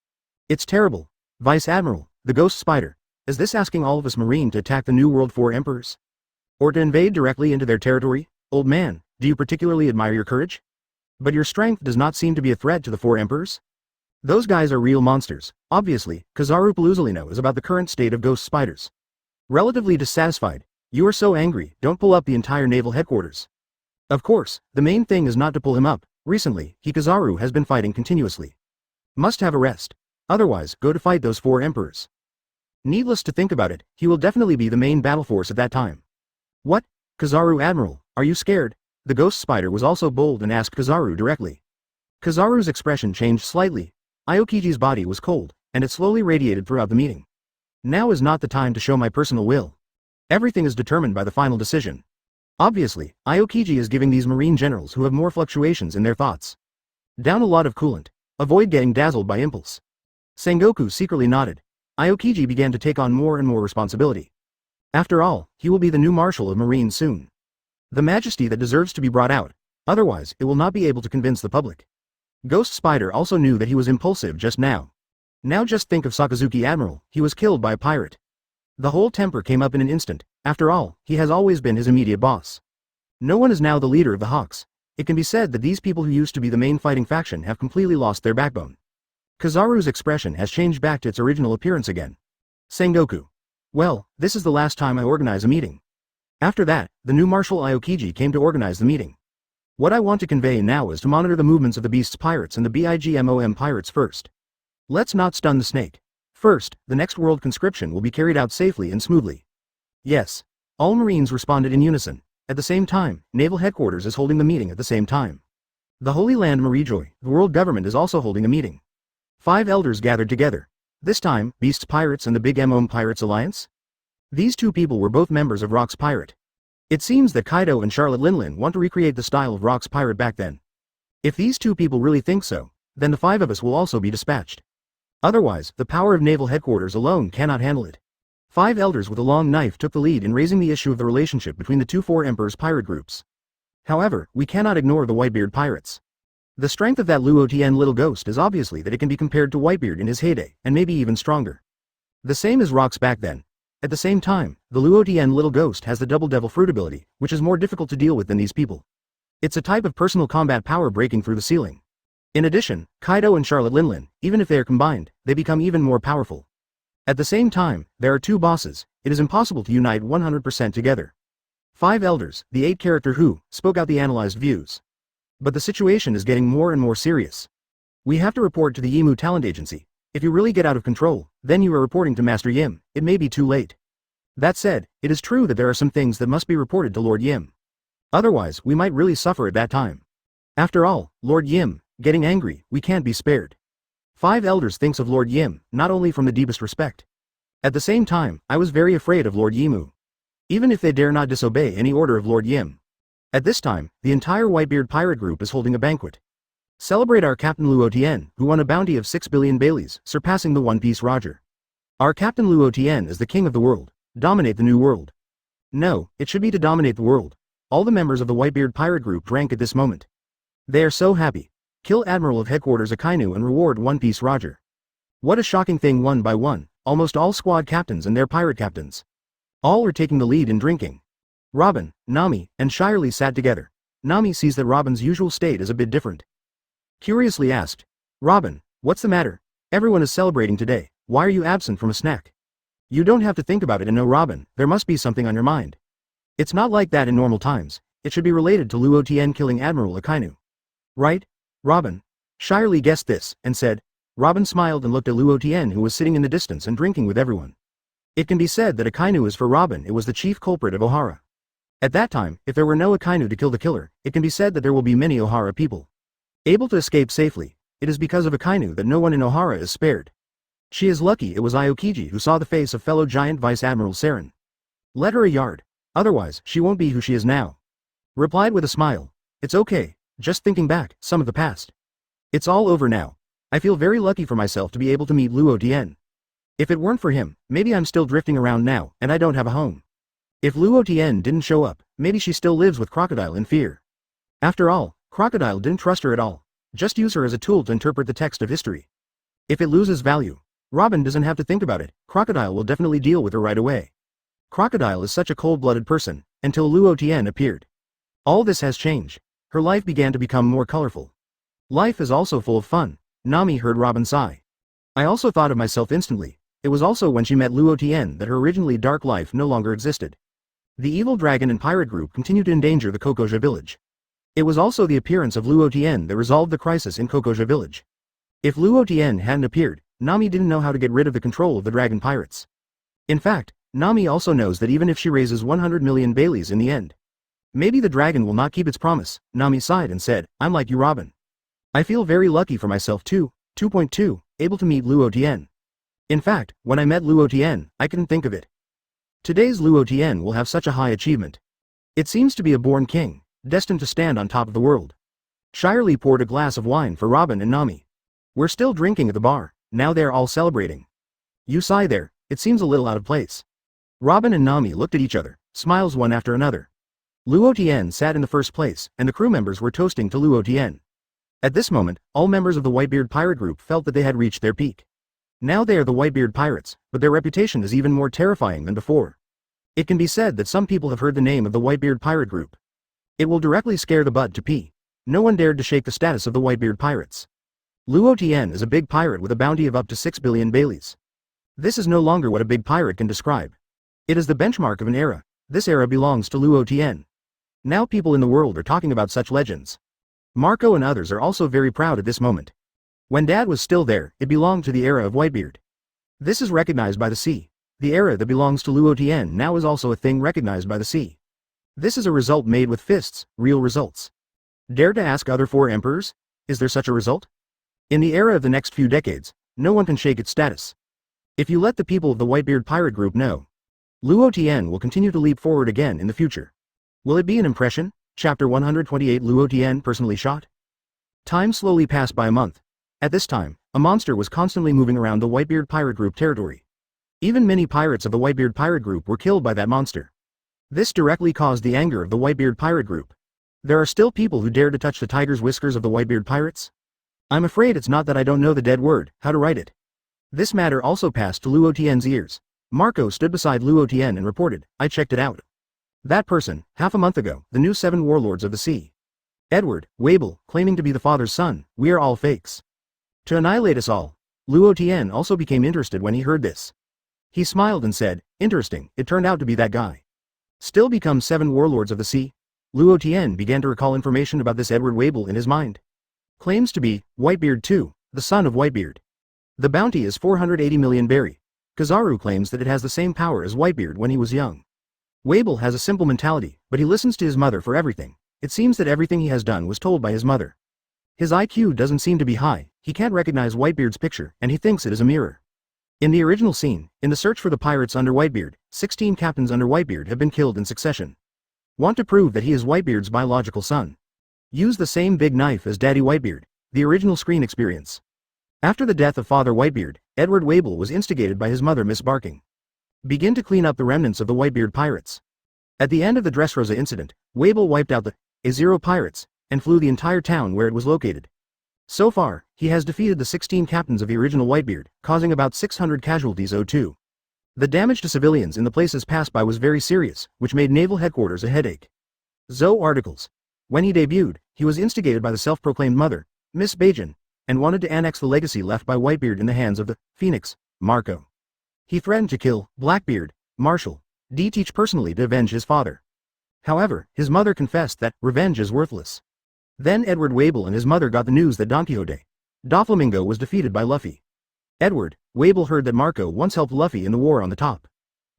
Speaker 1: It's terrible. Vice Admiral, the ghost spider. Is this asking all of us Marine to attack the New World 4 emperors? Or to invade directly into their territory? Old man, do you particularly admire your courage? But your strength does not seem to be a threat to the 4 emperors? Those guys are real monsters. Obviously, Kazaru Paluzalino is about the current state of ghost spiders. Relatively dissatisfied. You are so angry, don't pull up the entire naval headquarters. Of course, the main thing is not to pull him up. Recently, Kazaru has been fighting continuously. Must have a rest. Otherwise, go to fight those 4 emperors. Needless to think about it, he will definitely be the main battle force at that time. What? Kazaru Admiral, are you scared? The ghost spider was also bold and asked Kazaru directly. Kazaru's expression changed slightly. Aokiji's body was cold, and it slowly radiated throughout the meeting. Now is not the time to show my personal will. Everything is determined by the final decision. Obviously, Aokiji is giving these Marine generals who have more fluctuations in their thoughts. Down a lot of coolant. Avoid getting dazzled by impulse. Sengoku secretly nodded. Aokiji began to take on more and more responsibility. After all, he will be the new Marshal of Marine soon. The majesty that deserves to be brought out, otherwise it will not be able to convince the public. Ghost Spider also knew that he was impulsive just now. Now just think of Sakazuki Admiral, he was killed by a pirate. The whole temper came up in an instant. After all, he has always been his immediate boss. No one is now the leader of the Hawks. It can be said that these people who used to be the main fighting faction have completely lost their backbone. Kazaru's expression has changed back to its original appearance again. Sengoku. Well, this is the last time I organize a meeting. After that, the new Marshal Aokiji came to organize the meeting. What I want to convey now is to monitor the movements of the Beast's pirates and the BIGMOM pirates first. Let's not stun the snake. First, the next world conscription will be carried out safely and smoothly. Yes. All Marines responded in unison. At the same time, Naval Headquarters is holding the meeting at the same time. The Holy Land Marijoy, the world government is also holding a meeting. 5 elders gathered together. This time, Beast's Pirates and the Big M Pirates Alliance? These two people were both members of Rock's Pirate. It seems that Kaido and Charlotte Linlin want to recreate the style of Rock's Pirate back then. If these two people really think so, then the 5 of us will also be dispatched. Otherwise, the power of Naval Headquarters alone cannot handle it. 5 elders with a long knife took the lead in raising the issue of the relationship between the two 4 Emperor's pirate groups. However, we cannot ignore the Whitebeard pirates. The strength of that Luo Tian little ghost is obviously that it can be compared to Whitebeard in his heyday, and maybe even stronger. The same as Rock's back then. At the same time, the Luo Tian little ghost has the double devil fruit ability, which is more difficult to deal with than these people. It's a type of personal combat power breaking through the ceiling. In addition, Kaido and Charlotte Linlin, even if they are combined, they become even more powerful. At the same time, there are 2 bosses, it is impossible to unite 100% together. 5 elders, the 8 character who, spoke out the analyzed views. But the situation is getting more and more serious. We have to report to the Yimu Talent Agency. If you really get out of control, then you are reporting to Master Yim, it may be too late. That said, it is true that there are some things that must be reported to Lord Yim. Otherwise, we might really suffer at that time. After all, Lord Yim, getting angry, we can't be spared. 5 elders thinks of Lord Yim, not only from the deepest respect. At the same time, I was very afraid of Lord Yimu. Even if they dare not disobey any order of Lord Yim. At this time, the entire Whitebeard pirate group is holding a banquet. Celebrate our Captain Luo Tian, who won a bounty of 6 billion Baileys, surpassing the One Piece Roger. Our Captain Luo Tian is the king of the world. Dominate the new world. No, it should be to dominate the world. All the members of the Whitebeard pirate group drank at this moment. They are so happy. Kill Admiral of Headquarters Akainu and reward One Piece Roger. What a shocking thing, one by one, almost all squad captains and their pirate captains. All are taking the lead in drinking. Robin, Nami, and Shirley sat together. Nami sees that Robin's usual state is a bit different. Curiously asked, Robin, what's the matter? Everyone is celebrating today, why are you absent from a snack? You don't have to think about it and know, Robin, there must be something on your mind. It's not like that in normal times, it should be related to Luo Tian killing Admiral Akainu. Right? Robin. Shirley guessed this, and said. Robin smiled and looked at Luo Tian, who was sitting in the distance and drinking with everyone. It can be said that Akainu is for Robin, it was the chief culprit of Ohara. At that time, if there were no Akainu to kill the killer, it can be said that there will be many Ohara people able to escape safely. It is because of Akainu that no one in Ohara is spared. She is lucky it was Aokiji who saw the face of fellow giant Vice Admiral Saren. Let her a yard. Otherwise, she won't be who she is now. Replied with a smile. It's okay, just thinking back, some of the past. It's all over now. I feel very lucky for myself to be able to meet Luo Tian. If it weren't for him, maybe I'm still drifting around now, and I don't have a home. If Luo Tian didn't show up, maybe she still lives with Crocodile in fear. After all, Crocodile didn't trust her at all. Just use her as a tool to interpret the text of history. If it loses value, Robin doesn't have to think about it, Crocodile will definitely deal with her right away. Crocodile is such a cold-blooded person, until Luo Tian appeared. All this has changed. Her life began to become more colorful. Life is also full of fun. Nami heard Robin sigh. I also thought of myself instantly. It was also when she met Luo Tian that her originally dark life no longer existed. The evil dragon and pirate group continued to endanger the Kokoja village. It was also the appearance of Luo Tian that resolved the crisis in Kokoja village. If Luo Tian hadn't appeared, Nami didn't know how to get rid of the control of the dragon pirates. In fact, Nami also knows that even if she raises 100 million Baileys in the end, maybe the dragon will not keep its promise. Nami sighed and said, I'm like you, Robin. I feel very lucky for myself too. 2.2, able to meet Luo Tian. In fact, when I met Luo Tian, I couldn't think of it. Today's Luo Tian will have such a high achievement. It seems to be a born king, destined to stand on top of the world. Shirley poured a glass of wine for Robin and Nami. We're still drinking at the bar, now they're all celebrating. You sigh there, it seems a little out of place. Robin and Nami looked at each other, smiles one after another. Luo Tian sat in the first place, and the crew members were toasting to Luo Tian. At this moment, all members of the Whitebeard pirate group felt that they had reached their peak. Now they are the Whitebeard pirates, but their reputation is even more terrifying than before. It can be said that some people have heard the name of the Whitebeard pirate group. It will directly scare the bud to pee. No one dared to shake the status of the Whitebeard pirates. Luo Tian is a big pirate with a bounty of up to 6 billion Baileys. This is no longer what a big pirate can describe. It is the benchmark of an era. This era belongs to Luo Tian. Now people in the world are talking about such legends. Marco and others are also very proud at this moment. When Dad was still there, it belonged to the era of Whitebeard. This is recognized by the sea. The era that belongs to Luo Tian now is also a thing recognized by the sea. This is a result made with fists, real results. Dare to ask other 4 emperors? Is there such a result? In the era of the next few decades, no one can shake its status. If you let the people of the Whitebeard pirate group know, Luo Tian will continue to leap forward again in the future. Will it be an impression? Chapter 128 Luo Tian personally shot? Time slowly passed by a month. At this time, a monster was constantly moving around the Whitebeard pirate group territory. Even many pirates of the Whitebeard pirate group were killed by that monster. This directly caused the anger of the Whitebeard pirate group. There are still people who dare to touch the tiger's whiskers of the Whitebeard pirates? I'm afraid it's not that I don't know the dead word, how to write it. This matter also passed to Luo Tian's ears. Marco stood beside Luo Tian and reported, I checked it out. That person, half a month ago, the new 7 warlords of the sea. Edward, Wabel, claiming to be the father's son, we are all fakes. To annihilate us all. Luo Tian also became interested when he heard this. He smiled and said, interesting, it turned out to be that guy. Still become 7 warlords of the sea? Luo Tian began to recall information about this Edward Wabel in his mind. Claims to be, Whitebeard too, the son of Whitebeard. The bounty is 480 million berry. Kizaru claims that it has the same power as Whitebeard when he was young. Wabel has a simple mentality, but he listens to his mother for everything. It seems that everything he has done was told by his mother. His IQ doesn't seem to be high, he can't recognize Whitebeard's picture, and he thinks it is a mirror. In the original scene, in the search for the pirates under Whitebeard, 16 captains under Whitebeard have been killed in succession. Want to prove that he is Whitebeard's biological son. Use the same big knife as Daddy Whitebeard, the original screen experience. After the death of Father Whitebeard, Edward Wabel was instigated by his mother Miss Barking. Begin to clean up the remnants of the Whitebeard pirates. At the end of the Dressrosa incident, Wabel wiped out the A0 pirates, and flew the entire town where it was located. So far, he has defeated the 16 captains of the original Whitebeard, causing about 600 casualties. 02. The damage to civilians in the places passed by was very serious, which made naval headquarters a headache. Zoe articles. When he debuted, he was instigated by the self-proclaimed mother, Miss Bajan, and wanted to annex the legacy left by Whitebeard in the hands of the Phoenix, Marco. He threatened to kill Blackbeard, Marshall, teach personally to avenge his father. However, his mother confessed that revenge is worthless. Then Edward Wabel and his mother got the news that Don Quixote, Doflamingo, was defeated by Luffy. Edward, Wabel heard that Marco once helped Luffy in the war on the top.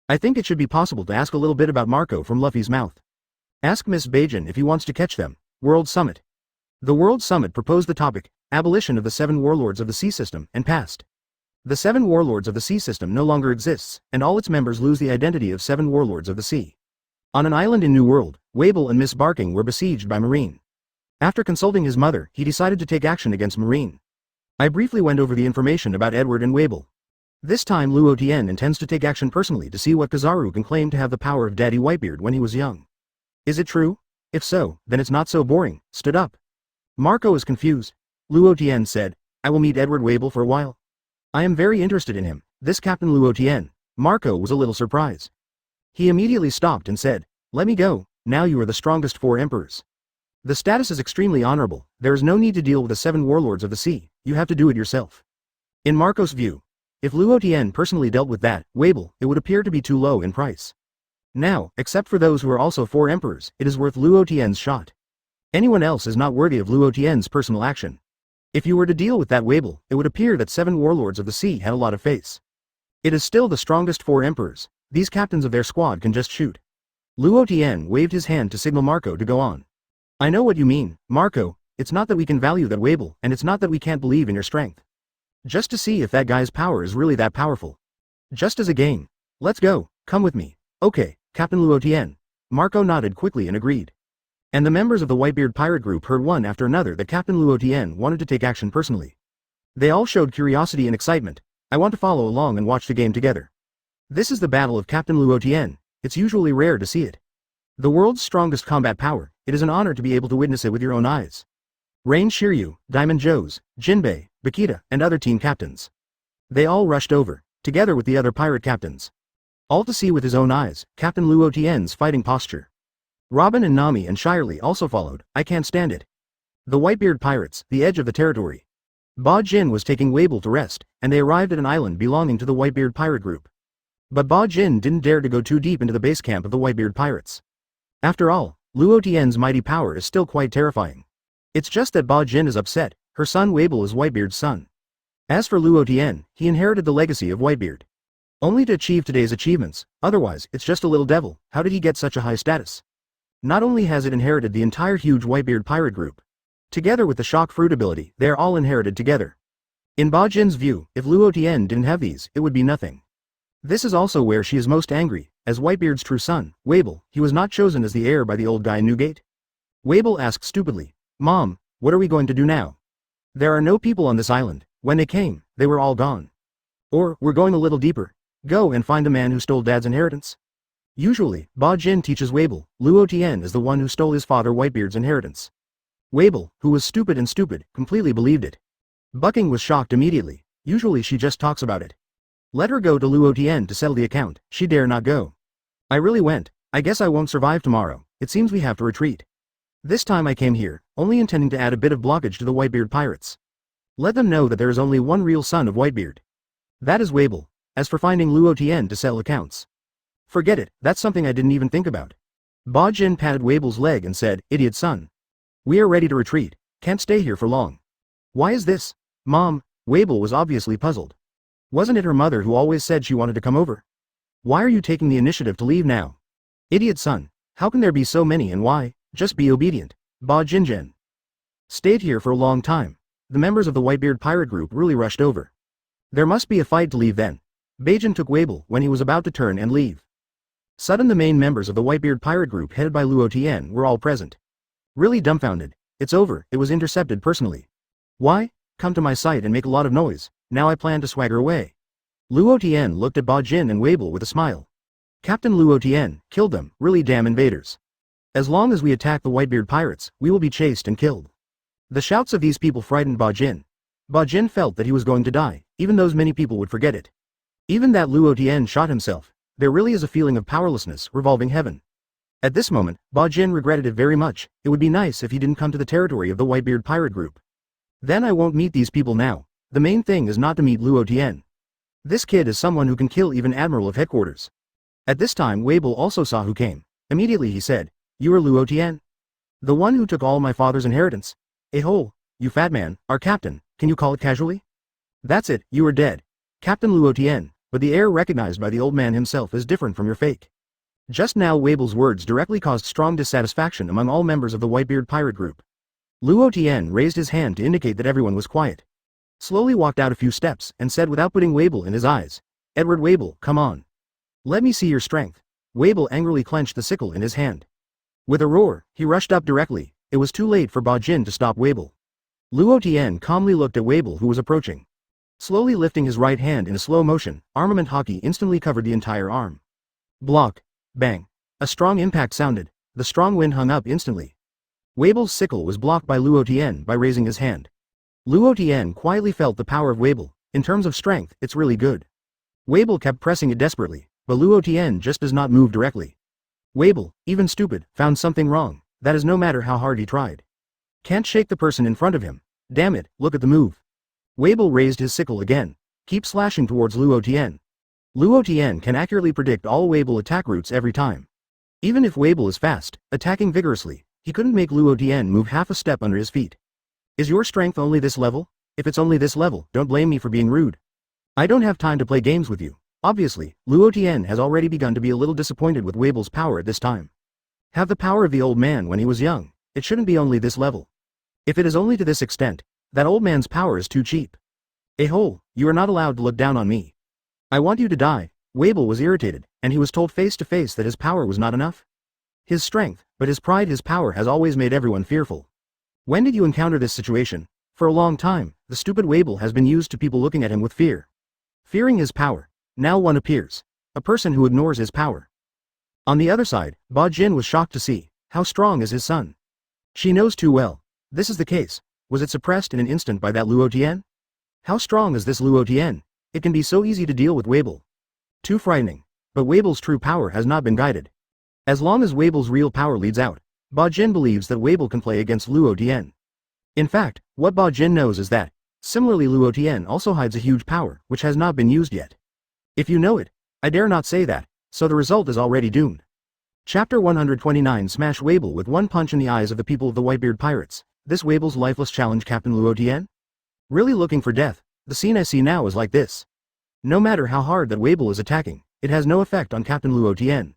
Speaker 1: I think it should be possible to ask a little bit about Marco from Luffy's mouth. Ask Miss Bajan if he wants to catch them. World Summit. The World Summit proposed the topic, abolition of the 7 warlords of the sea system, and passed. The 7 warlords of the sea system no longer exists, and all its members lose the identity of 7 warlords of the sea. On an island in New World, Wabel and Miss Barking were besieged by Marine. After consulting his mother, he decided to take action against Marine. I briefly went over the information about Edward and Wabel. This time Luo Tian intends to take action personally to see what Kizaru can claim to have the power of Daddy Whitebeard when he was young. Is it true? If so, then it's not so boring. Stood up. Marco is confused. Luo Tian said, I will meet Edward Wabel for a while. I am very interested in him, this Captain Luo Tian. Marco was a little surprised. He immediately stopped and said, let me go, now you are the strongest 4 emperors. The status is extremely honorable, there is no need to deal with the 7 warlords of the sea, you have to do it yourself. In Marco's view, if Luo Tian personally dealt with that, Wabel, it would appear to be too low in price. Now, except for those who are also 4 emperors, it is worth Luo Tian's shot. Anyone else is not worthy of Luo Tian's personal action. If you were to deal with that Wabel, it would appear that 7 warlords of the sea had a lot of face. It is still the strongest 4 emperors, these captains of their squad can just shoot. Luo Tian waved his hand to signal Marco to go on. I know what you mean, Marco, it's not that we can value that Wabel, and it's not that we can't believe in your strength. Just to see if that guy's power is really that powerful. Just as a game. Let's go, come with me. Okay, Captain Luo Tian. Marco nodded quickly and agreed. And the members of the Whitebeard pirate group heard one after another that Captain Luo Tian wanted to take action personally. They all showed curiosity and excitement. I want to follow along and watch the game together. This is the battle of Captain Luo Tian. It's usually rare to see it. The world's strongest combat power, it is an honor to be able to witness it with your own eyes. Rain Shiryu, Diamond Joes, Jinbei, Bakita, and other team captains. They all rushed over, together with the other pirate captains. All to see with his own eyes, Captain Luo Tian's fighting posture. Robin and Nami and Shirley also followed, I can't stand it. The Whitebeard pirates, the edge of the territory. Ba Jin was taking Wabel to rest, and they arrived at an island belonging to the Whitebeard pirate group. But Ba Jin didn't dare to go too deep into the base camp of the Whitebeard pirates. After all, Luo Tian's mighty power is still quite terrifying. It's just that Ba Jin is upset, her son Wabel is Whitebeard's son. As for Luo Tian, he inherited the legacy of Whitebeard. Only to achieve today's achievements, otherwise it's just a little devil. How did he get such a high status? Not only has it inherited the entire huge Whitebeard pirate group, together with the shock fruit ability, they are all inherited together. In Ba Jin's view, if Luo Tian didn't have these, it would be nothing. This is also where she is most angry, as Whitebeard's true son, Wable, he was not chosen as the heir by the old guy in Newgate. Wable asked stupidly, "Mom, what are we going to do now? There are no people on this island. When they came, they were all gone. Or, we're going a little deeper. Go and find the man who stole Dad's inheritance." Usually, Ba Jin teaches Wable, Luo Tian is the one who stole his father Whitebeard's inheritance. Wable, who was stupid, completely believed it. Bucking was shocked immediately. Usually she just talks about it. Let her go to Luo Tian to settle the account. She dare not go. I really went. I guess I won't survive tomorrow. It seems we have to retreat. This time I came here, only intending to add a bit of blockage to the Whitebeard pirates. Let them know that there is only one real son of Whitebeard. That is Wable. As for finding Luo Tian to settle accounts, forget it, that's something I didn't even think about. Ba Jin patted Wable's leg and said, "Idiot son. We are ready to retreat, can't stay here for long." "Why is this? Mom?" Wable was obviously puzzled. Wasn't it her mother who always said she wanted to come over? Why are you taking the initiative to leave now? "Idiot son. How can there be so many and why? Just be obedient." Ba Jinjen stayed here for a long time. The members of the Whitebeard pirate group really rushed over. There must be a fight to leave then. Bajan took Wable when he was about to turn and leave. Sudden the main members of the Whitebeard pirate group headed by Luo Tian were all present. Really dumbfounded. "It's over, it was intercepted personally." "Why? Come to my site and make a lot of noise, now I plan to swagger away." Luo Tian looked at Ba Jin and Wable with a smile. "Captain Luo Tian, killed them, really damn invaders. As long as we attack the Whitebeard pirates, we will be chased and killed." The shouts of these people frightened Ba Jin. Ba Jin felt that he was going to die, even those many people would forget it. Even that Luo Tian shot himself, there really is a feeling of powerlessness revolving heaven. At this moment, Ba Jin regretted it very much. It would be nice if he didn't come to the territory of the Whitebeard pirate group. Then I won't meet these people now. The main thing is not to meet Luo Tian. This kid is someone who can kill even Admiral of Headquarters. At this time Wable also saw who came. Immediately he said, "You are Luo Tian? The one who took all my father's inheritance? Ho, you fat man, our captain, can you call it casually? That's it, you are dead. Captain Luo Tian, but the air recognized by the old man himself is different from your fake." Just now Wable's words directly caused strong dissatisfaction among all members of the Whitebeard pirate group. Luo Tian raised his hand to indicate that everyone was quiet. Slowly walked out a few steps and said without putting Wable in his eyes, "Edward Wable, come on. Let me see your strength." Wable angrily clenched the sickle in his hand. With a roar, he rushed up directly. It was too late for Ba Jin to stop Wable. Luo Tian calmly looked at Wable who was approaching. Slowly lifting his right hand in a slow motion, armament Haki instantly covered the entire arm. Block. Bang. A strong impact sounded. The strong wind hung up instantly. Wable's sickle was blocked by Luo Tian by raising his hand. Luo Tian quietly felt the power of Wable. In terms of strength, it's really good. Wable kept pressing it desperately, but Luo Tian just does not move directly. Wable, even stupid, found something wrong. That is no matter how hard he tried. Can't shake the person in front of him. Damn it, look at the move. Wable raised his sickle again. Keep slashing towards Luo Tian. Luo Tian can accurately predict all Wable attack routes every time. Even if Wable is fast, attacking vigorously, he couldn't make Luo Tian move half a step under his feet. Is your strength only this level? If it's only this level, don't blame me for being rude. I don't have time to play games with you. Obviously, Luo Tian has already begun to be a little disappointed with Wable's power at this time. Have the power of the old man when he was young. It shouldn't be only this level. If it is only to this extent, that old man's power is too cheap. Ho, you are not allowed to look down on me. I want you to die. Wable was irritated, and he was told face to face that his power was not enough. His strength, but his pride, his power has always made everyone fearful. When did you encounter this situation? For a long time, the stupid Wable has been used to people looking at him with fear. Fearing his power. Now one appears. A person who ignores his power. On the other side, Ba Jin was shocked to see how strong is his son. She knows too well. This is the case. Was it suppressed in an instant by that Luo Tian? How strong is this Luo Tian? It can be so easy to deal with Wable. Too frightening. But Wable's true power has not been guided. As long as Wable's real power leads out, Ba Jin believes that Wable can play against Luo Tian. In fact, what Ba Jin knows is that, similarly Luo Tian also hides a huge power which has not been used yet. If you know it, I dare not say that, so the result is already doomed. Chapter 129 Smash Wable with one punch in the eyes of the people of the Whitebeard pirates. This Wable's lifeless challenge Captain Luo Tian? Really looking for death? The scene I see now is like this. No matter how hard that Weibo is attacking, it has no effect on Captain Luo Tian.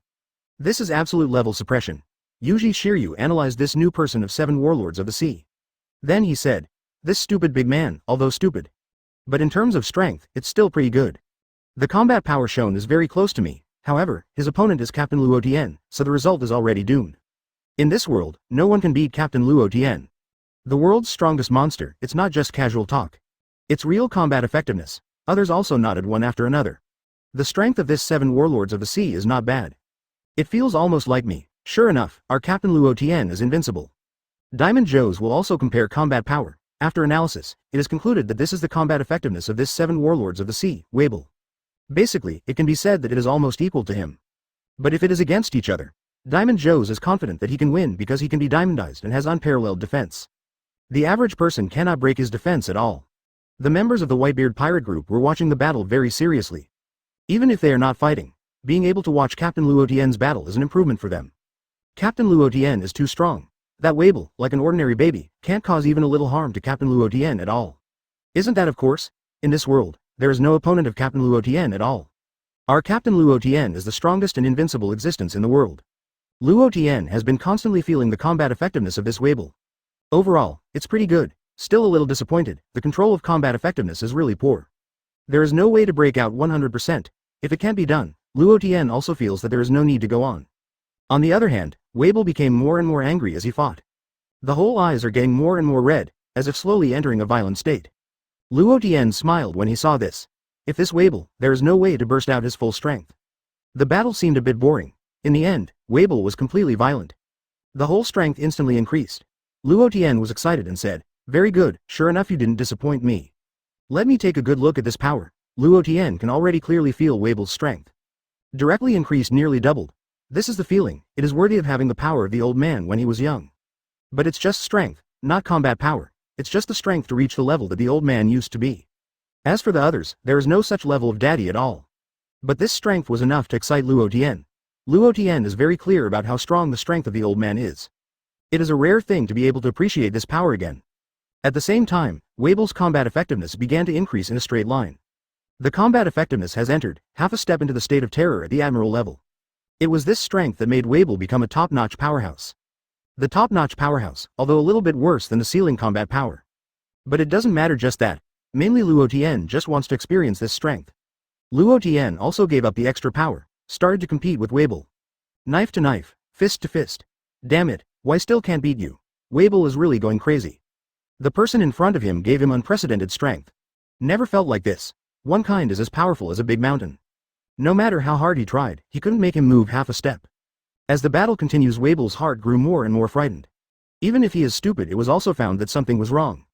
Speaker 1: This is absolute level suppression. Yuji Shiryu analyzed this new person of 7 warlords of the sea. Then he said, "This stupid big man, although stupid. But in terms of strength, it's still pretty good. The combat power shown is very close to me, however, his opponent is Captain Luo Tian, so the result is already doomed. In this world, no one can beat Captain Luo Tian. The world's strongest monster, it's not just casual talk. It's real combat effectiveness." Others also nodded one after another. The strength of this 7 warlords of the sea is not bad. It feels almost like me. Sure enough, our Captain Luo Tian is invincible. Diamond Joes will also compare combat power. After analysis, it is concluded that this is the combat effectiveness of this 7 warlords of the sea, Weibo. Basically, it can be said that it is almost equal to him. But if it is against each other, Diamond Joes is confident that he can win because he can be diamondized and has unparalleled defense. The average person cannot break his defense at all. The members of the Whitebeard pirate group were watching the battle very seriously. Even if they are not fighting, being able to watch Captain Luo Tian's battle is an improvement for them. Captain Luo Tian is too strong. That Weibo, like an ordinary baby, can't cause even a little harm to Captain Luo Tian at all. Isn't that of course? In this world, there is no opponent of Captain Luo Tian at all. Our Captain Luo Tian is the strongest and invincible existence in the world. Luo Tian has been constantly feeling the combat effectiveness of this Weibo. Overall, it's pretty good. Still a little disappointed, the control of combat effectiveness is really poor. There is no way to break out 100%. If it can't be done, Luo Tian also feels that there is no need to go on. On the other hand, Weibo became more and more angry as he fought. The whole eyes are getting more and more red, as if slowly entering a violent state. Luo Tian smiled when he saw this. If this Weibo, there is no way to burst out his full strength. The battle seemed a bit boring. In the end, Weibo was completely violent. The whole strength instantly increased. Luo Tian was excited and said, "Very good, sure enough you didn't disappoint me. Let me take a good look at this power." Luo Tian can already clearly feel Weibo's strength. Directly increased, nearly doubled. This is the feeling, it is worthy of having the power of the old man when he was young. But it's just strength, not combat power. It's just the strength to reach the level that the old man used to be. As for the others, there is no such level of daddy at all. But this strength was enough to excite Luo Tian. Luo Tian is very clear about how strong the strength of the old man is. It is a rare thing to be able to appreciate this power again. At the same time, Weibo's combat effectiveness began to increase in a straight line. The combat effectiveness has entered half a step into the state of terror at the admiral level. It was this strength that made Weibo become a top-notch powerhouse. The top-notch powerhouse, although a little bit worse than the ceiling combat power. But it doesn't matter just that. Mainly Luo Tian just wants to experience this strength. Luo Tian also gave up the extra power, started to compete with Weibo. Knife to knife, fist to fist. Damn it, why still can't beat you? Weibo is really going crazy. The person in front of him gave him unprecedented strength. Never felt like this. One kind is as powerful as a big mountain. No matter how hard he tried, he couldn't make him move half a step. As the battle continues, Weibo's heart grew more and more frightened. Even if he is stupid, it was also found that something was wrong.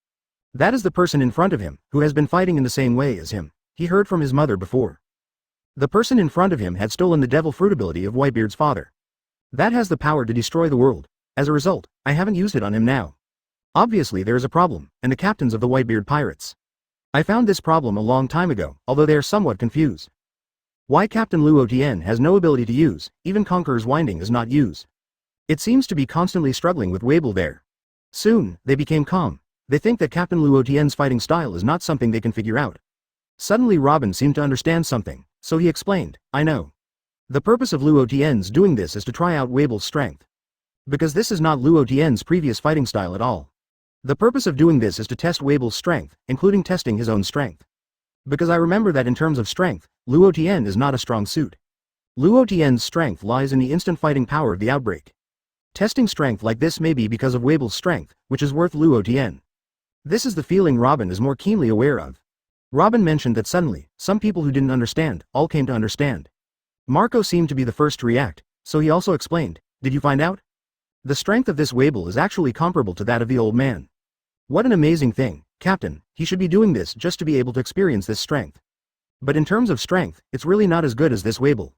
Speaker 1: That is the person in front of him, who has been fighting in the same way as him. He heard from his mother before. The person in front of him had stolen the devil fruit ability of Whitebeard's father. That has the power to destroy the world. As a result, I haven't used it on him now. Obviously there is a problem, and the captains of the Whitebeard pirates. I found this problem a long time ago, although they are somewhat confused. Why Captain Luo Tian has no ability to use, even Conqueror's Winding is not used. It seems to be constantly struggling with Weibo there. Soon, they became calm. They think that Captain Luo Tian's fighting style is not something they can figure out. Suddenly Robin seemed to understand something, so he explained, "I know. The purpose of Luo Tian's doing this is to try out Weibo's strength. Because this is not Luo Tian's previous fighting style at all. The purpose of doing this is to test Weibo's strength, including testing his own strength. Because I remember that in terms of strength, Luo Tian is not a strong suit. Luo Tian's strength lies in the instant fighting power of the outbreak. Testing strength like this may be because of Weibo's strength, which is worth Luo Tian. This is the feeling Robin is more keenly aware of. Robin mentioned that suddenly, some people who didn't understand, all came to understand. Marco seemed to be the first to react, so he also explained, "Did you find out? The strength of this Weibo is actually comparable to that of the old man. What an amazing thing, Captain, he should be doing this just to be able to experience this strength. But in terms of strength, it's really not as good as this Weibo.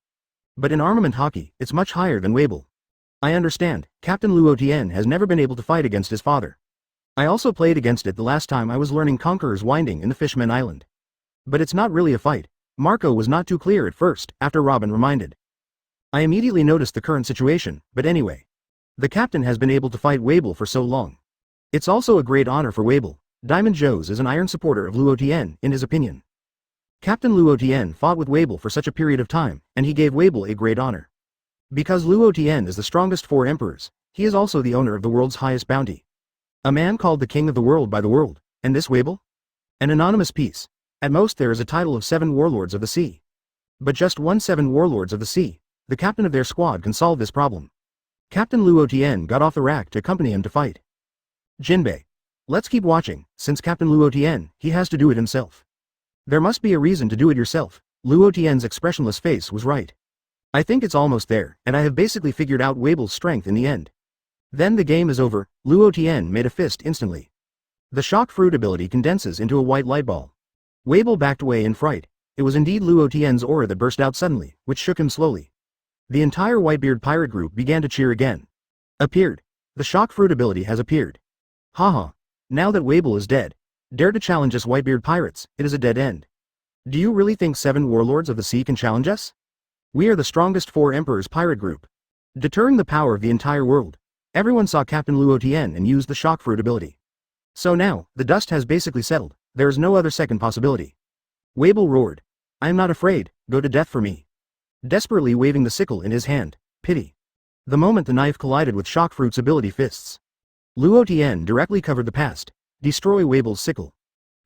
Speaker 1: But in armament Haki, it's much higher than Weibo. I understand, Captain Luo Tian has never been able to fight against his father. I also played against it the last time I was learning Conqueror's Winding in the Fishman Island. But it's not really a fight." Marco was not too clear at first, after Robin reminded. I immediately noticed the current situation, but anyway. The captain has been able to fight Weibo for so long. It's also a great honor for Weibo. Diamond Joes is an iron supporter of Luo Tian, in his opinion. Captain Luo Tian fought with Weibo for such a period of time, and he gave Weibo a great honor. Because Luo Tian is the strongest 4 emperors, he is also the owner of the world's highest bounty. A man called the king of the world by the world, and this Weibo? An anonymous piece. At most there is a title of 7 warlords of the sea. But just 7 warlords of the sea, the captain of their squad can solve this problem. Captain Luo Tian got off the rack to accompany him to fight. Jinbei. Let's keep watching, since Captain Luo Tian, he has to do it himself. There must be a reason to do it yourself. Luo Tian's expressionless face was right. I think it's almost there, and I have basically figured out Weibo's strength in the end. Then the game is over. Luo Tian made a fist instantly. The shock fruit ability condenses into a white light ball. Weibo backed away in fright. It was indeed Luo Tian's aura that burst out suddenly, which shook him slowly. The entire Whitebeard pirate group began to cheer again. Appeared. The shock fruit ability has appeared. Haha. Now that Weibo is dead, dare to challenge us Whitebeard pirates, it is a dead end. Do you really think 7 warlords of the sea can challenge us? We are the strongest 4 emperors pirate group. Deterring the power of the entire world. Everyone saw Captain Luo Tian and used the shock fruit ability. So now, the dust has basically settled, there is no other second possibility. Weibo roared. I am not afraid, go to death for me. Desperately waving the sickle in his hand, pity. The moment the knife collided with shock fruit's ability fists. Luo Tian directly covered the past. Destroy Weibo's sickle.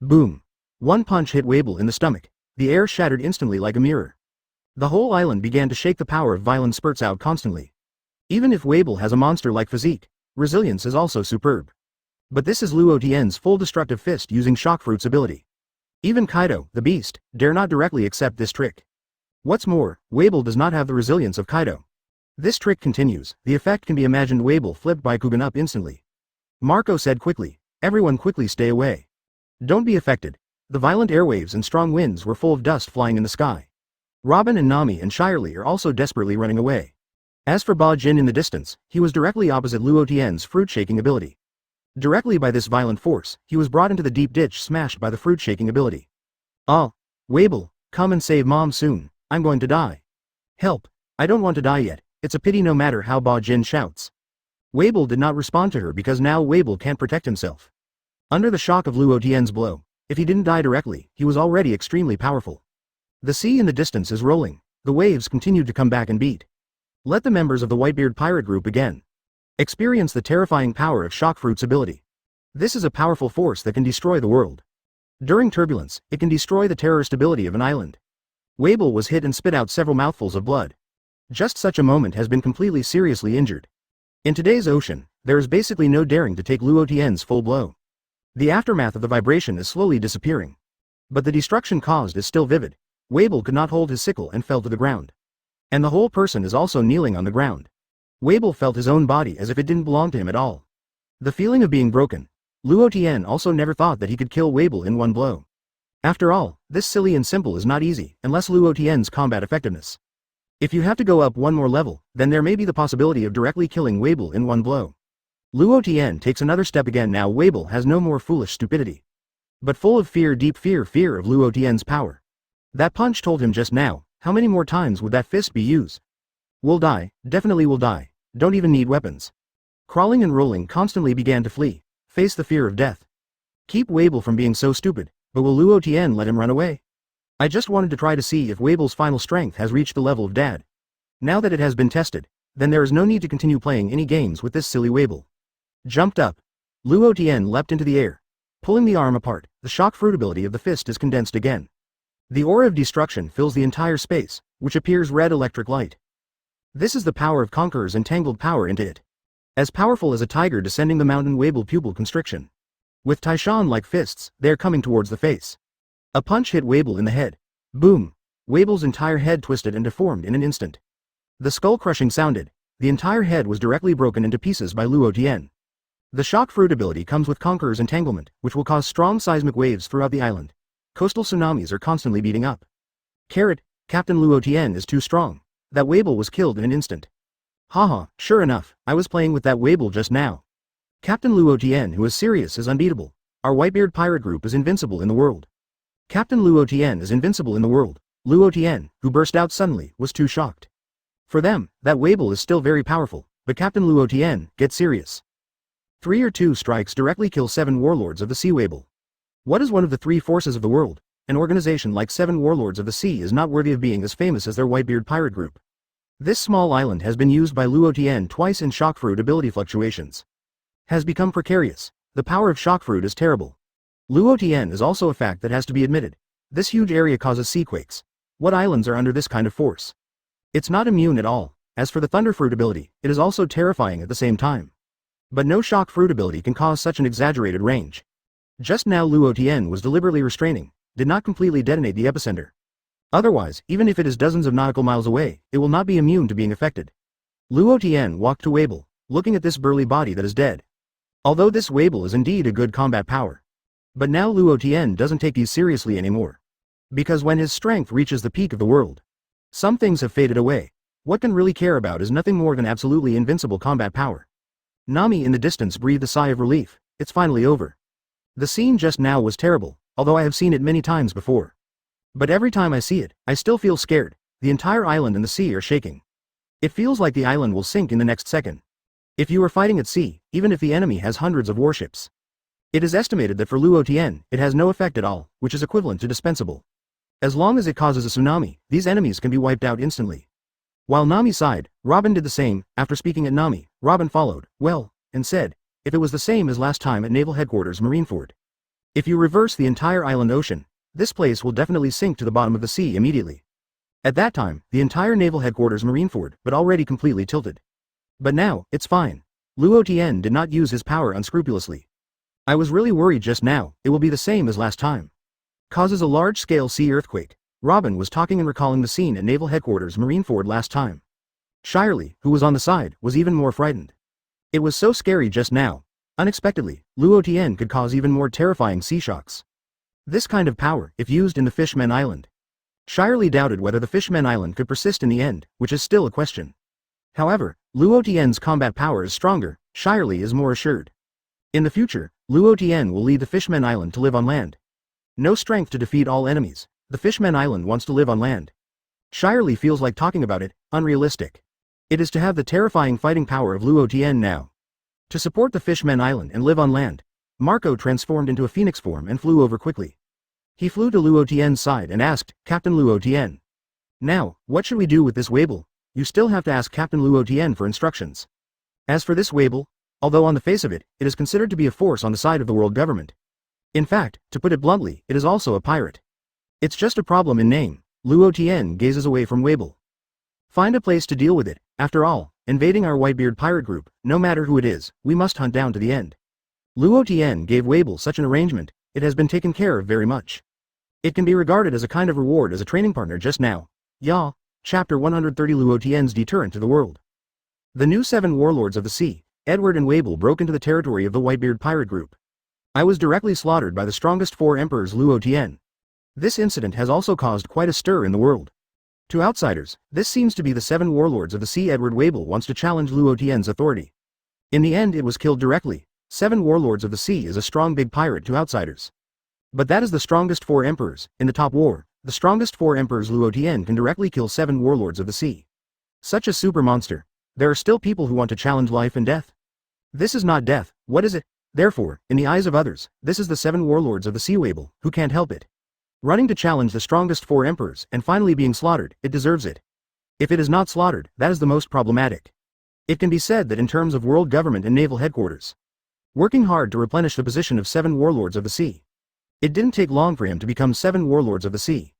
Speaker 1: Boom. One punch hit Weibo in the stomach. The air shattered instantly like a mirror. The whole island began to shake. The power of violence spurts out constantly. Even if Weibo has a monster-like physique, resilience is also superb. But this is Luo Tian's full destructive fist using shock fruit's ability. Even Kaido, the beast, dare not directly accept this trick. What's more, Weibo does not have the resilience of Kaido. This trick continues. The effect can be imagined. Weibo flipped by Kugan up instantly. Marco said quickly, everyone quickly stay away. Don't be affected. The violent airwaves and strong winds were full of dust flying in the sky. Robin and Nami and Shirley are also desperately running away. As for Ba Jin in the distance, he was directly opposite Luo Tian's fruit-shaking ability. Directly by this violent force, he was brought into the deep ditch smashed by the fruit-shaking ability. Ah, Weibo, come and save mom soon, I'm going to die. Help, I don't want to die yet, it's a pity no matter how Ba Jin shouts. Weibo did not respond to her because now Weibo can't protect himself. Under the shock of Luo Tian's blow, if he didn't die directly, he was already extremely powerful. The sea in the distance is rolling, the waves continued to come back and beat. Let the members of the Whitebeard pirate group again experience the terrifying power of shock fruit's ability. This is a powerful force that can destroy the world. During turbulence, it can destroy the terrorist ability of an island. Weibo was hit and spit out several mouthfuls of blood. Just such a moment has been completely seriously injured. In today's ocean, there is basically no daring to take Luo Tian's full blow. The aftermath of the vibration is slowly disappearing. But the destruction caused is still vivid. Weibo could not hold his sickle and fell to the ground. And the whole person is also kneeling on the ground. Weibo felt his own body as if it didn't belong to him at all. The feeling of being broken. Luo Tian also never thought that he could kill Weibo in one blow. After all, this silly and simple is not easy, unless Luo Tian's combat effectiveness. If you have to go up one more level, then there may be the possibility of directly killing Weibo in one blow. Luo Tian takes another step again. Now Weibo has no more foolish stupidity. But full of fear, deep fear of Luo Tian's power. That punch told him just now, how many more times would that fist be used? Will die, definitely will die, don't even need weapons. Crawling and rolling constantly began to flee, face the fear of death. Keep Weibo from being so stupid, but will Luo Tian let him run away? I just wanted to try to see if Weibo's final strength has reached the level of Dad. Now that it has been tested, then there is no need to continue playing any games with this silly Weibo. Jumped up. Luo Tian leapt into the air. Pulling the arm apart, the shock fruit ability of the fist is condensed again. The aura of destruction fills the entire space, which appears red electric light. This is the power of Conqueror's entangled power into it. As powerful as a tiger descending the mountain. Weibo pupil constriction. With Taishan-like fists, they are coming towards the face. A punch hit Weibo in the head. Boom! Weibo's entire head twisted and deformed in an instant. The skull crushing sounded. The entire head was directly broken into pieces by Luo Tian. The shock fruit ability comes with Conqueror's entanglement, which will cause strong seismic waves throughout the island. Coastal tsunamis are constantly beating up. Carrot, Captain Luo Tian is too strong. That Weibo was killed in an instant. Haha, sure enough, I was playing with that Weibo just now. Captain Luo Tian, who is serious, is unbeatable. Our Whitebeard pirate group is invincible in the world. Captain Luo Tian is invincible in the world. Luo Tian, who burst out suddenly, was too shocked. For them, that Weibo is still very powerful, but Captain Luo Tian, get serious. 3 or 2 strikes directly kill 7 warlords of the sea Weibo. What is one of the 3 forces of the world? an organization like 7 Warlords of the Sea is not worthy of being as famous as their Whitebeard pirate group. This small island has been used by Luo Tian twice in shock fruit ability fluctuations. Has become precarious. The power of shock fruit is terrible. Luo Tian is also a fact that has to be admitted. This huge area causes sea quakes. What islands are under this kind of force? It's not immune at all. As for the thunder fruit ability, it is also terrifying at the same time. But no shock fruit ability can cause such an exaggerated range. Just now Luo Tian was deliberately restraining, did not completely detonate the epicenter. Otherwise, even if it is dozens of nautical miles away, it will not be immune to being affected. Luo Tian walked to Weibo, looking at this burly body that is dead. Although this Weibo is indeed a good combat power. But now Luo Tian doesn't take these seriously anymore. Because when his strength reaches the peak of the world, some things have faded away. What can really care about is nothing more than absolutely invincible combat power. Nami in the distance breathed a sigh of relief. It's finally over. The scene just now was terrible, although I have seen it many times before. But every time I see it, I still feel scared. The entire island and the sea are shaking. It feels like the island will sink in the next second. If you are fighting at sea, even if the enemy has hundreds of warships, it is estimated that for Luo Tian, it has no effect at all, which is equivalent to dispensable. As long as it causes a tsunami, these enemies can be wiped out instantly. While Nami sighed, Robin did the same. After speaking at Nami, Robin followed, well, and said, if it was the same as last time at Naval Headquarters Marineford. If you reverse the entire island ocean, this place will definitely sink to the bottom of the sea immediately. At that time, the entire Naval Headquarters Marineford, but already completely tilted. But now, it's fine. Luo Tian did not use his power unscrupulously. I was really worried just now, it will be the same as last time. Causes a large-scale sea earthquake. Robin was talking and recalling the scene at Naval Headquarters Marineford last time. Shirley, who was on the side, was even more frightened. It was so scary just now. Unexpectedly, Luo Tian could cause even more terrifying sea shocks. This kind of power, if used in the Fishmen Island. Shirley doubted whether the Fishmen Island could persist in the end, which is still a question. However, Luo Tian's combat power is stronger, Shirley is more assured. In the future, Luo Tian will lead the Fishmen Island to live on land. No strength to defeat all enemies, the Fishmen Island wants to live on land. Shirley feels like talking about it, unrealistic. It is to have the terrifying fighting power of Luo Tian now. To support the Fishmen Island and live on land, Marco transformed into a phoenix form and flew over quickly. He flew to Luo Tian's side and asked, Captain Luo Tian. Now, what should we do with this Weibo? You still have to ask Captain Luo Tian for instructions. As for this Weibo, although on the face of it, it is considered to be a force on the side of the world government. In fact, to put it bluntly, it is also a pirate. It's just a problem in name. Luo Tian gazes away from Weibo. Find a place to deal with it. After all, invading our Whitebeard pirate group, no matter who it is, we must hunt down to the end. Luo Tian gave Weibo such an arrangement, it has been taken care of very much. It can be regarded as a kind of reward as a training partner just now. Ya. Chapter 130 Luo Tian's deterrent to the world. The new 7 warlords of the sea, Edward and Weibo broke into the territory of the Whitebeard pirate group. I was directly slaughtered by the strongest 4 emperors Luo Tian. This incident has also caused quite a stir in the world. To outsiders, this seems to be the 7 warlords of the sea. Edward Weibo wants to challenge Luo Tian's authority. In the end it was killed directly. 7 warlords of the sea is a strong big pirate to outsiders. But that is the strongest 4 emperors. In the top war, the strongest 4 emperors Luo Tian can directly kill 7 warlords of the sea. Such a super monster. There are still people who want to challenge life and death. This is not death, what is it? Therefore, in the eyes of others, this is the 7 warlords of the sea Weibo, who can't help it. Running to challenge the strongest 4 emperors and finally being slaughtered, it deserves it. If it is not slaughtered, that is the most problematic. It can be said that in terms of world government and naval headquarters, working hard to replenish the position of 7 warlords of the sea. It didn't take long for him to become 7 warlords of the sea.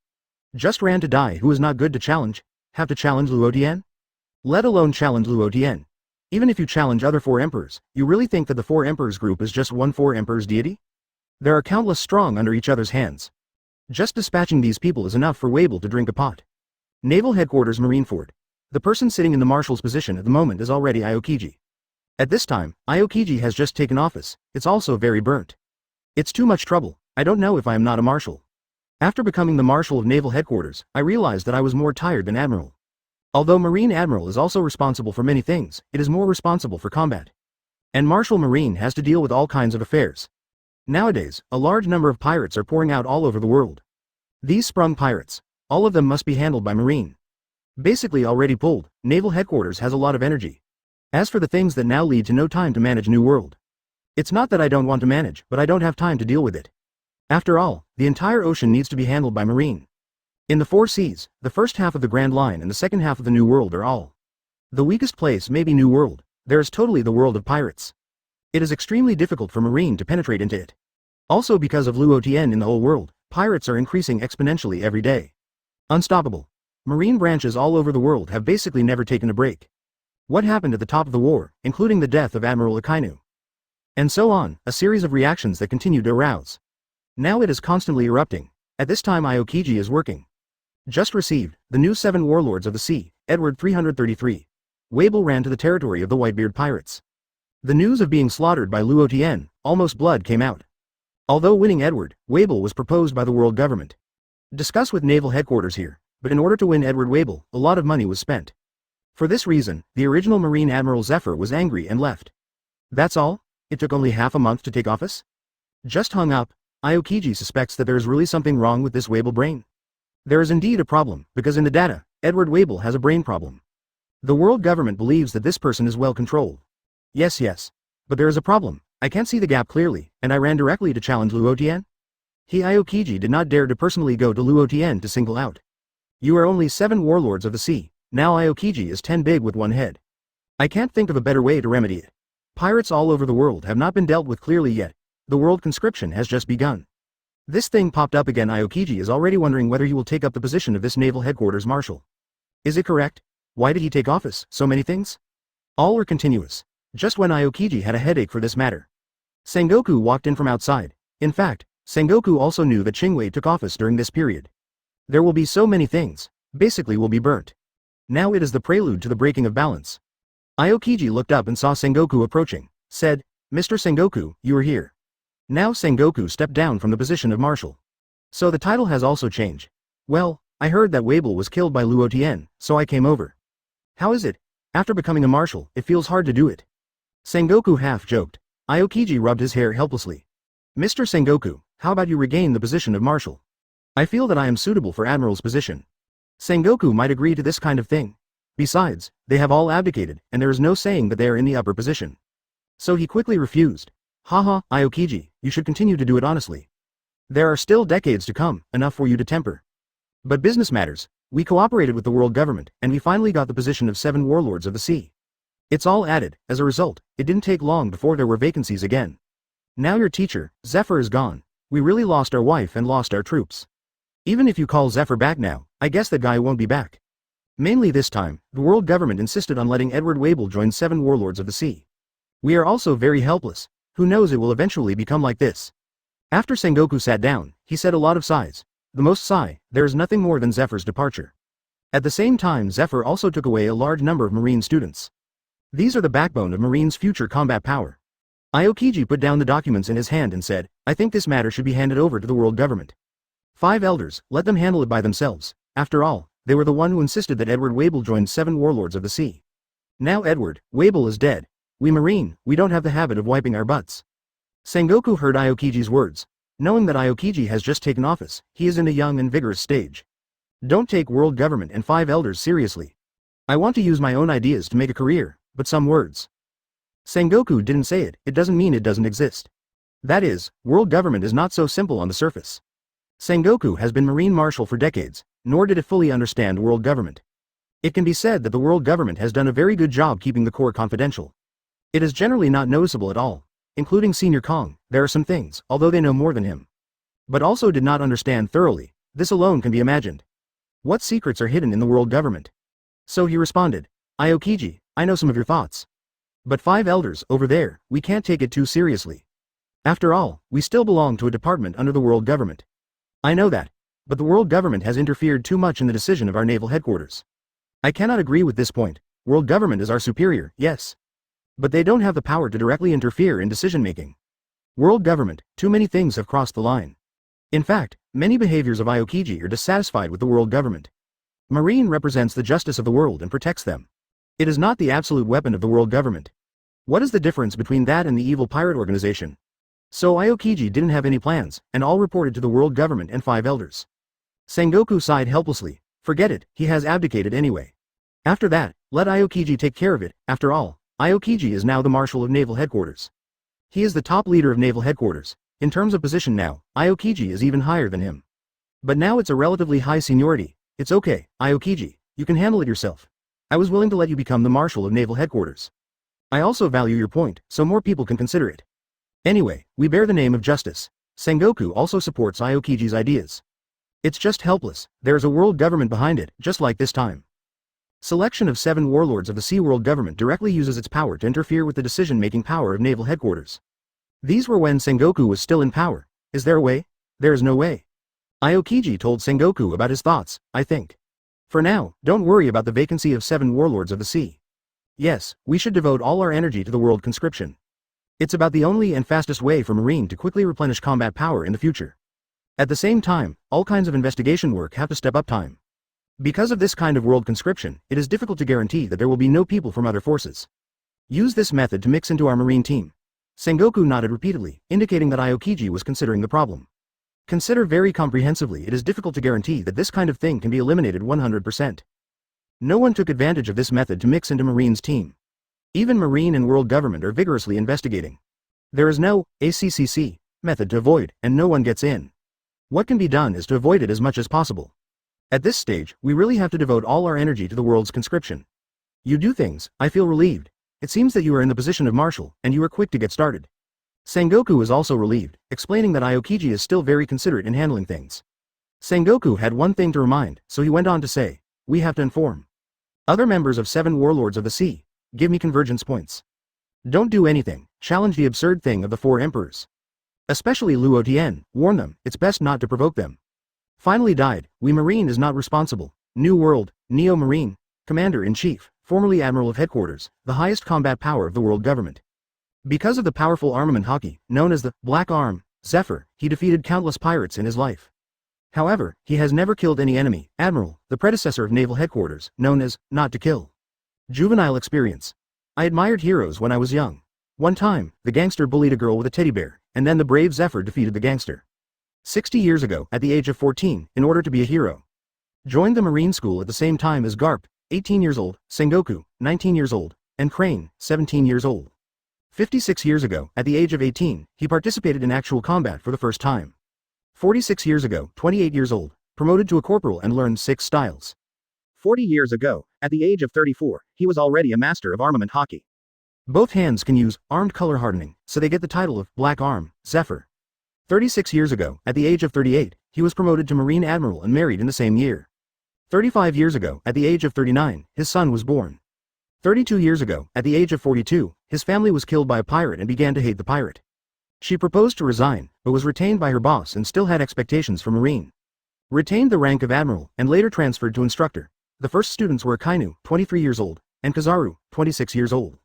Speaker 1: Just ran to die. Who is not good to challenge? Have to challenge Luo Tian? Let alone challenge Luo Tian. Even if you challenge other 4 emperors, you really think that the 4 emperors group is just one 4 emperors deity? There are countless strong under each other's hands. Just dispatching these people is enough for Weibo to drink a pot. Naval Headquarters Marineford. The person sitting in the marshal's position at the moment is already Aokiji. At this time, Aokiji has just taken office. It's also very burnt. It's too much trouble. I don't know if I am not a marshal. After becoming the marshal of Naval Headquarters, I realized that I was more tired than admiral. Although Marine Admiral is also responsible for many things, it is more responsible for combat. And Marshal Marine has to deal with all kinds of affairs. Nowadays, a large number of pirates are pouring out all over the world. These sprung pirates, all of them must be handled by Marine. Basically already pulled, Naval Headquarters has a lot of energy. As for the things that now lead to no time to manage New World. It's not that I don't want to manage, but I don't have time to deal with it. After all, the entire ocean needs to be handled by Marine. In the four seas, the first half of the Grand Line and the second half of the New World are all. The weakest place may be New World, there is totally the world of pirates. It is extremely difficult for Marine to penetrate into it. Also because of Luo Tian in the whole world, pirates are increasing exponentially every day. Unstoppable. Marine branches all over the world have basically never taken a break. What happened at the top of the war, including the death of Admiral Akainu? And so on, a series of reactions that continue to arouse. Now it is constantly erupting. At this time Aokiji is working. Just received, the new 7 warlords of the sea, Edward 333. Wabel ran to the territory of the Whitebeard pirates. The news of being slaughtered by Luo Tian, almost blood came out. Although winning Edward, Wabel was proposed by the world government. Discuss with naval headquarters here, but in order to win Edward Wabel, a lot of money was spent. For this reason, the original Marine Admiral Zephyr was angry and left. That's all? It took only half a month to take office? Just hung up. Aokiji suspects that there is really something wrong with this Wabel brain. There is indeed a problem, because in the data, Edward Wabel has a brain problem. The world government believes that this person is well controlled. Yes. But there is a problem. I can't see the gap clearly, and I ran directly to challenge Luo Tian. Aokiji did not dare to personally go to Luo Tian to single out. You are only 7 warlords of the sea, now Aokiji is 10 big with one head. I can't think of a better way to remedy it. Pirates all over the world have not been dealt with clearly yet. The world conscription has just begun. This thing popped up again. Aokiji is already wondering whether he will take up the position of this naval headquarters marshal. Is it correct? Why did he take office? So many things? All were continuous. Just when Aokiji had a headache for this matter. Sengoku walked in from outside. In fact, Sengoku also knew that Qingwei took office during this period. There will be so many things, basically will be burnt. Now it is the prelude to the breaking of balance. Aokiji looked up and saw Sengoku approaching, said, Mr. Sengoku, you are here. Now Sengoku stepped down from the position of marshal. So the title has also changed. Well, I heard that Wabel was killed by Luo Tian, so I came over. How is it? After becoming a marshal, it feels hard to do it. Sengoku half joked. Aokiji rubbed his hair helplessly. Mr. Sengoku, how about you regain the position of marshal? I feel that I am suitable for admiral's position. Sengoku might agree to this kind of thing. Besides, they have all abdicated, and there is no saying that they are in the upper position. So he quickly refused. Haha, Aokiji, you should continue to do it honestly. There are still decades to come, enough for you to temper. But business matters. We cooperated with the world government, and we finally got the position of 7 warlords of the sea. It's all added. As a result, it didn't take long before there were vacancies again. Now your teacher, Zephyr, is gone. We really lost our wife and lost our troops. Even if you call Zephyr back now, I guess that guy won't be back. Mainly this time, the world government insisted on letting Edward Wabel join 7 warlords of the sea. We are also very helpless. Who knows, it will eventually become like this. After Sengoku sat down, he said a lot of sighs. The most sigh, there is nothing more than Zephyr's departure. At the same time, Zephyr also took away a large number of Marine students. These are the backbone of Marine's future combat power. Aokiji put down the documents in his hand and said, I think this matter should be handed over to the world government. 5 elders, let them handle it by themselves. After all, they were the one who insisted that Edward Wabel join 7 warlords of the sea. Now Edward Wabel is dead. We Marine, we don't have the habit of wiping our butts. Sengoku heard Aokiji's words. Knowing that Aokiji has just taken office, he is in a young and vigorous stage. Don't take world government and 5 elders seriously. I want to use my own ideas to make a career, but some words. Sengoku didn't say it, it doesn't mean it doesn't exist. That is, world government is not so simple on the surface. Sengoku has been Marine Marshal for decades, nor did it fully understand world government. It can be said that the world government has done a very good job keeping the core confidential. It is generally not noticeable at all. Including Senior Kong, there are some things, although they know more than him. But also did not understand thoroughly, this alone can be imagined. What secrets are hidden in the world government? So he responded, Aokiji, I know some of your thoughts. But 5 elders, over there, we can't take it too seriously. After all, we still belong to a department under the world government. I know that. But the world government has interfered too much in the decision of our naval headquarters. I cannot agree with this point. World government is our superior, yes. But they don't have the power to directly interfere in decision-making. World government, too many things have crossed the line. In fact, many behaviors of Aokiji are dissatisfied with the world government. Marine represents the justice of the world and protects them. It is not the absolute weapon of the world government. What is the difference between that and the evil pirate organization? So Aokiji didn't have any plans, and all reported to the world government and 5 elders. Sengoku sighed helplessly. Forget it, he has abdicated anyway. After that, let Aokiji take care of it. After all, Aokiji is now the Marshal of Naval Headquarters. He is the top leader of Naval Headquarters. In terms of position now, Aokiji is even higher than him. But now it's a relatively high seniority. It's okay, Aokiji, you can handle it yourself. I was willing to let you become the Marshal of Naval Headquarters. I also value your point, so more people can consider it. Anyway, we bear the name of justice. Sengoku also supports Aokiji's ideas. It's just helpless, there's a world government behind it, just like this time. Selection of 7 warlords of the Sea World government directly uses its power to interfere with the decision-making power of Naval Headquarters. These were when Sengoku was still in power. Is there a way? There is no way. Aokiji told Sengoku about his thoughts, I think. For now, don't worry about the vacancy of 7 warlords of the sea. Yes, we should devote all our energy to the world conscription. It's about the only and fastest way for Marine to quickly replenish combat power in the future. At the same time, all kinds of investigation work have to step up time. Because of this kind of world conscription, it is difficult to guarantee that there will be no people from other forces. Use this method to mix into our Marine team. Sengoku nodded repeatedly, indicating that Aokiji was considering the problem. Consider very comprehensively, it is difficult to guarantee that this kind of thing can be eliminated 100%. No one took advantage of this method to mix into Marine's team. Even Marine and world government are vigorously investigating. There is no ACCC method to avoid, and no one gets in. What can be done is to avoid it as much as possible. At this stage, we really have to devote all our energy to the world's conscription. You do things, I feel relieved. It seems that you are in the position of Marshal, and you are quick to get started. Sengoku is also relieved, explaining that Aokiji is still very considerate in handling things. Sengoku had one thing to remind, so he went on to say, we have to inform other members of 7 warlords of the sea. Give me convergence points. Don't do anything, challenge the absurd thing of the 4 emperors. Especially Luo Tian, warn them, it's best not to provoke them. Finally died, we Marine is not responsible. New World, Neo Marine, Commander-in-Chief, formerly Admiral of Headquarters, the highest combat power of the world government. Because of the powerful armament Haki, known as the Black Arm, Zephyr, he defeated countless pirates in his life. However, he has never killed any enemy. Admiral, the predecessor of Naval Headquarters, known as Not to Kill. Juvenile experience. I admired heroes when I was young. One time, the gangster bullied a girl with a teddy bear, and then the brave Zephyr defeated the gangster. 60 years ago, at the age of 14, in order to be a hero. Joined the Marine School at the same time as Garp, 18 years old, Sengoku, 19 years old, and Crane, 17 years old. 56 years ago, at the age of 18, he participated in actual combat for the first time. 46 years ago, 28 years old, promoted to a corporal and learned 6 styles. 40 years ago, at the age of 34, he was already a master of armament Haki. Both hands can use armed color hardening, so they get the title of Black Arm, Zephyr. 36 years ago, at the age of 38, he was promoted to Marine Admiral and married in the same year. 35 years ago, at the age of 39, his son was born. 32 years ago, at the age of 42, his family was killed by a pirate and began to hate the pirate. She proposed to resign, but was retained by her boss and still had expectations for Marine. Retained the rank of Admiral, and later transferred to instructor. The first students were Akainu, 23 years old, and Kazaru, 26 years old.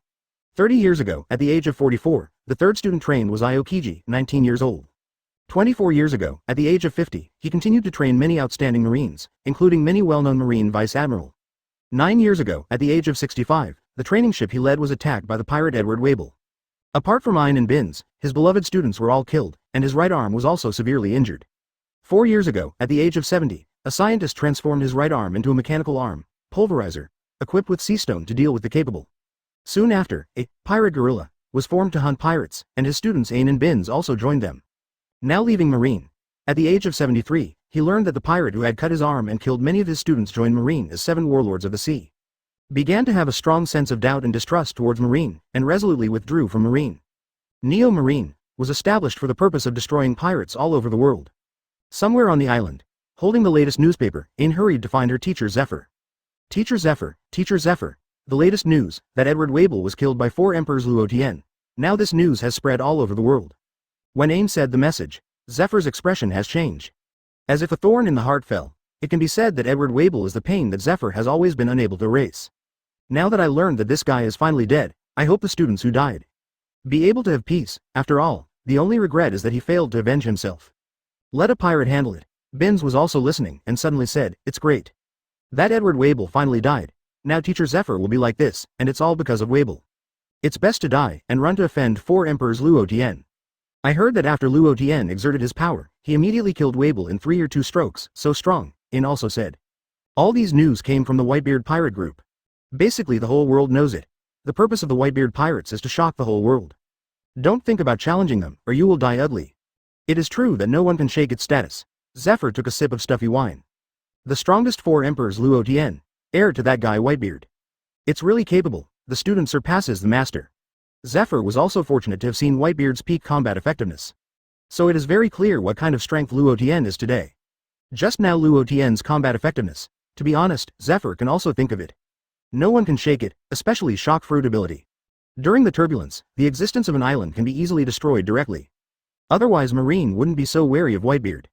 Speaker 1: 30 years ago, at the age of 44, the third student trained was Aokiji, 19 years old. 24 years ago, at the age of 50, he continued to train many outstanding Marines, including many well-known Marine Vice Admiral. 9 years ago, at the age of 65, the training ship he led was attacked by the pirate Edward Wable. Apart from Ein and Binz, his beloved students were all killed, and his right arm was also severely injured. 4 years ago, at the age of 70, a scientist transformed his right arm into a mechanical arm, pulverizer, equipped with sea stone to deal with the capable. Soon after, a pirate guerrilla was formed to hunt pirates, and his students Ein and Binz also joined them. Now leaving Marine. At the age of 73, he learned that the pirate who had cut his arm and killed many of his students joined Marine as 7 warlords of the sea. Began to have a strong sense of doubt and distrust towards Marine, and resolutely withdrew from Marine. Neo Marine was established for the purpose of destroying pirates all over the world. Somewhere on the island, holding the latest newspaper, Ein hurried to find her teacher Zephyr. Teacher Zephyr, the latest news, that Edward Wable was killed by 4 emperors Luo Tian. Now this news has spread all over the world. When Ein said the message, Zephyr's expression has changed. As if a thorn in the heart fell, it can be said that Edward Wable is the pain that Zephyr has always been unable to erase. Now that I learned that this guy is finally dead, I hope the students who died be able to have peace. After all, the only regret is that he failed to avenge himself. Let a pirate handle it. Binz was also listening and suddenly said, it's great that Edward Wable finally died. Now teacher Zephyr will be like this, and it's all because of Wable. It's best to die and run to offend 4 emperors Luo Tian. I heard that after Luo Tian exerted his power, he immediately killed Wable in 3 or 2 strokes, so strong, Ein also said. All these news came from the Whitebeard pirate group. Basically the whole world knows it. The purpose of the Whitebeard pirates is to shock the whole world. Don't think about challenging them, or you will die ugly. It is true that no one can shake its status. Zephyr took a sip of stuffy wine. The strongest 4 emperors Luo Tian, heir to that guy Whitebeard. It's really capable, the student surpasses the master. Zephyr was also fortunate to have seen Whitebeard's peak combat effectiveness. So it is very clear what kind of strength Luo Tian is today. Just now Luo Tian's combat effectiveness, to be honest, Zephyr can also think of it. No one can shake it, especially shock fruit ability. During the turbulence, the existence of an island can be easily destroyed directly. Otherwise Marine wouldn't be so wary of Whitebeard.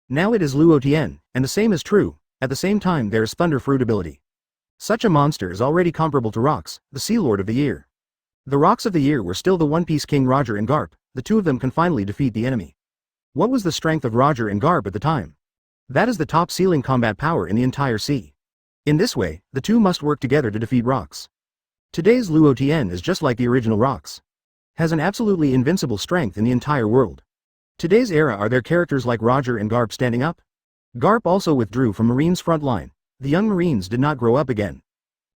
Speaker 1: Now it is Luo Tian, and the same is true, at the same time there is thunder fruit ability. Such a monster is already comparable to Rocks, the Sea Lord of the Year. The Rocks of the Year were still the One Piece King Roger and Garp, the two of them can finally defeat the enemy. What was the strength of Roger and Garp at the time? That is the top ceiling combat power in the entire sea. In this way, the two must work together to defeat Rocks. Today's Luo Tian is just like the original Rocks. Has an absolutely invincible strength in the entire world. Today's era are there characters like Roger and Garp standing up? Garp also withdrew from Marine's front line. The young Marines did not grow up again.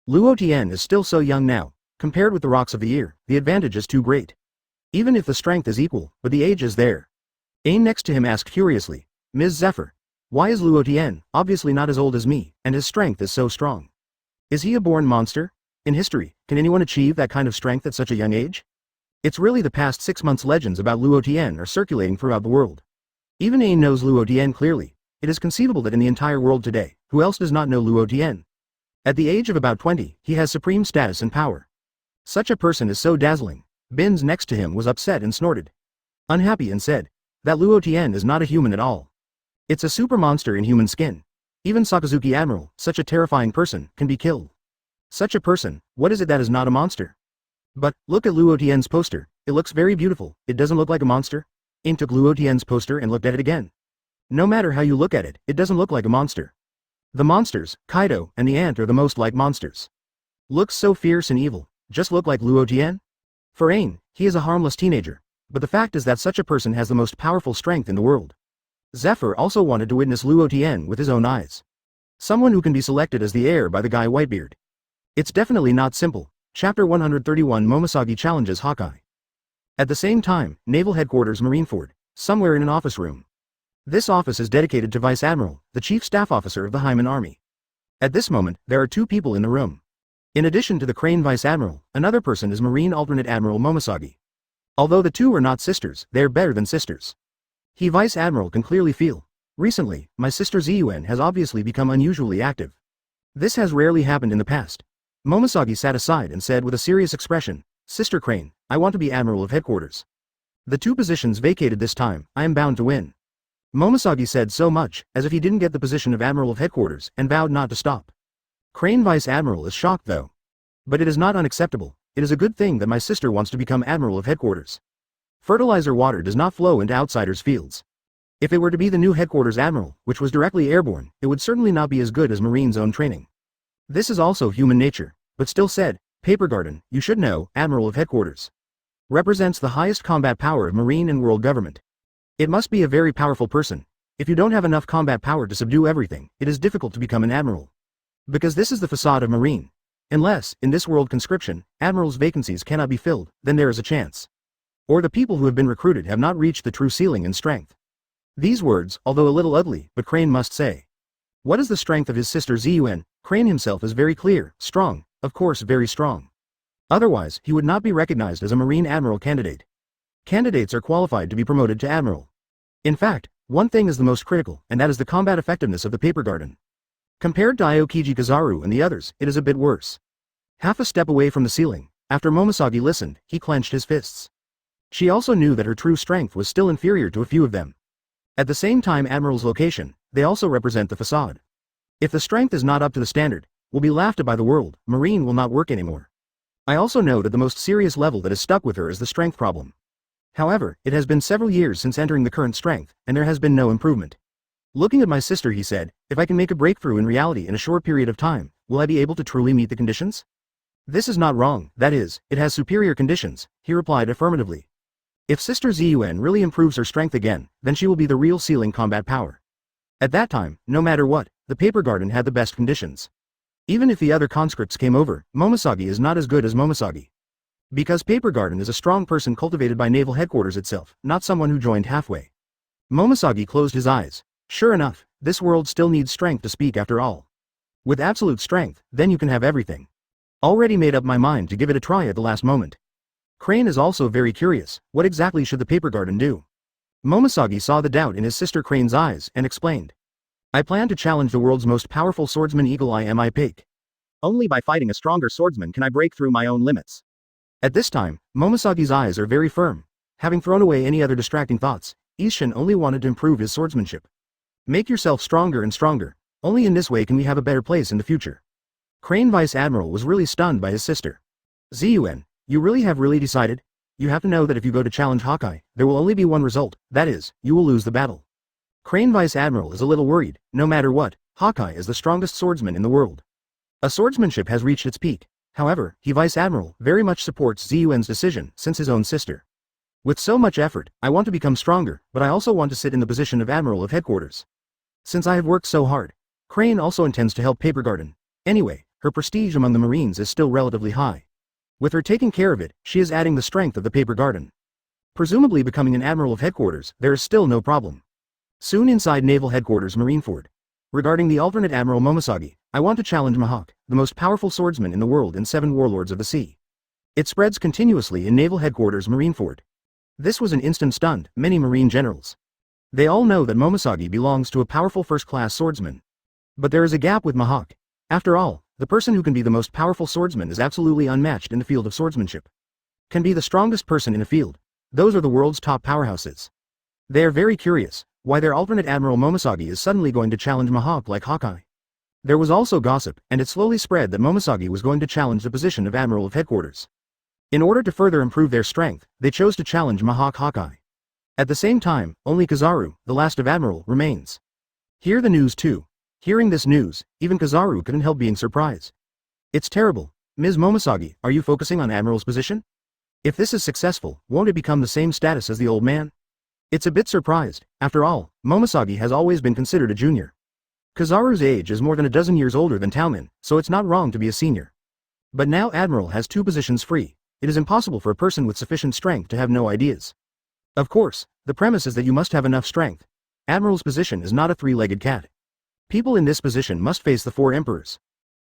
Speaker 1: Luo Tian is still so young now. Compared with the Rocks of the Year, the advantage is too great. Even if the strength is equal, but the age is there. Ain next to him asked curiously, Ms. Zephyr, why is Luo Tian, obviously not as old as me, and his strength is so strong? Is he a born monster? In history, can anyone achieve that kind of strength at such a young age? It's really the past 6 months legends about Luo Tian are circulating throughout the world. Even Ain knows Luo Tian clearly. It is conceivable that in the entire world today, who else does not know Luo Tian? At the age of about 20, he has supreme status and power. Such a person is so dazzling. Binz next to him was upset and snorted. Unhappy and said, that Luo Tian is not a human at all. It's a super monster in human skin. Even Sakazuki Admiral, such a terrifying person, can be killed. Such a person, what is it that is not a monster? But, look at Luo Tian's poster, it looks very beautiful, it doesn't look like a monster? Ain took Luo Tian's poster and looked at it again. No matter how you look at it, it doesn't look like a monster. The monsters, Kaido, and the ant are the most like monsters. Looks so fierce and evil, just look like Luo Tian? For Ain, he is a harmless teenager, but the fact is that such a person has the most powerful strength in the world. Zephyr also wanted to witness Luo Tian with his own eyes. Someone who can be selected as the heir by the guy Whitebeard. It's definitely not simple. Chapter 131 Momoshagi challenges Haki. At the same time, Naval Headquarters Marineford, somewhere in an office room. This office is dedicated to Vice Admiral, the Chief Staff Officer of the Hyman Army. At this moment, there are 2 people in the room. In addition to the Crane Vice Admiral, another person is Marine Alternate Admiral Momoshagi. Although the two are not sisters, they are better than sisters. He Vice Admiral can clearly feel. Recently, my sister Ziyuan has obviously become unusually active. This has rarely happened in the past. Momoshagi sat aside and said with a serious expression, Sister Crane, I want to be Admiral of Headquarters. The 2 positions vacated this time, I am bound to win. Momoshagi said so much, as if he didn't get the position of Admiral of Headquarters, and vowed not to stop. Crane Vice Admiral is shocked though. But it is not unacceptable, it is a good thing that my sister wants to become Admiral of Headquarters. Fertilizer water does not flow into outsiders' fields. If it were to be the new Headquarters Admiral, which was directly airborne, it would certainly not be as good as Marine's own training. This is also human nature, but still said, Paper Garden, you should know, Admiral of Headquarters. Represents the highest combat power of Marine and world government. It must be a very powerful person. If you don't have enough combat power to subdue everything, it is difficult to become an Admiral. Because this is the facade of Marine. Unless, in this world conscription, Admirals' vacancies cannot be filled, then there is a chance. Or the people who have been recruited have not reached the true ceiling in strength. These words, although a little ugly, but Crane must say. What is the strength of his sister Ziyuan? Crane himself is very clear, strong, of course very strong. Otherwise, he would not be recognized as a Marine Admiral candidate. Candidates are qualified to be promoted to Admiral. In fact, one thing is the most critical, and that is the combat effectiveness of the Paper Garden. Compared to Aokiji Kizaru and the others, it is a bit worse. Half a step away from the ceiling, after Momoshagi listened, he clenched his fists. She also knew that her true strength was still inferior to a few of them. At the same time Admiral's location, they also represent the facade. If the strength is not up to the standard, will be laughed at by the world, Marine will not work anymore. I also know that the most serious level that is stuck with her is the strength problem. However, it has been several years since entering the current strength, and there has been no improvement. Looking at my sister he said, if I can make a breakthrough in reality in a short period of time, will I be able to truly meet the conditions? This is not wrong, that is, it has superior conditions, he replied affirmatively. If Sister Ziyuan really improves her strength again, then she will be the real ceiling combat power. At that time, no matter what, the Paper Garden had the best conditions. Even if the other conscripts came over, Momoshagi is not as good as Momoshagi. Because Paper Garden is a strong person cultivated by Naval Headquarters itself, not someone who joined halfway. Momoshagi closed his eyes. Sure enough, this world still needs strength to speak after all. With absolute strength, then you can have everything. Already made up my mind to give it a try at the last moment. Crane is also very curious, what exactly should the paper garden do? Momoshagi saw the doubt in his sister Crane's eyes and explained. I plan to challenge the world's most powerful swordsman Eagle Eye Mi Pake. Only by fighting a stronger swordsman can I break through my own limits. At this time, Momosagi's eyes are very firm. Having thrown away any other distracting thoughts, Isshin only wanted to improve his swordsmanship. Make yourself stronger and stronger. Only in this way can we have a better place in the future. Crane Vice Admiral was really stunned by his sister. Zun, you really have decided? You have to know that if you go to challenge Haki, there will only be one result, that is, you will lose the battle. Crane Vice Admiral is a little worried. No matter what, Haki is the strongest swordsman in the world. A swordsmanship has reached its peak. However, he Vice Admiral very much supports Zun's decision since his own sister. With so much effort, I want to become stronger, but I also want to sit in the position of Admiral of Headquarters. Since I have worked so hard, Crane also intends to help Paper Garden. Anyway, her prestige among the Marines is still relatively high. With her taking care of it, she is adding the strength of the Paper Garden. Presumably becoming an Admiral of Headquarters, there is still no problem. Soon inside Naval Headquarters Marineford. Regarding the alternate Admiral Momoshagi, I want to challenge Mihawk, the most powerful swordsman in the world and 7 warlords of the sea. It spreads continuously in Naval Headquarters Marineford. This was an instant stunned many Marine generals. They all know that Momoshagi belongs to a powerful first-class swordsman. But there is a gap with Mihawk. After all, the person who can be the most powerful swordsman is absolutely unmatched in the field of swordsmanship. Can be the strongest person in a field. Those are the world's top powerhouses. They are very curious, why their alternate Admiral Momoshagi is suddenly going to challenge Mihawk like Hawkeye. There was also gossip, and it slowly spread that Momoshagi was going to challenge the position of Admiral of Headquarters. In order to further improve their strength, they chose to challenge Mihawk Hawkeye. At the same time, only Kizaru, the last of Admiral, remains. Hear the news too. Hearing this news, even Kizaru couldn't help being surprised. It's terrible. Ms. Momoshagi, are you focusing on Admiral's position? If this is successful, won't it become the same status as the old man? It's a bit surprised. After all, Momoshagi has always been considered a junior. Kizaru's age is more than a dozen years older than Taomin, so it's not wrong to be a senior. But now Admiral has 2 positions free. It is impossible for a person with sufficient strength to have no ideas. Of course, the premise is that you must have enough strength. Admiral's position is not a 3-legged cat. People in this position must face the 4 emperors.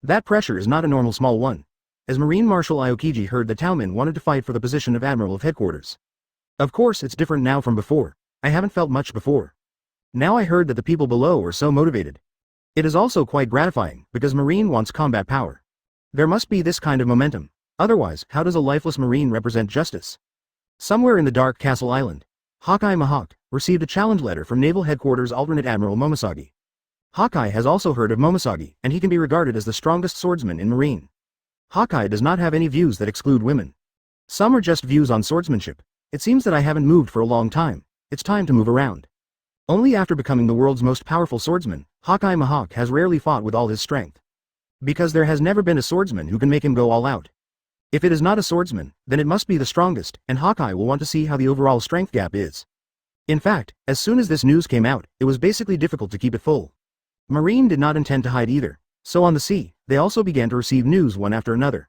Speaker 1: That pressure is not a normal small one. As Marine Marshal Aokiji heard that Taomin wanted to fight for the position of Admiral of Headquarters. Of course it's different now from before. I haven't felt much before. Now I heard that the people below are so motivated. It is also quite gratifying, because Marine wants combat power. There must be this kind of momentum. Otherwise, how does a lifeless Marine represent justice? Somewhere in the Dark Castle Island, Hawkeye Mihawk received a challenge letter from Naval Headquarters Alternate Admiral Momoshagi. Hawkeye has also heard of Momoshagi, and he can be regarded as the strongest swordsman in Marine. Hawkeye does not have any views that exclude women. Some are just views on swordsmanship. It seems that I haven't moved for a long time. It's time to move around. Only after becoming the world's most powerful swordsman, Hawkeye Mihawk has rarely fought with all his strength. Because there has never been a swordsman who can make him go all out. If it is not a swordsman, then it must be the strongest, and Hawkeye will want to see how the overall strength gap is. In fact, as soon as this news came out, it was basically difficult to keep it full. Marine did not intend to hide either, so on the sea, they also began to receive news one after another.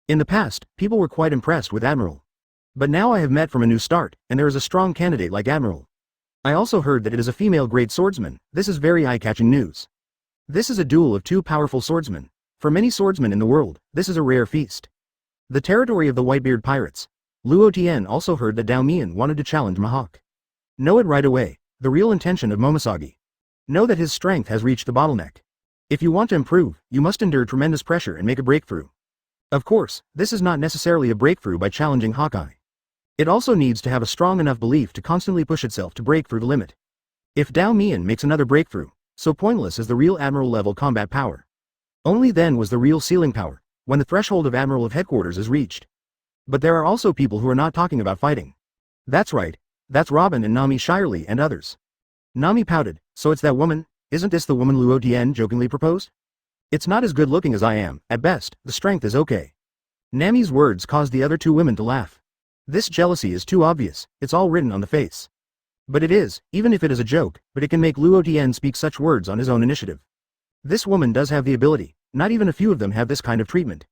Speaker 1: In the past, people were quite impressed with Admiral. But now I have met from a new start, and there is a strong candidate like Admiral. I also heard that it is a female great swordsman. This is very eye-catching news. This is a duel of 2 powerful swordsmen. For many swordsmen in the world, this is a rare feast. The territory of the Whitebeard pirates. Luo Tian also heard that Dao Mian wanted to challenge Mihawk. Know it right away, the real intention of Momoshagi. Know that his strength has reached the bottleneck. If you want to improve, you must endure tremendous pressure and make a breakthrough. Of course, this is not necessarily a breakthrough by challenging Hawkeye. It also needs to have a strong enough belief to constantly push itself to break through the limit. If Dao Mian makes another breakthrough, so pointless is the real Admiral level combat power. Only then was the real ceiling power, when the threshold of Admiral of Headquarters is reached. But there are also people who are not talking about fighting. That's right, that's Robin and Nami Shirley and others. Nami pouted, so it's that woman, isn't this the woman Luo Tian jokingly proposed? It's not as good looking as I am, at best, the strength is okay. Nami's words caused the other 2 women to laugh. This jealousy is too obvious, it's all written on the face. But it is, even if it is a joke, but it can make Luo Tian speak such words on his own initiative. This woman does have the ability, not even a few of them have this kind of treatment.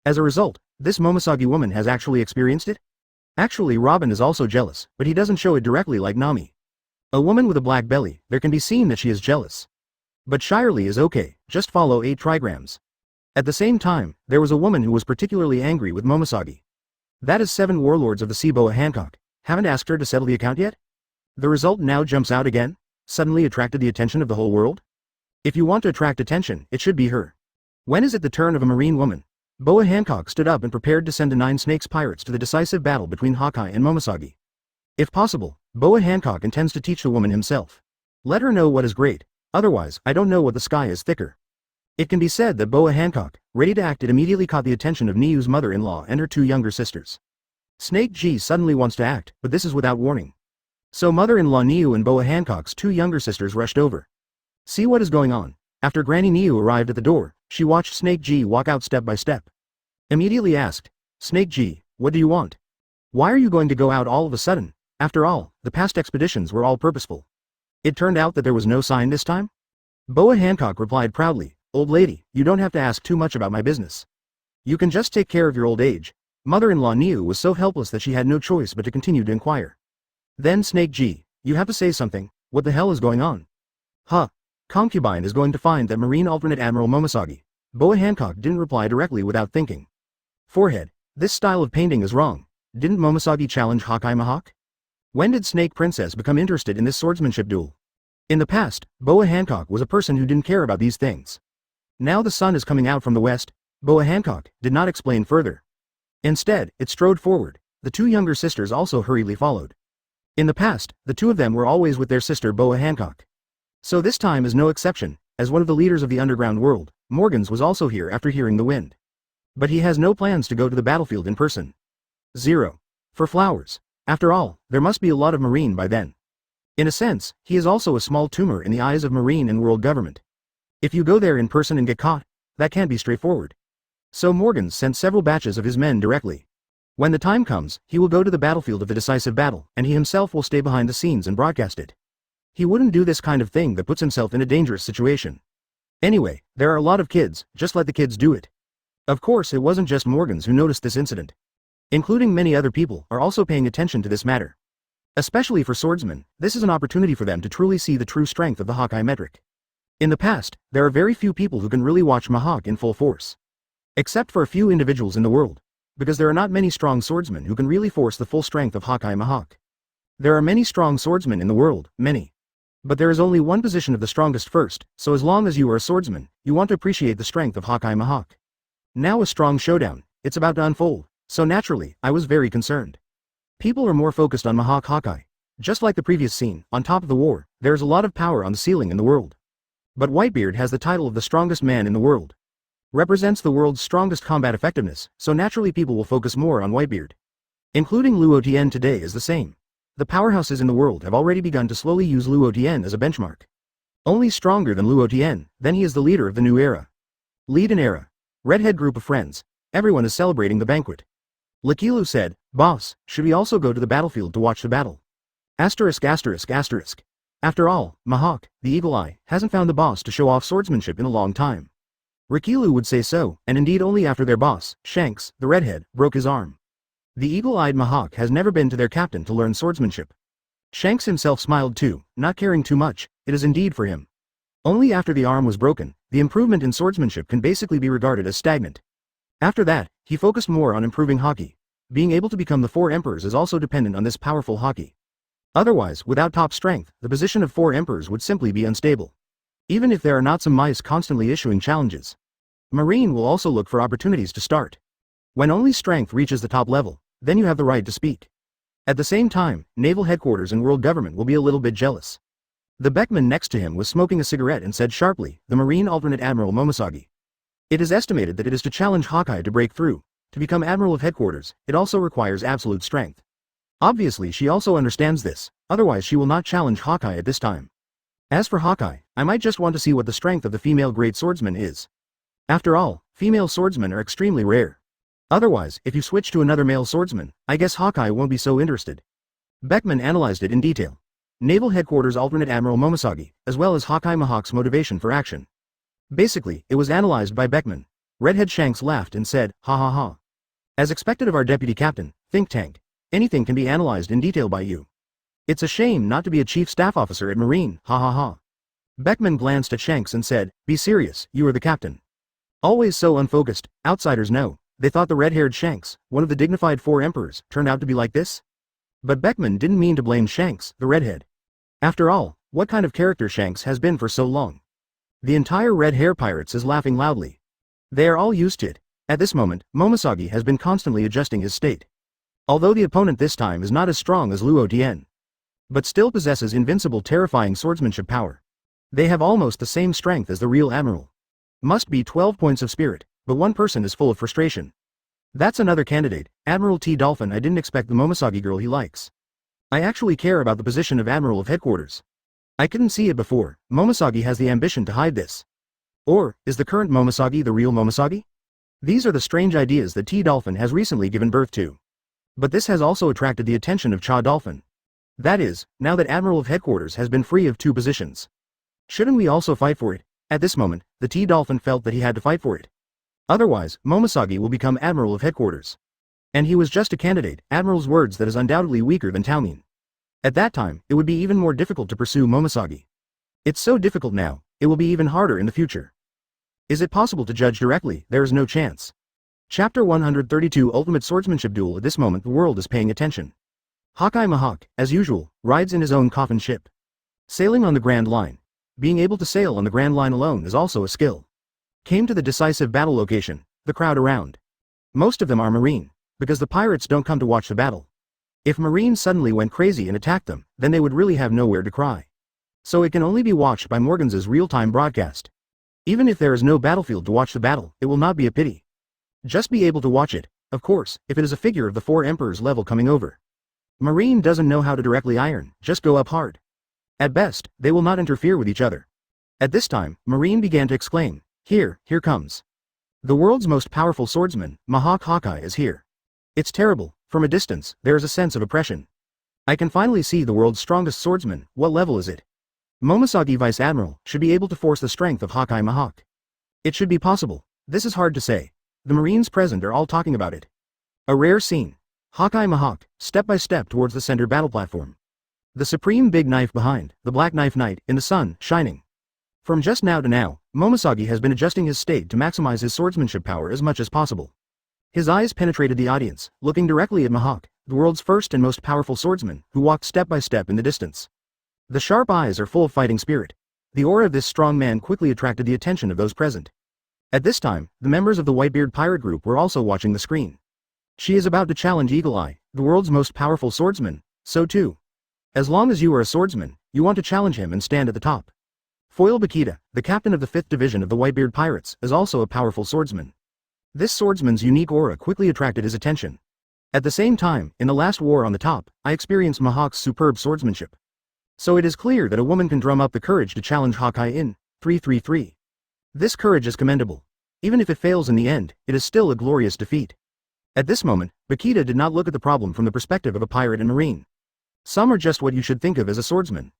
Speaker 1: As a result, this Momoshagi woman has actually experienced it? Actually Robin is also jealous, but he doesn't show it directly like Nami. A woman with a black belly, there can be seen that she is jealous. But Shirley is okay, just follow 8 trigrams. At the same time, there was a woman who was particularly angry with Momoshagi. That is 7 warlords of the sea. Boa Hancock. Haven't asked her to settle the account yet? The result now jumps out again? Suddenly attracted the attention of the whole world? If you want to attract attention, it should be her. When is it the turn of a marine woman? Boa Hancock stood up and prepared to send the 9 Snakes pirates to the decisive battle between Haki and Momoshagi. If possible, Boa Hancock intends to teach the woman himself. Let her know what is great, otherwise I don't know what the sky is thicker. It can be said that Boa Hancock, ready to act, it immediately caught the attention of Niu's mother-in-law and her 2 younger sisters. Snake G suddenly wants to act, but this is without warning. So mother-in-law Niu and Boa Hancock's 2 younger sisters rushed over. See what is going on. After Granny Niu arrived at the door, she watched Snake G walk out step by step. Immediately asked, Snake G, what do you want? Why are you going to go out all of a sudden? After all, the past expeditions were all purposeful. It turned out that there was no sign this time? Boa Hancock replied proudly, Old lady, you don't have to ask too much about my business. You can just take care of your old age. Mother-in-law Niu was so helpless that she had no choice but to continue to inquire. Then Snake G, you have to say something, what the hell is going on? Huh. Concubine is going to find that Marine Alternate Admiral Momoshagi. Boa Hancock didn't reply directly without thinking. Forehead, this style of painting is wrong. Didn't Momoshagi challenge Haki Mahawk? When did Snake Princess become interested in this swordsmanship duel? In the past, Boa Hancock was a person who didn't care about these things. Now the sun is coming out from the west. Boa Hancock did not explain further. Instead, it strode forward. The 2 younger sisters also hurriedly followed. In the past, the 2 of them were always with their sister Boa Hancock. So this time is no exception. As one of the leaders of the underground world, Morgans was also here after hearing the wind. But he has no plans to go to the battlefield in person. 0. For flowers. After all, there must be a lot of marine by then. In a sense, he is also a small tumor in the eyes of marine and world government. If you go there in person and get caught, that can't be straightforward. So Morgans sent several batches of his men directly. When the time comes, he will go to the battlefield of the decisive battle, and he himself will stay behind the scenes and broadcast it. He wouldn't do this kind of thing that puts himself in a dangerous situation. Anyway, there are a lot of kids, just let the kids do it. Of course, it wasn't just Morgans who noticed this incident. Including many other people are also paying attention to this matter. Especially for swordsmen, this is an opportunity for them to truly see the true strength of the Haki metric. In the past, there are very few people who can really watch Mahawk in full force. Except for a few individuals in the world. Because there are not many strong swordsmen who can really force the full strength of Haki Mahawk. There are many strong swordsmen in the world, many. But there is only one position of the strongest first, so as long as you are a swordsman, you want to appreciate the strength of Haki Mahawk. Now a strong showdown, it's about to unfold, so naturally, I was very concerned. People are more focused on Mahawk Haki. Just like the previous scene, on top of the war, there is a lot of power on the ceiling in the world. But Whitebeard has the title of the strongest man in the world. Represents the world's strongest combat effectiveness, so naturally people will focus more on Whitebeard. Including Luo Tian today is the same. The powerhouses in the world have already begun to slowly use Luo Tian as a benchmark. Only stronger than Luo Tian, then he is the leader of the new era. Lead an era. Redhead group of friends. Everyone is celebrating the banquet. Lakilu said, Boss, should we also go to the battlefield to watch the battle? Asterisk asterisk asterisk. After all, Mahawk, the Eagle Eye, hasn't found the boss to show off swordsmanship in a long time. Rikilu would say so, and indeed only after their boss, Shanks, the redhead, broke his arm. The eagle-eyed Mahawk has never been to their captain to learn swordsmanship. Shanks himself smiled too, not caring too much, it is indeed for him. Only after the arm was broken, the improvement in swordsmanship can basically be regarded as stagnant. After that, he focused more on improving Haki. Being able to become the 4 emperors is also dependent on this powerful Haki. Otherwise, without top strength, the position of 4 emperors would simply be unstable. Even if there are not some mice constantly issuing challenges. Marine will also look for opportunities to start. When only strength reaches the top level, then you have the right to speak. At the same time, naval headquarters and world government will be a little bit jealous. The Beckman next to him was smoking a cigarette and said sharply, the Marine Alternate Admiral Momoshagi. It is estimated that it is to challenge Haki to break through. To become Admiral of Headquarters, it also requires absolute strength. Obviously she also understands this, otherwise she will not challenge Haki at this time. As for Haki, I might just want to see what the strength of the female great swordsman is. After all, female swordsmen are extremely rare. Otherwise, if you switch to another male swordsman, I guess Haki won't be so interested. Beckman analyzed it in detail. Naval Headquarters Alternate Admiral Momoshagi, as well as Haki Mahawk's motivation for action. Basically, it was analyzed by Beckman. Redhead Shanks laughed and said, ha ha ha. As expected of our deputy captain, think tank. Anything can be analyzed in detail by you. It's a shame not to be a chief staff officer at Marine, ha ha ha. Beckman glanced at Shanks and said, "Be serious, you are the captain." Always so unfocused, outsiders know. They thought the red-haired Shanks, one of the dignified 4 emperors, turned out to be like this? But Beckman didn't mean to blame Shanks, the redhead. After all, what kind of character Shanks has been for so long? The entire Red Hair Pirates is laughing loudly. They are all used to it. At this moment, Momoshiki has been constantly adjusting his state. Although the opponent this time is not as strong as Luo Tian, but still possesses invincible terrifying swordsmanship power. They have almost the same strength as the real admiral. Must be 12 points of spirit, but one person is full of frustration. That's another candidate, Admiral T. Dolphin. I didn't expect the Momoshiki girl he likes. I actually care about the position of Admiral of Headquarters. I couldn't see it before. Momoshiki has the ambition to hide this. Or, is the current Momoshiki the real Momoshiki? These are the strange ideas that T. Dolphin has recently given birth to. But this has also attracted the attention of Cha Dolphin. That is, now that Admiral of Headquarters has been free of 2 positions. Shouldn't we also fight for it? At this moment, the T. Dolphin felt that he had to fight for it. Otherwise, Momoshiki will become Admiral of Headquarters. And he was just a candidate, Admiral's words that is undoubtedly weaker than Taomin. At that time, it would be even more difficult to pursue Momoshiki. It's so difficult now, it will be even harder in the future. Is it possible to judge directly? There is no chance. Chapter 132 Ultimate Swordsmanship Duel. At this moment the world is paying attention. Haki Mahak, as usual, rides in his own coffin ship. Sailing on the Grand Line. Being able to sail on the Grand Line alone is also a skill. Came to the decisive battle location, the crowd around. Most of them are Marine, because the pirates don't come to watch the battle. If Marines suddenly went crazy and attacked them, then they would really have nowhere to cry. So it can only be watched by Morgan's real-time broadcast. Even if there is no battlefield to watch the battle, it will not be a pity. Just be able to watch it, of course, if it is a figure of the 4 emperors level coming over. Marine doesn't know how to directly iron, just go up hard. At best, they will not interfere with each other. At this time, Marine began to exclaim, here comes. The world's most powerful swordsman, Mahak Haki is here. It's terrible, from a distance, there is a sense of oppression. I can finally see the world's strongest swordsman. What level is it? Momoshiki Vice Admiral should be able to force the strength of Haki Mahak. It should be possible. This is hard to say. The Marines present are all talking about it. A rare scene. Haki Mahak, step by step towards the center battle platform. The supreme big knife behind, the black knife knight, in the sun, shining. From just now to now, Momoshiki has been adjusting his state to maximize his swordsmanship power as much as possible. His eyes penetrated the audience, looking directly at Mahak, the world's first and most powerful swordsman, who walked step by step in the distance. The sharp eyes are full of fighting spirit. The aura of this strong man quickly attracted the attention of those present. At this time, the members of the Whitebeard pirate group were also watching the screen. She is about to challenge Eagle Eye, the world's most powerful swordsman, so too. As long as you are a swordsman, you want to challenge him and stand at the top. Foil Bakita, the captain of the 5th division of the Whitebeard pirates, is also a powerful swordsman. This swordsman's unique aura quickly attracted his attention. At the same time, in the last war on the top, I experienced Mahak's superb swordsmanship. So it is clear that a woman can drum up the courage to challenge Haki in 333. This courage is commendable. Even if it fails in the end, it is still a glorious defeat. At this moment, Bakita did not look at the problem from the perspective of a pirate and marine. Some are just what you should think of as a swordsman.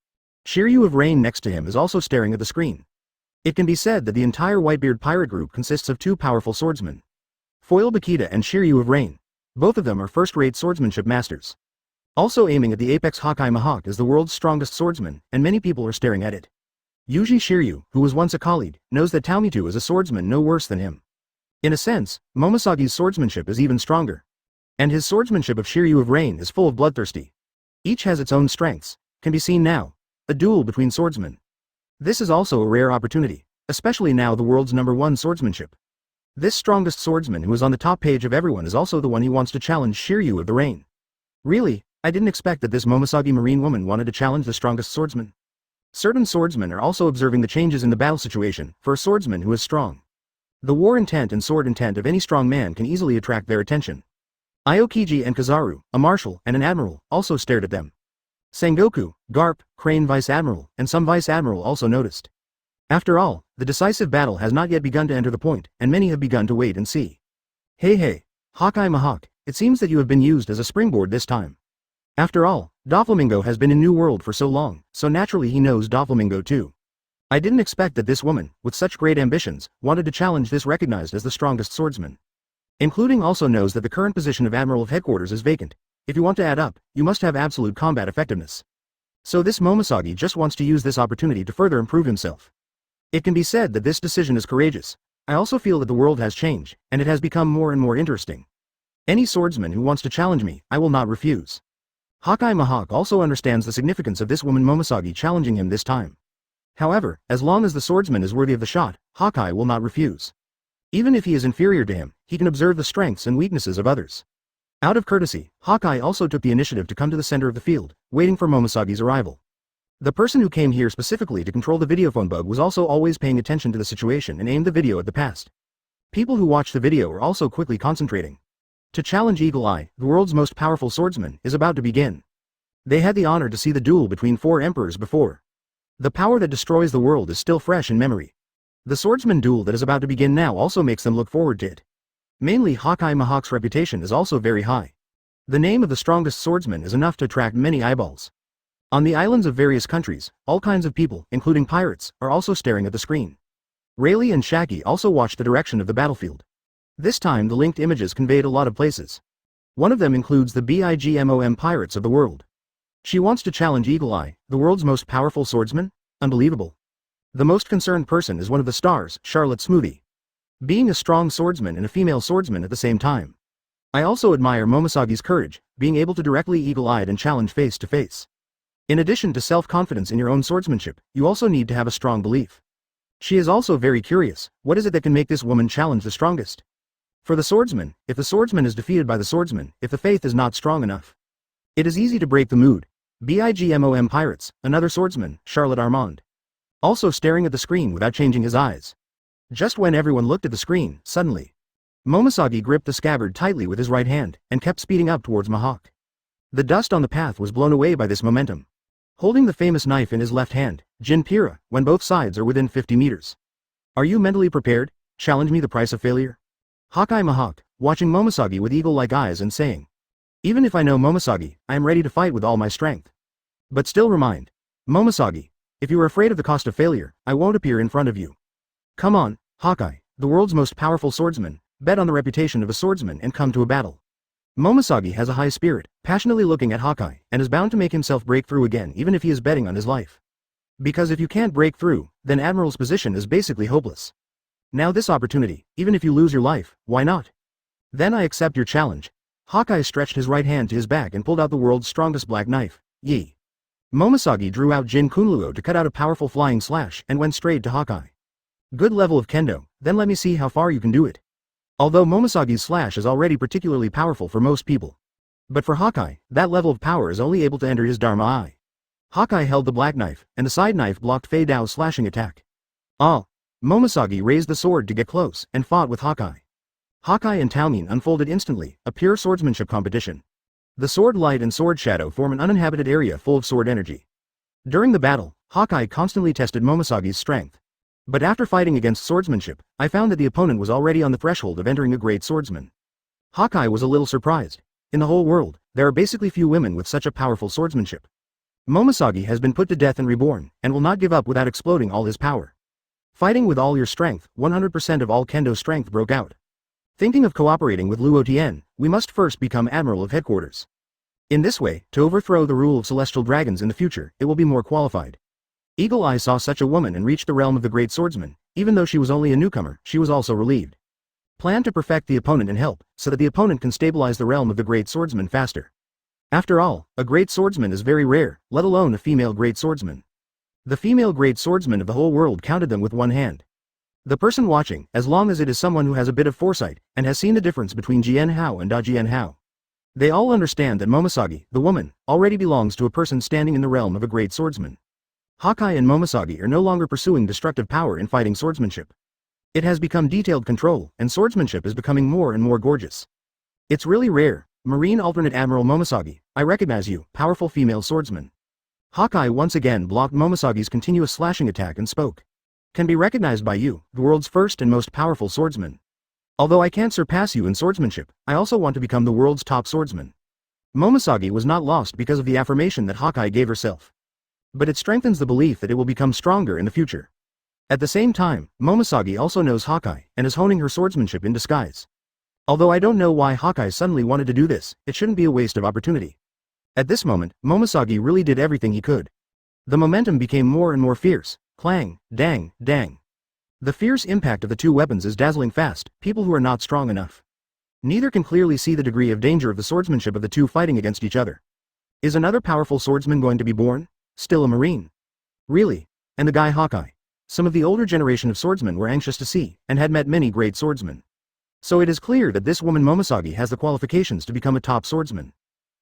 Speaker 1: Shiryu of Rain next to him is also staring at the screen. It can be said that the entire Whitebeard pirate group consists of 2 powerful swordsmen. Foil Bakita and Shiryu of Rain. Both of them are first-rate swordsmanship masters. Also aiming at the apex, Haki Mahak is the world's strongest swordsman, and many people are staring at it. Yuji Shiryu, who was once a colleague, knows that Taomitu is a swordsman no worse than him. In a sense, Momoshiki's swordsmanship is even stronger. And his swordsmanship of Shiryu of Rain is full of bloodthirsty. Each has its own strengths, can be seen now. A duel between swordsmen. This is also a rare opportunity, especially now the world's #1 swordsmanship. This strongest swordsman who is on the top page of everyone is also the one he wants to challenge Shiryu of the Rain. Really, I didn't expect that this Momoshiki marine woman wanted to challenge the strongest swordsman. Certain swordsmen are also observing the changes in the battle situation for a swordsman who is strong. The war intent and sword intent of any strong man can easily attract their attention. Aokiji and Kazaru, a marshal and an admiral, also stared at them. Sengoku, Garp, Crane Vice Admiral, and some Vice Admiral also noticed. After all, the decisive battle has not yet begun to enter the point, and many have begun to wait and see. Hey, Haki Mahak, it seems that you have been used as a springboard this time. After all, Doflamingo has been in New World for so long, so naturally he knows Doflamingo too. I didn't expect that this woman, with such great ambitions, wanted to challenge this recognized as the strongest swordsman. Including also knows that the current position of Admiral of Headquarters is vacant. If you want to add up, you must have absolute combat effectiveness. So this Momosagi just wants to use this opportunity to further improve himself. It can be said that this decision is courageous. I also feel that the world has changed, and it has become more and more interesting. Any swordsman who wants to challenge me, I will not refuse. Haki Mahak also understands the significance of this woman Momosagi challenging him this time. However, as long as the swordsman is worthy of the shot, Haki will not refuse. Even if he is inferior to him, he can observe the strengths and weaknesses of others. Out of courtesy, Haki also took the initiative to come to the center of the field, waiting for Momosagi's arrival. The person who came here specifically to control the videophone bug was also always paying attention to the situation and aimed the video at the past. People who watched the video were also quickly concentrating. To challenge Eagle Eye, the world's most powerful swordsman, is about to begin. They had the honor to see the duel between 4 emperors before. The power that destroys the world is still fresh in memory. The swordsman duel that is about to begin now also makes them look forward to it. Mainly Haki Mahak's reputation is also very high. The name of the strongest swordsman is enough to attract many eyeballs. On the islands of various countries, all kinds of people, including pirates, are also staring at the screen. Rayleigh and Shaki also watched the direction of the battlefield. This time the linked images conveyed a lot of places. One of them includes the BIGMOM pirates of the world. She wants to challenge Eagle Eye, the world's most powerful swordsman? Unbelievable. The most concerned person is one of the stars, Charlotte Smoothie. Being a strong swordsman and a female swordsman at the same time. I also admire Momosagi's courage, being able to directly eagle-eyed and challenge face to face. In addition to self-confidence in your own swordsmanship, you also need to have a strong belief. She is also very curious, what is it that can make this woman challenge the strongest? For the swordsman, if the swordsman is defeated by the swordsman, if the faith is not strong enough, it is easy to break the mood. BIGMOM pirates, another swordsman, Charlotte Armand. Also staring at the screen without changing his eyes. Just when everyone looked at the screen, suddenly, Momosagi gripped the scabbard tightly with his right hand, and kept speeding up towards Mahak. The dust on the path was blown away by this momentum. Holding the famous knife in his left hand, Jinpira, when both sides are within 50 meters. Are you mentally prepared? Challenge me the price of failure? Haki Mahak, watching Momosagi with eagle-like eyes and saying, even if I know Momosagi, I am ready to fight with all my strength. But still remind, Momosagi, if you are afraid of the cost of failure, I won't appear in front of you. Come on, Haki, the world's most powerful swordsman, bet on the reputation of a swordsman and come to a battle. Momosagi has a high spirit, passionately looking at Haki, and is bound to make himself break through again even if he is betting on his life. Because if you can't break through, then Admiral's position is basically hopeless. Now this opportunity, even if you lose your life, why not? Then I accept your challenge. Haki stretched his right hand to his back and pulled out the world's strongest black knife, Yi. Momosagi drew out Jin Kunluo to cut out a powerful flying slash and went straight to Haki. Good level of kendo, then let me see how far you can do it. Although Momosagi's slash is already particularly powerful for most people. But for Haki, that level of power is only able to enter his Dharma eye. Haki held the black knife, and the side knife blocked Fei Dao's slashing attack. Momosagi raised the sword to get close, and fought with Haki. Haki and Taomin unfolded instantly, a pure swordsmanship competition. The sword light and sword shadow form an uninhabited area full of sword energy. During the battle, Haki constantly tested Momosagi's strength. But after fighting against swordsmanship, I found that the opponent was already on the threshold of entering a great swordsman. Haki was a little surprised. In the whole world, there are basically few women with such a powerful swordsmanship. Momosagi has been put to death and reborn, and will not give up without exploding all his power. Fighting with all your strength, 100% of all kendo strength broke out. Thinking of cooperating with Luo Tian, we must first become Admiral of Headquarters. In this way, to overthrow the rule of celestial dragons in the future, it will be more qualified. Eagle Eye saw such a woman and reached the realm of the great swordsman. Even though she was only a newcomer, she was also relieved. Plan to perfect the opponent and help, so that the opponent can stabilize the realm of the great swordsman faster. After all, a great swordsman is very rare, let alone a female great swordsman. The female great swordsmen of the whole world counted them with one hand. The person watching, as long as it is someone who has a bit of foresight, and has seen the difference between Jian Hao and Da Jian Hao. They all understand that Momosagi, the woman, already belongs to a person standing in the realm of a great swordsman. Haki and Momosagi are no longer pursuing destructive power in fighting swordsmanship. It has become detailed control, and swordsmanship is becoming more and more gorgeous. It's really rare. Marine Alternate Admiral Momosagi, I recognize you, powerful female swordsman. Haki once again blocked Momosagi's continuous slashing attack and spoke. Can be recognized by you, the world's first and most powerful swordsman. Although I can't surpass you in swordsmanship, I also want to become the world's top swordsman. Momosagi was not lost because of the affirmation that Haki gave herself. But it strengthens the belief that it will become stronger in the future. At the same time, Momosagi also knows Haki, and is honing her swordsmanship in disguise. Although I don't know why Haki suddenly wanted to do this, it shouldn't be a waste of opportunity. At this moment, Momosagi really did everything he could. The momentum became more and more fierce. Clang, dang, dang. The fierce impact of the two weapons is dazzling fast, people who are not strong enough. Neither can clearly see the degree of danger of the swordsmanship of the two fighting against each other. Is another powerful swordsman going to be born? Still a marine? Really? And the guy Haki? Some of the older generation of swordsmen were anxious to see, and had met many great swordsmen. So it is clear that this woman Momosagi has the qualifications to become a top swordsman.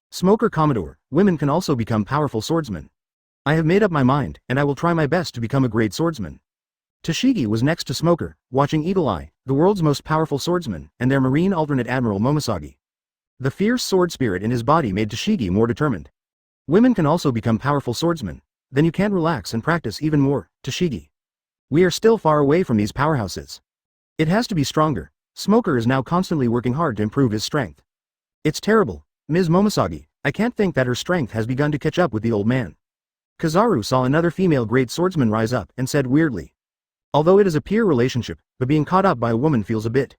Speaker 1: Smoker Commodore, women can also become powerful swordsmen. I have made up my mind, and I will try my best to become a great swordsman. Toshigi was next to Smoker, watching Eagle Eye, the world's most powerful swordsman, and their marine alternate Admiral Momosagi. The fierce sword spirit in his body made Toshigi more determined. Women can also become powerful swordsmen. Then you can't relax and practice even more, Toshigi. We are still far away from these powerhouses. It has to be stronger. Smoker is now constantly working hard to improve his strength. It's terrible, Ms. Momosagi, I can't think that her strength has begun to catch up with the old man. Kizaru saw another female great swordsman rise up and said weirdly. Although it is a peer relationship, but being caught up by a woman feels a bit.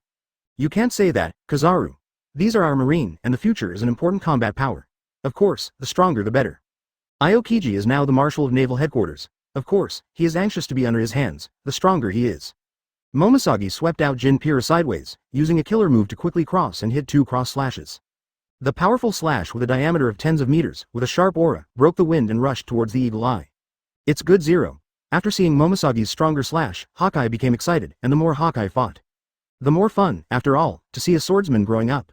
Speaker 1: You can't say that, Kizaru. These are our marine, and the future is an important combat power. Of course, the stronger the better. Aokiji is now the Marshal of Naval Headquarters. Of course, he is anxious to be under his hands, the stronger he is. Momosagi swept out Jinpira sideways, using a killer move to quickly cross and hit 2 cross slashes. The powerful slash with a diameter of tens of meters, with a sharp aura, broke the wind and rushed towards the Eagle Eye. It's good 0. After seeing Momosagi's stronger slash, Haki became excited, and the more Haki fought, the more fun, after all, to see a swordsman growing up.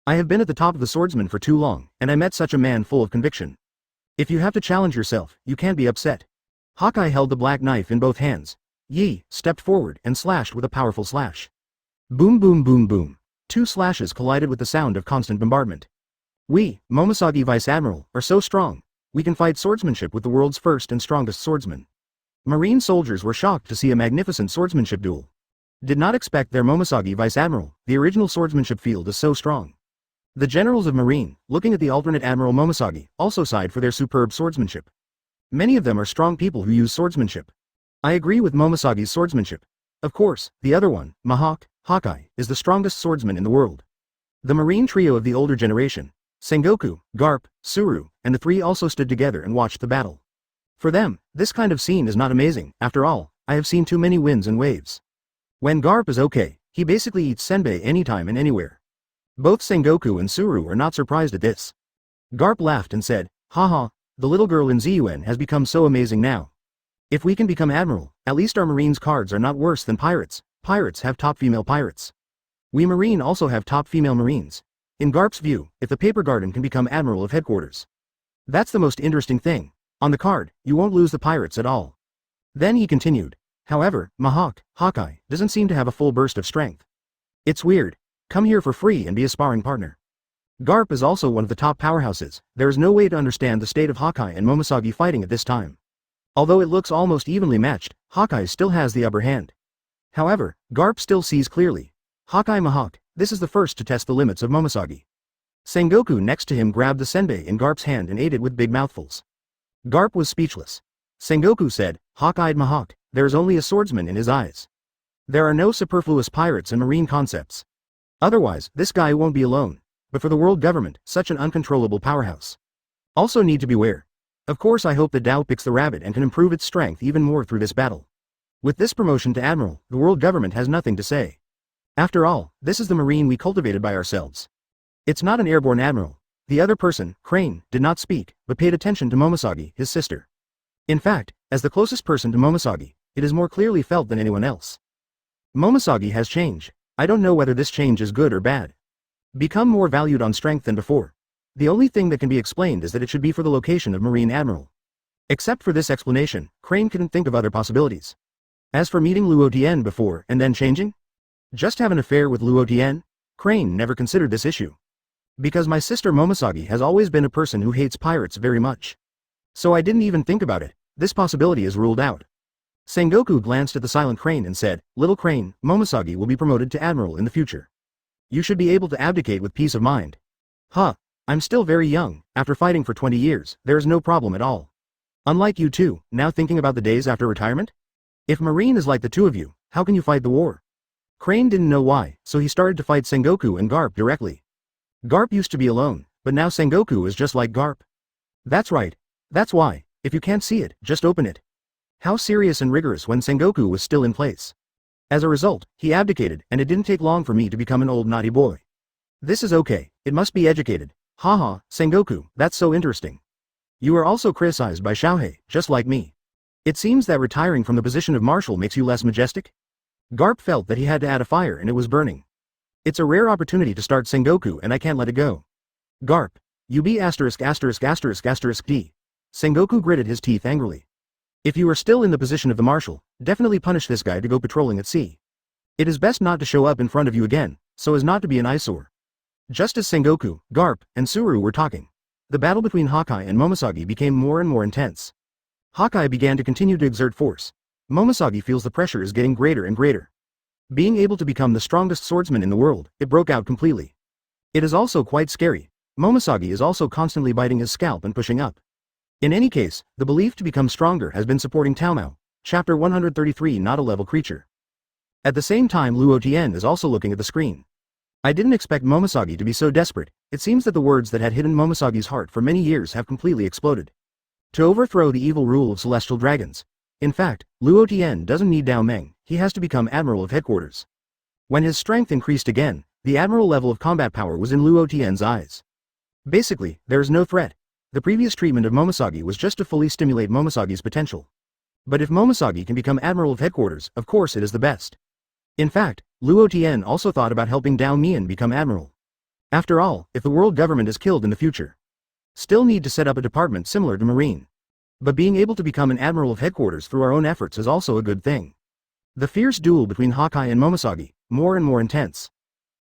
Speaker 1: I have been at the top of the swordsman for too long, and I met such a man full of conviction. If you have to challenge yourself, you can't be upset. Haki held the black knife in both hands. Yi stepped forward and slashed with a powerful slash. Boom boom boom boom. 2 slashes collided with the sound of constant bombardment. We, Momosagi Vice Admiral, are so strong. We can fight swordsmanship with the world's first and strongest swordsman. Marine soldiers were shocked to see a magnificent swordsmanship duel. Did not expect their Momosagi Vice Admiral, the original swordsmanship field is so strong. The generals of Marine, looking at the alternate Admiral Momosagi, also sighed for their superb swordsmanship. Many of them are strong people who use swordsmanship. I agree with Momosagi's swordsmanship. Of course, the other one, Haki, is the strongest swordsman in the world. The Marine trio of the older generation, Sengoku, Garp, Suru, and the 3 also stood together and watched the battle. For them, this kind of scene is not amazing. After all, I have seen too many winds and waves. When Garp is okay, he basically eats senbei anytime and anywhere. Both Sengoku and Suru are not surprised at this. Garp laughed and said, haha, the little girl in Zun has become so amazing now. If we can become admiral, at least our Marines' cards are not worse than pirates. Pirates have top female pirates. We Marine also have top female Marines. In Garp's view, if the Paper Garden can become admiral of headquarters, that's the most interesting thing. On the card, you won't lose the pirates at all. Then he continued. However, Haki, doesn't seem to have a full burst of strength. It's weird. Come here for free and be a sparring partner. Garp is also one of the top powerhouses. There is no way to understand the state of Haki and Momosagi fighting at this time. Although it looks almost evenly matched, Haki still has the upper hand. However, Garp still sees clearly. Haki this is the first to test the limits of Momosagi. Sengoku next to him grabbed the senbei in Garp's hand and ate it with big mouthfuls. Garp was speechless. Sengoku said, hawk-eyed there is only a swordsman in his eyes. There are no superfluous pirates and marine concepts. Otherwise, this guy won't be alone. But for the world government, such an uncontrollable powerhouse. Also need to beware. Of course I hope that Dao picks the rabbit and can improve its strength even more through this battle. With this promotion to admiral, the world government has nothing to say. After all, this is the marine we cultivated by ourselves. It's not an airborne admiral. The other person, Crane, did not speak, but paid attention to Momosagi, his sister. In fact, as the closest person to Momosagi, it is more clearly felt than anyone else. Momosagi has changed. I don't know whether this change is good or bad. Become more valued on strength than before. The only thing that can be explained is that it should be for the location of Marine Admiral. Except for this explanation, Crane couldn't think of other possibilities. As for meeting Luo Tian before and then changing? Just have an affair with Luo Tian? Crane never considered this issue. Because my sister Momosagi has always been a person who hates pirates very much. So I didn't even think about it. This possibility is ruled out. Sengoku glanced at the silent Crane and said, Little Crane, Momosagi will be promoted to admiral in the future. You should be able to abdicate with peace of mind. I'm still very young. After fighting for 20 years, there is no problem at all. Unlike you two, now thinking about the days after retirement? If Marine is like the two of you, how can you fight the war? Crane didn't know why, so he started to fight Sengoku and Garp directly. Garp used to be alone, but now Sengoku is just like Garp. That's right. That's why. If you can't see it, just open it. How serious and rigorous when Sengoku was still in place. As a result, he abdicated, and it didn't take long for me to become an old naughty boy. This is okay, it must be educated. Haha, Sengoku, that's so interesting. You are also criticized by Xiaohei, just like me. It seems that retiring from the position of marshal makes you less majestic? Garp felt that he had to add a fire and it was burning. It's a rare opportunity to start Sengoku and I can't let it go. Garp. You be **************. D. Sengoku gritted his teeth angrily. If you are still in the position of the marshal, definitely punish this guy to go patrolling at sea. It is best not to show up in front of you again, so as not to be an eyesore. Just as Sengoku, Garp, and Suru were talking, the battle between Haki and Momosagi became more and more intense. Haki began to continue to exert force. Momosagi feels the pressure is getting greater and greater. Being able to become the strongest swordsman in the world, it broke out completely. It is also quite scary. Momosagi is also constantly biting his scalp and pushing up. In any case, the belief to become stronger has been supporting Taomao, chapter 133 not a level creature. At the same time Luo Tian is also looking at the screen. I didn't expect Momosagi to be so desperate. It seems that the words that had hidden Momosagi's heart for many years have completely exploded. To overthrow the evil rule of celestial dragons. In fact, Luo Tian doesn't need Dao Meng, he has to become Admiral of Headquarters. When his strength increased again, the Admiral level of combat power was in Luo Tian's eyes. Basically, there is no threat. The previous treatment of Momosagi was just to fully stimulate Momosagi's potential. But if Momosagi can become Admiral of Headquarters, of course it is the best. In fact, Luo Tian also thought about helping Dao Mian become Admiral. After all, if the world government is killed in the future, still need to set up a department similar to Marine. But being able to become an Admiral of Headquarters through our own efforts is also a good thing. The fierce duel between Haki and Momosagi, more and more intense.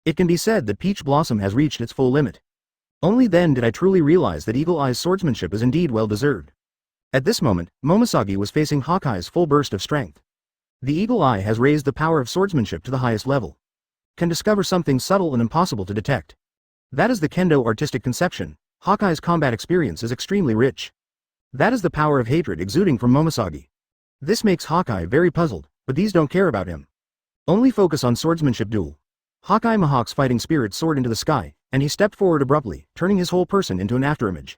Speaker 1: It can be said that Peach Blossom has reached its full limit. Only then did I truly realize that Eagle Eye's swordsmanship is indeed well deserved. At this moment, Momosagi was facing Hawkeye's full burst of strength. The Eagle Eye has raised the power of swordsmanship to the highest level. Can discover something subtle and impossible to detect. That is the Kendo artistic conception. Hawkeye's combat experience is extremely rich. That is the power of hatred exuding from Momosagi. This makes Hawkeye very puzzled, but these don't care about him. Only focus on swordsmanship duel. Hawkeye Mahawk's fighting spirit soared into the sky, and he stepped forward abruptly, turning his whole person into an afterimage.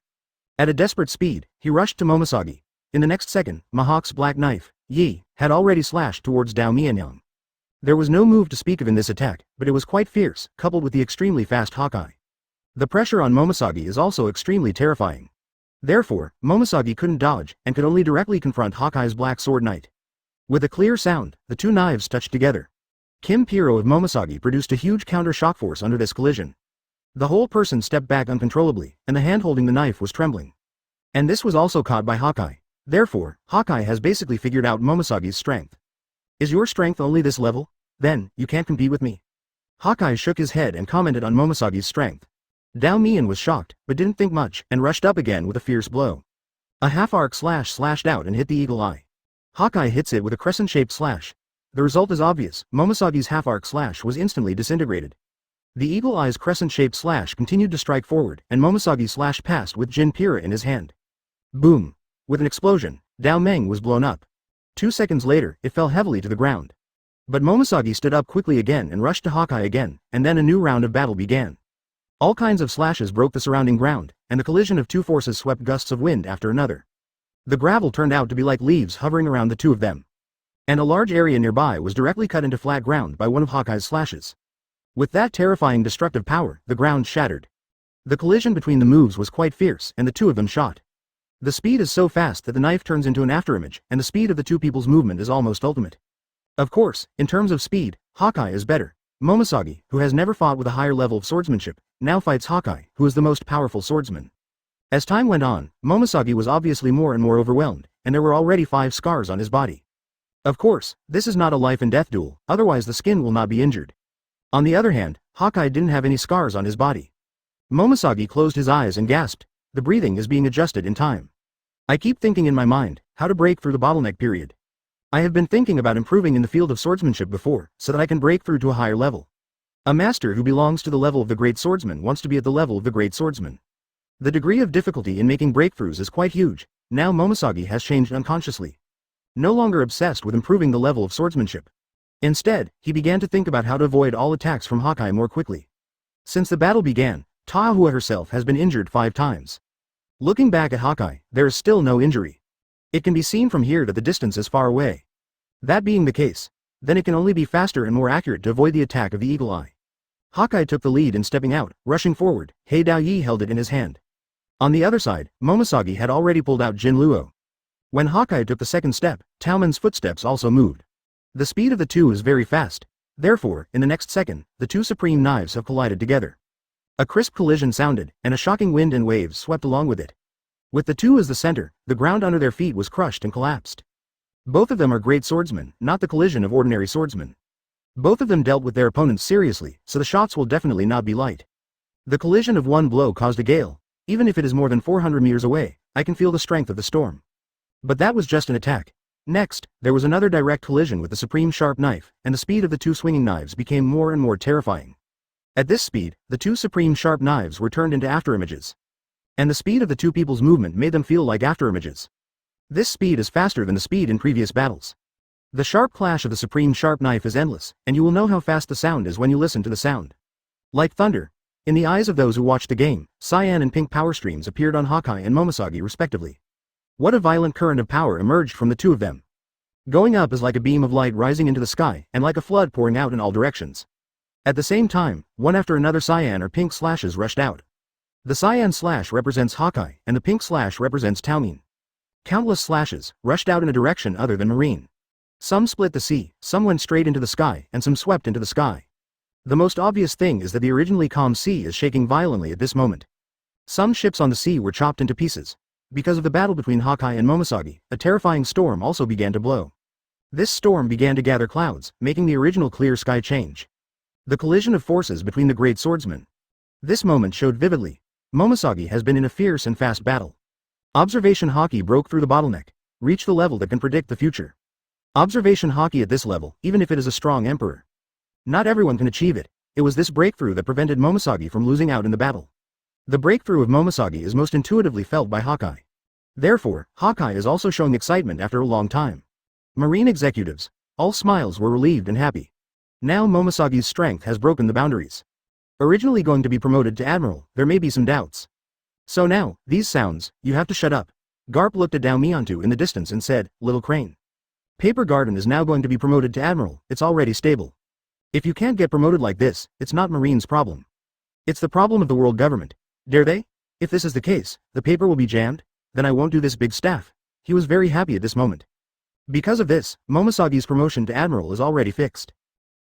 Speaker 1: At a desperate speed, he rushed to Momosagi. In the next second, Mahawk's black knife, Yi, had already slashed towards Dao Mianyang. There was no move to speak of in this attack, but it was quite fierce, coupled with the extremely fast Hawkeye. The pressure on Momosagi is also extremely terrifying. Therefore, Momosagi couldn't dodge, and could only directly confront Hawkeye's black sword knight. With a clear sound, the two knives touched together. Kim Piro of Momosagi produced a huge counter-shock force under this collision. The whole person stepped back uncontrollably, and the hand holding the knife was trembling. And this was also caught by Hawkeye. Therefore, Hawkeye has basically figured out Momosagi's strength. Is your strength only this level? Then, you can't compete with me. Hawkeye shook his head and commented on Momosagi's strength. Dao Mian was shocked, but didn't think much, and rushed up again with a fierce blow. A half-arc slash slashed out and hit the eagle eye. Hawkeye hits it with a crescent-shaped slash. The result is obvious, Momosagi's half-arc slash was instantly disintegrated. The eagle eye's crescent-shaped slash continued to strike forward, and Momosagi slashed past with Jinpira in his hand. Boom! With an explosion, Dao Meng was blown up. 2 seconds later, it fell heavily to the ground. But Momosagi stood up quickly again and rushed to Hawkeye again, and then a new round of battle began. All kinds of slashes broke the surrounding ground, and the collision of two forces swept gusts of wind after another. The gravel turned out to be like leaves hovering around the two of them. And a large area nearby was directly cut into flat ground by one of Hawkeye's slashes. With that terrifying destructive power, the ground shattered. The collision between the moves was quite fierce, and the two of them shot. The speed is so fast that the knife turns into an afterimage, and the speed of the two people's movement is almost ultimate. Of course, in terms of speed, Hawkeye is better. Momosagi, who has never fought with a higher level of swordsmanship, now fights Hawkeye, who is the most powerful swordsman. As time went on, Momosagi was obviously more and more overwhelmed, and there were already 5 scars on his body. Of course, this is not a life and death duel, otherwise the skin will not be injured. On the other hand, Hawkeye didn't have any scars on his body. Momosagi closed his eyes and gasped. The breathing is being adjusted in time. I keep thinking in my mind, how to break through the bottleneck period. I have been thinking about improving in the field of swordsmanship before, so that I can break through to a higher level. A master who belongs to the level of the great swordsman wants to be at the level of the great swordsman. The degree of difficulty in making breakthroughs is quite huge. Now Momosagi has changed unconsciously. No longer obsessed with improving the level of swordsmanship. Instead, he began to think about how to avoid all attacks from Hawkeye more quickly. Since the battle began, Taahua herself has been injured 5 times. Looking back at Hawkeye, there is still no injury. It can be seen from here that the distance is far away. That being the case, then it can only be faster and more accurate to avoid the attack of the eagle eye. Hawkeye took the lead in stepping out, rushing forward. He Daoyi held it in his hand. On the other side, Momosagi had already pulled out Jin Luo. When Hawkeye took the second step, Taoman's footsteps also moved. The speed of the two is very fast. Therefore, in the next second, the two supreme knives have collided together. A crisp collision sounded, and a shocking wind and waves swept along with it. With the two as the center, the ground under their feet was crushed and collapsed. Both of them are great swordsmen, not the collision of ordinary swordsmen. Both of them dealt with their opponents seriously, so the shots will definitely not be light. The collision of one blow caused a gale. Even if it is more than 400 meters away, I can feel the strength of the storm. But that was just an attack. Next, there was another direct collision with the supreme sharp knife, and the speed of the two swinging knives became more and more terrifying. At this speed, the two supreme sharp knives were turned into afterimages. And the speed of the two people's movement made them feel like afterimages. This speed is faster than the speed in previous battles. The sharp clash of the supreme sharp knife is endless, and you will know how fast the sound is when you listen to the sound. Like thunder. In the eyes of those who watched the game, cyan and pink power streams appeared on Hawkeye and Momosagi respectively. What a violent current of power emerged from the two of them. Going up is like a beam of light rising into the sky, and like a flood pouring out in all directions. At the same time, one after another cyan or pink slashes rushed out. The cyan slash represents Hawkeye, and the pink slash represents Taomin. Countless slashes rushed out in a direction other than marine. Some split the sea, some went straight into the sky, and some swept into the sky. The most obvious thing is that the originally calm sea is shaking violently at this moment. Some ships on the sea were chopped into pieces. Because of the battle between Hawkeye and Momosagi, a terrifying storm also began to blow. This storm began to gather clouds, making the original clear sky change. The collision of forces between the great swordsmen. This moment showed vividly. Momosagi has been in a fierce and fast battle. Observation Haki broke through the bottleneck, reached the level that can predict the future. Observation Haki at this level, even if it is a strong emperor. Not everyone can achieve it. It was this breakthrough that prevented Momosagi from losing out in the battle. The breakthrough of Momosagi is most intuitively felt by Hawkeye. Therefore, Hawkeye is also showing excitement after a long time. Marine executives. All smiles were relieved and happy. Now Momosagi's strength has broken the boundaries. Originally going to be promoted to admiral, there may be some doubts. So now, these sounds, you have to shut up. Garp looked at Dao Miantu in the distance and said, Little Crane. Paper Garden is now going to be promoted to admiral, it's already stable. If you can't get promoted like this, it's not Marine's problem. It's the problem of the world government. Dare they? If this is the case, the paper will be jammed, then I won't do this big staff. He was very happy at this moment. Because of this, Momosagi's promotion to admiral is already fixed.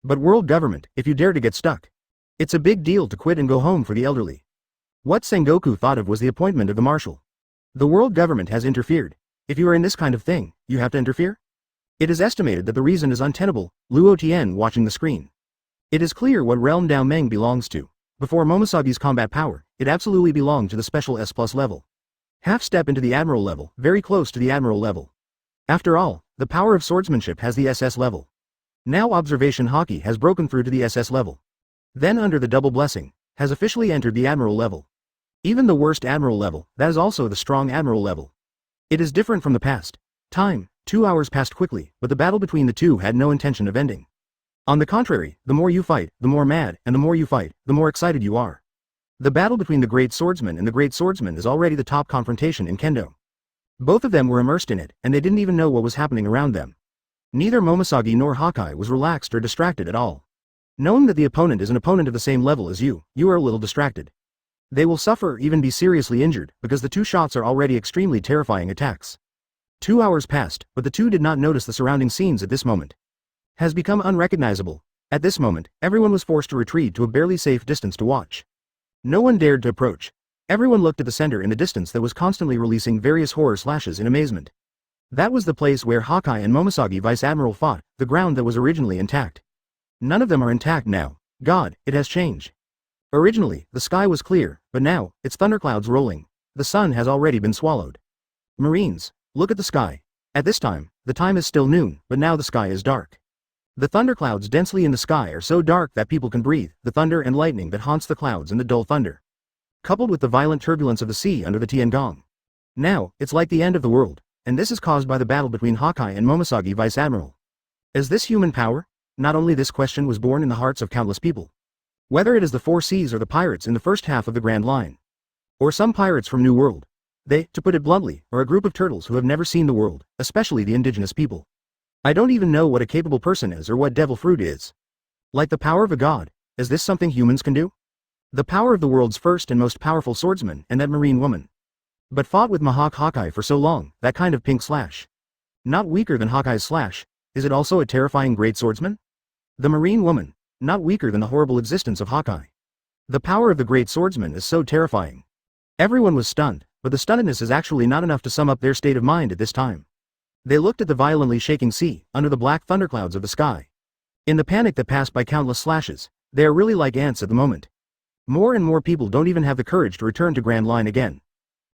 Speaker 1: But world government, if you dare to get stuck. It's a big deal to quit and go home for the elderly. What Sengoku thought of was the appointment of the marshal. The world government has interfered. If you are in this kind of thing, you have to interfere? It is estimated that the reason is untenable. Luo Tian watching the screen. It is clear what realm Dao Meng belongs to. Before Momosagi's combat power, it absolutely belonged to the special S+ level. Half step into the admiral level, very close to the admiral level. After all, the power of swordsmanship has the SS level. Now observation Haki has broken through to the SS level. Then under the double blessing, has officially entered the admiral level. Even the worst admiral level, that is also the strong admiral level. It is different from the past. Time, 2 hours passed quickly, but the battle between the two had no intention of ending. On the contrary, the more you fight, the more mad, and the more you fight, the more excited you are. The battle between the great swordsman and the great swordsman is already the top confrontation in Kendo. Both of them were immersed in it, and they didn't even know what was happening around them. Neither Momosagi nor Hawkeye was relaxed or distracted at all. Knowing that the opponent is an opponent of the same level as you are a little distracted. They will suffer or even be seriously injured, because the two shots are already extremely terrifying attacks. 2 hours passed, but the two did not notice the surrounding scenes at this moment. Has become unrecognizable. At this moment, everyone was forced to retreat to a barely safe distance to watch. No one dared to approach. Everyone looked at the center in the distance that was constantly releasing various horror slashes in amazement. That was the place where Hawkeye and Momosagi Vice Admiral fought, the ground that was originally intact. None of them are intact now. God, it has changed. Originally, the sky was clear, but now, it's thunderclouds rolling. The sun has already been swallowed. Marines, look at the sky. At this time, the time is still noon, but now the sky is dark. The thunderclouds densely in the sky are so dark that people can breathe, the thunder and lightning that haunts the clouds and the dull thunder. Coupled with the violent turbulence of the sea under the Tiangong. Now, it's like the end of the world, and this is caused by the battle between Hawkeye and Momosagi Vice Admiral. Is this human power? Not only this question was born in the hearts of countless people. Whether it is the Four Seas or the pirates in the first half of the Grand Line. Or some pirates from New World. They, to put it bluntly, are a group of turtles who have never seen the world, especially the indigenous people. I don't even know what a capable person is or what devil fruit is. Like the power of a god, is this something humans can do? The power of the world's first and most powerful swordsman and that marine woman. But fought with Mahak Hawkeye for so long, that kind of pink slash. Not weaker than Hawkeye's slash, is it also a terrifying great swordsman? The marine woman, not weaker than the horrible existence of Hawkeye. The power of the great swordsman is so terrifying. Everyone was stunned, but the stunnedness is actually not enough to sum up their state of mind at this time. They looked at the violently shaking sea, under the black thunderclouds of the sky. In the panic that passed by countless slashes, they are really like ants at the moment. More and more people don't even have the courage to return to Grand Line again.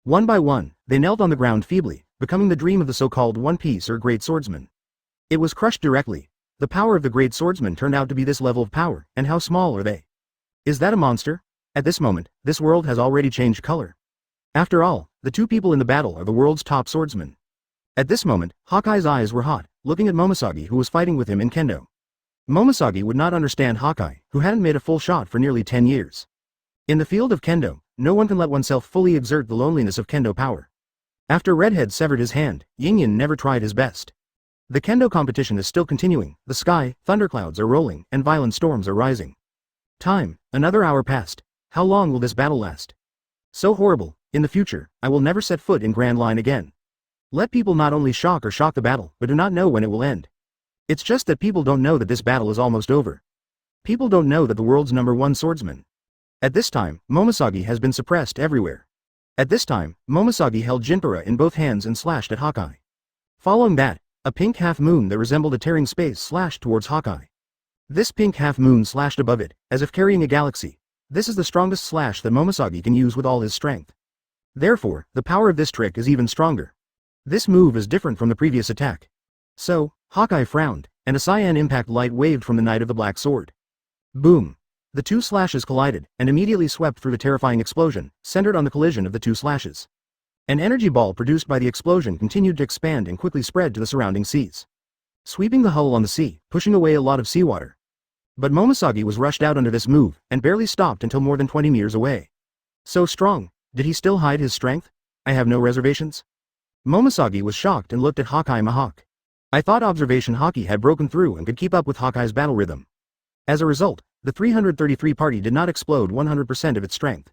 Speaker 1: One by one, they knelt on the ground feebly, becoming the dream of the so-called One Piece or Great Swordsman. It was crushed directly. The power of the Great Swordsman turned out to be this level of power, and how small are they? Is that a monster? At this moment, this world has already changed color. After all, the two people in the battle are the world's top swordsmen. At this moment, Hawkeye's eyes were hot, looking at Momoshagi who was fighting with him in kendo. Momoshagi would not understand Hawkeye, who hadn't made a full shot for nearly 10 years. In the field of kendo, no one can let oneself fully exert the loneliness of kendo power. After Redhead severed his hand, Yingyan never tried his best. The kendo competition is still continuing, the sky, thunderclouds are rolling, and violent storms are rising. Time, another hour passed. How long will this battle last? So horrible, in the future, I will never set foot in Grand Line again. Let people not only shock the battle, but do not know when it will end. It's just that people don't know that this battle is almost over. People don't know that the world's #1 swordsman. At this time, Momoshagi has been suppressed everywhere. At this time, Momoshagi held Jinpara in both hands and slashed at Hawkeye. Following that, a pink half-moon that resembled a tearing space slashed towards Hawkeye. This pink half-moon slashed above it, as if carrying a galaxy. This is the strongest slash that Momoshagi can use with all his strength. Therefore, the power of this trick is even stronger. This move is different from the previous attack. So, Hawkeye frowned, and a cyan impact light waved from the Knight of the Black Sword. Boom! The two slashes collided, and immediately swept through the terrifying explosion, centered on the collision of the two slashes. An energy ball produced by the explosion continued to expand and quickly spread to the surrounding seas, sweeping the hull on the sea, pushing away a lot of seawater. But Momoshagi was rushed out under this move, and barely stopped until more than 20 meters away. So strong, did he still hide his strength? I have no reservations. Momoshagi was shocked and looked at Hawkeye Mahak. I thought Observation Haki had broken through and could keep up with Hawkeye's battle rhythm. As a result, the 333 party did not explode 100% of its strength.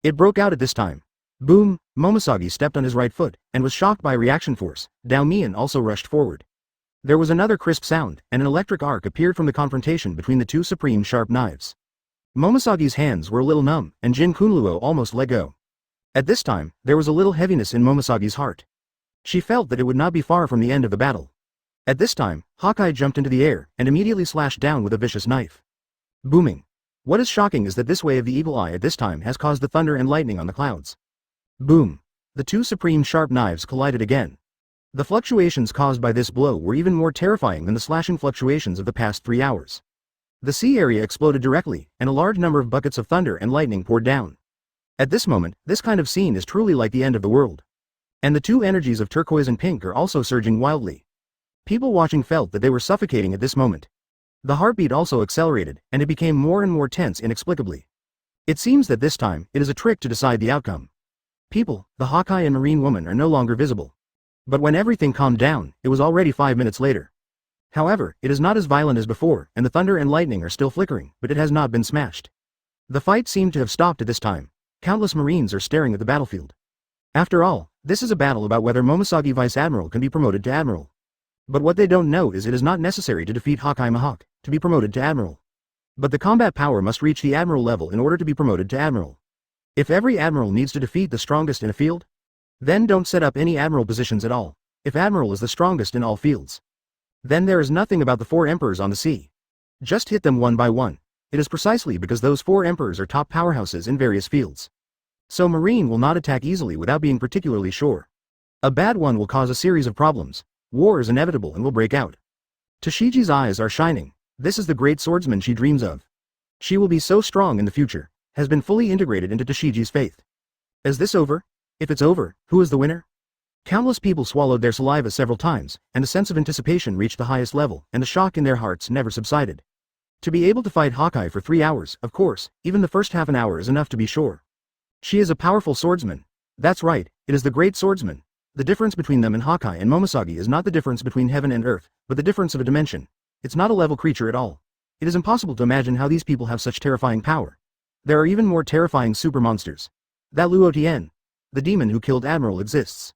Speaker 1: It broke out at this time. Boom! Momoshagi stepped on his right foot, and was shocked by reaction force. Dao Mian also rushed forward. There was another crisp sound, and an electric arc appeared from the confrontation between the two supreme sharp knives. Momosagi's hands were a little numb, and Jin Kunluo almost let go. At this time, there was a little heaviness in Momosagi's heart. She felt that it would not be far from the end of the battle. At this time, Hawkeye jumped into the air, and immediately slashed down with a vicious knife. Booming. What is shocking is that this way of the eagle eye at this time has caused the thunder and lightning on the clouds. Boom. The two supreme sharp knives collided again. The fluctuations caused by this blow were even more terrifying than the slashing fluctuations of the past 3 hours. The sea area exploded directly, and a large number of buckets of thunder and lightning poured down. At this moment, this kind of scene is truly like the end of the world. And the two energies of turquoise and pink are also surging wildly. People watching felt that they were suffocating at this moment. The heartbeat also accelerated, and it became more and more tense inexplicably. It seems that this time, it is a trick to decide the outcome. People, the Hawkeye and Marine Woman are no longer visible. But when everything calmed down, it was already 5 minutes later. However, it is not as violent as before, and the thunder and lightning are still flickering, but it has not been smashed. The fight seemed to have stopped at this time. Countless Marines are staring at the battlefield. After all, this is a battle about whether Momoshagi Vice Admiral can be promoted to Admiral. But what they don't know is it is not necessary to defeat Hawkeye Mahak to be promoted to Admiral. But the combat power must reach the Admiral level in order to be promoted to Admiral. If every Admiral needs to defeat the strongest in a field, then don't set up any Admiral positions at all. If Admiral is the strongest in all fields, then there is nothing about the 4 Emperors on the sea. Just hit them one by one. It is precisely because those 4 Emperors are top powerhouses in various fields. So Marine will not attack easily without being particularly sure. A bad one will cause a series of problems. War is inevitable and will break out. Tashiji's eyes are shining. This is the great swordsman she dreams of. She will be so strong in the future, has been fully integrated into Tashiji's faith. Is this over? If it's over, who is the winner? Countless people swallowed their saliva several times, and a sense of anticipation reached the highest level, and the shock in their hearts never subsided. To be able to fight Hawkeye for 3 hours, of course, even the first half an hour is enough to be sure. She is a powerful swordsman. That's right, it is the great swordsman. The difference between them and Haki and Momosagi is not the difference between heaven and earth, but the difference of a dimension. It's not a level creature at all. It is impossible to imagine how these people have such terrifying power. There are even more terrifying super monsters. That Luo Tian, the demon who killed Admiral, exists.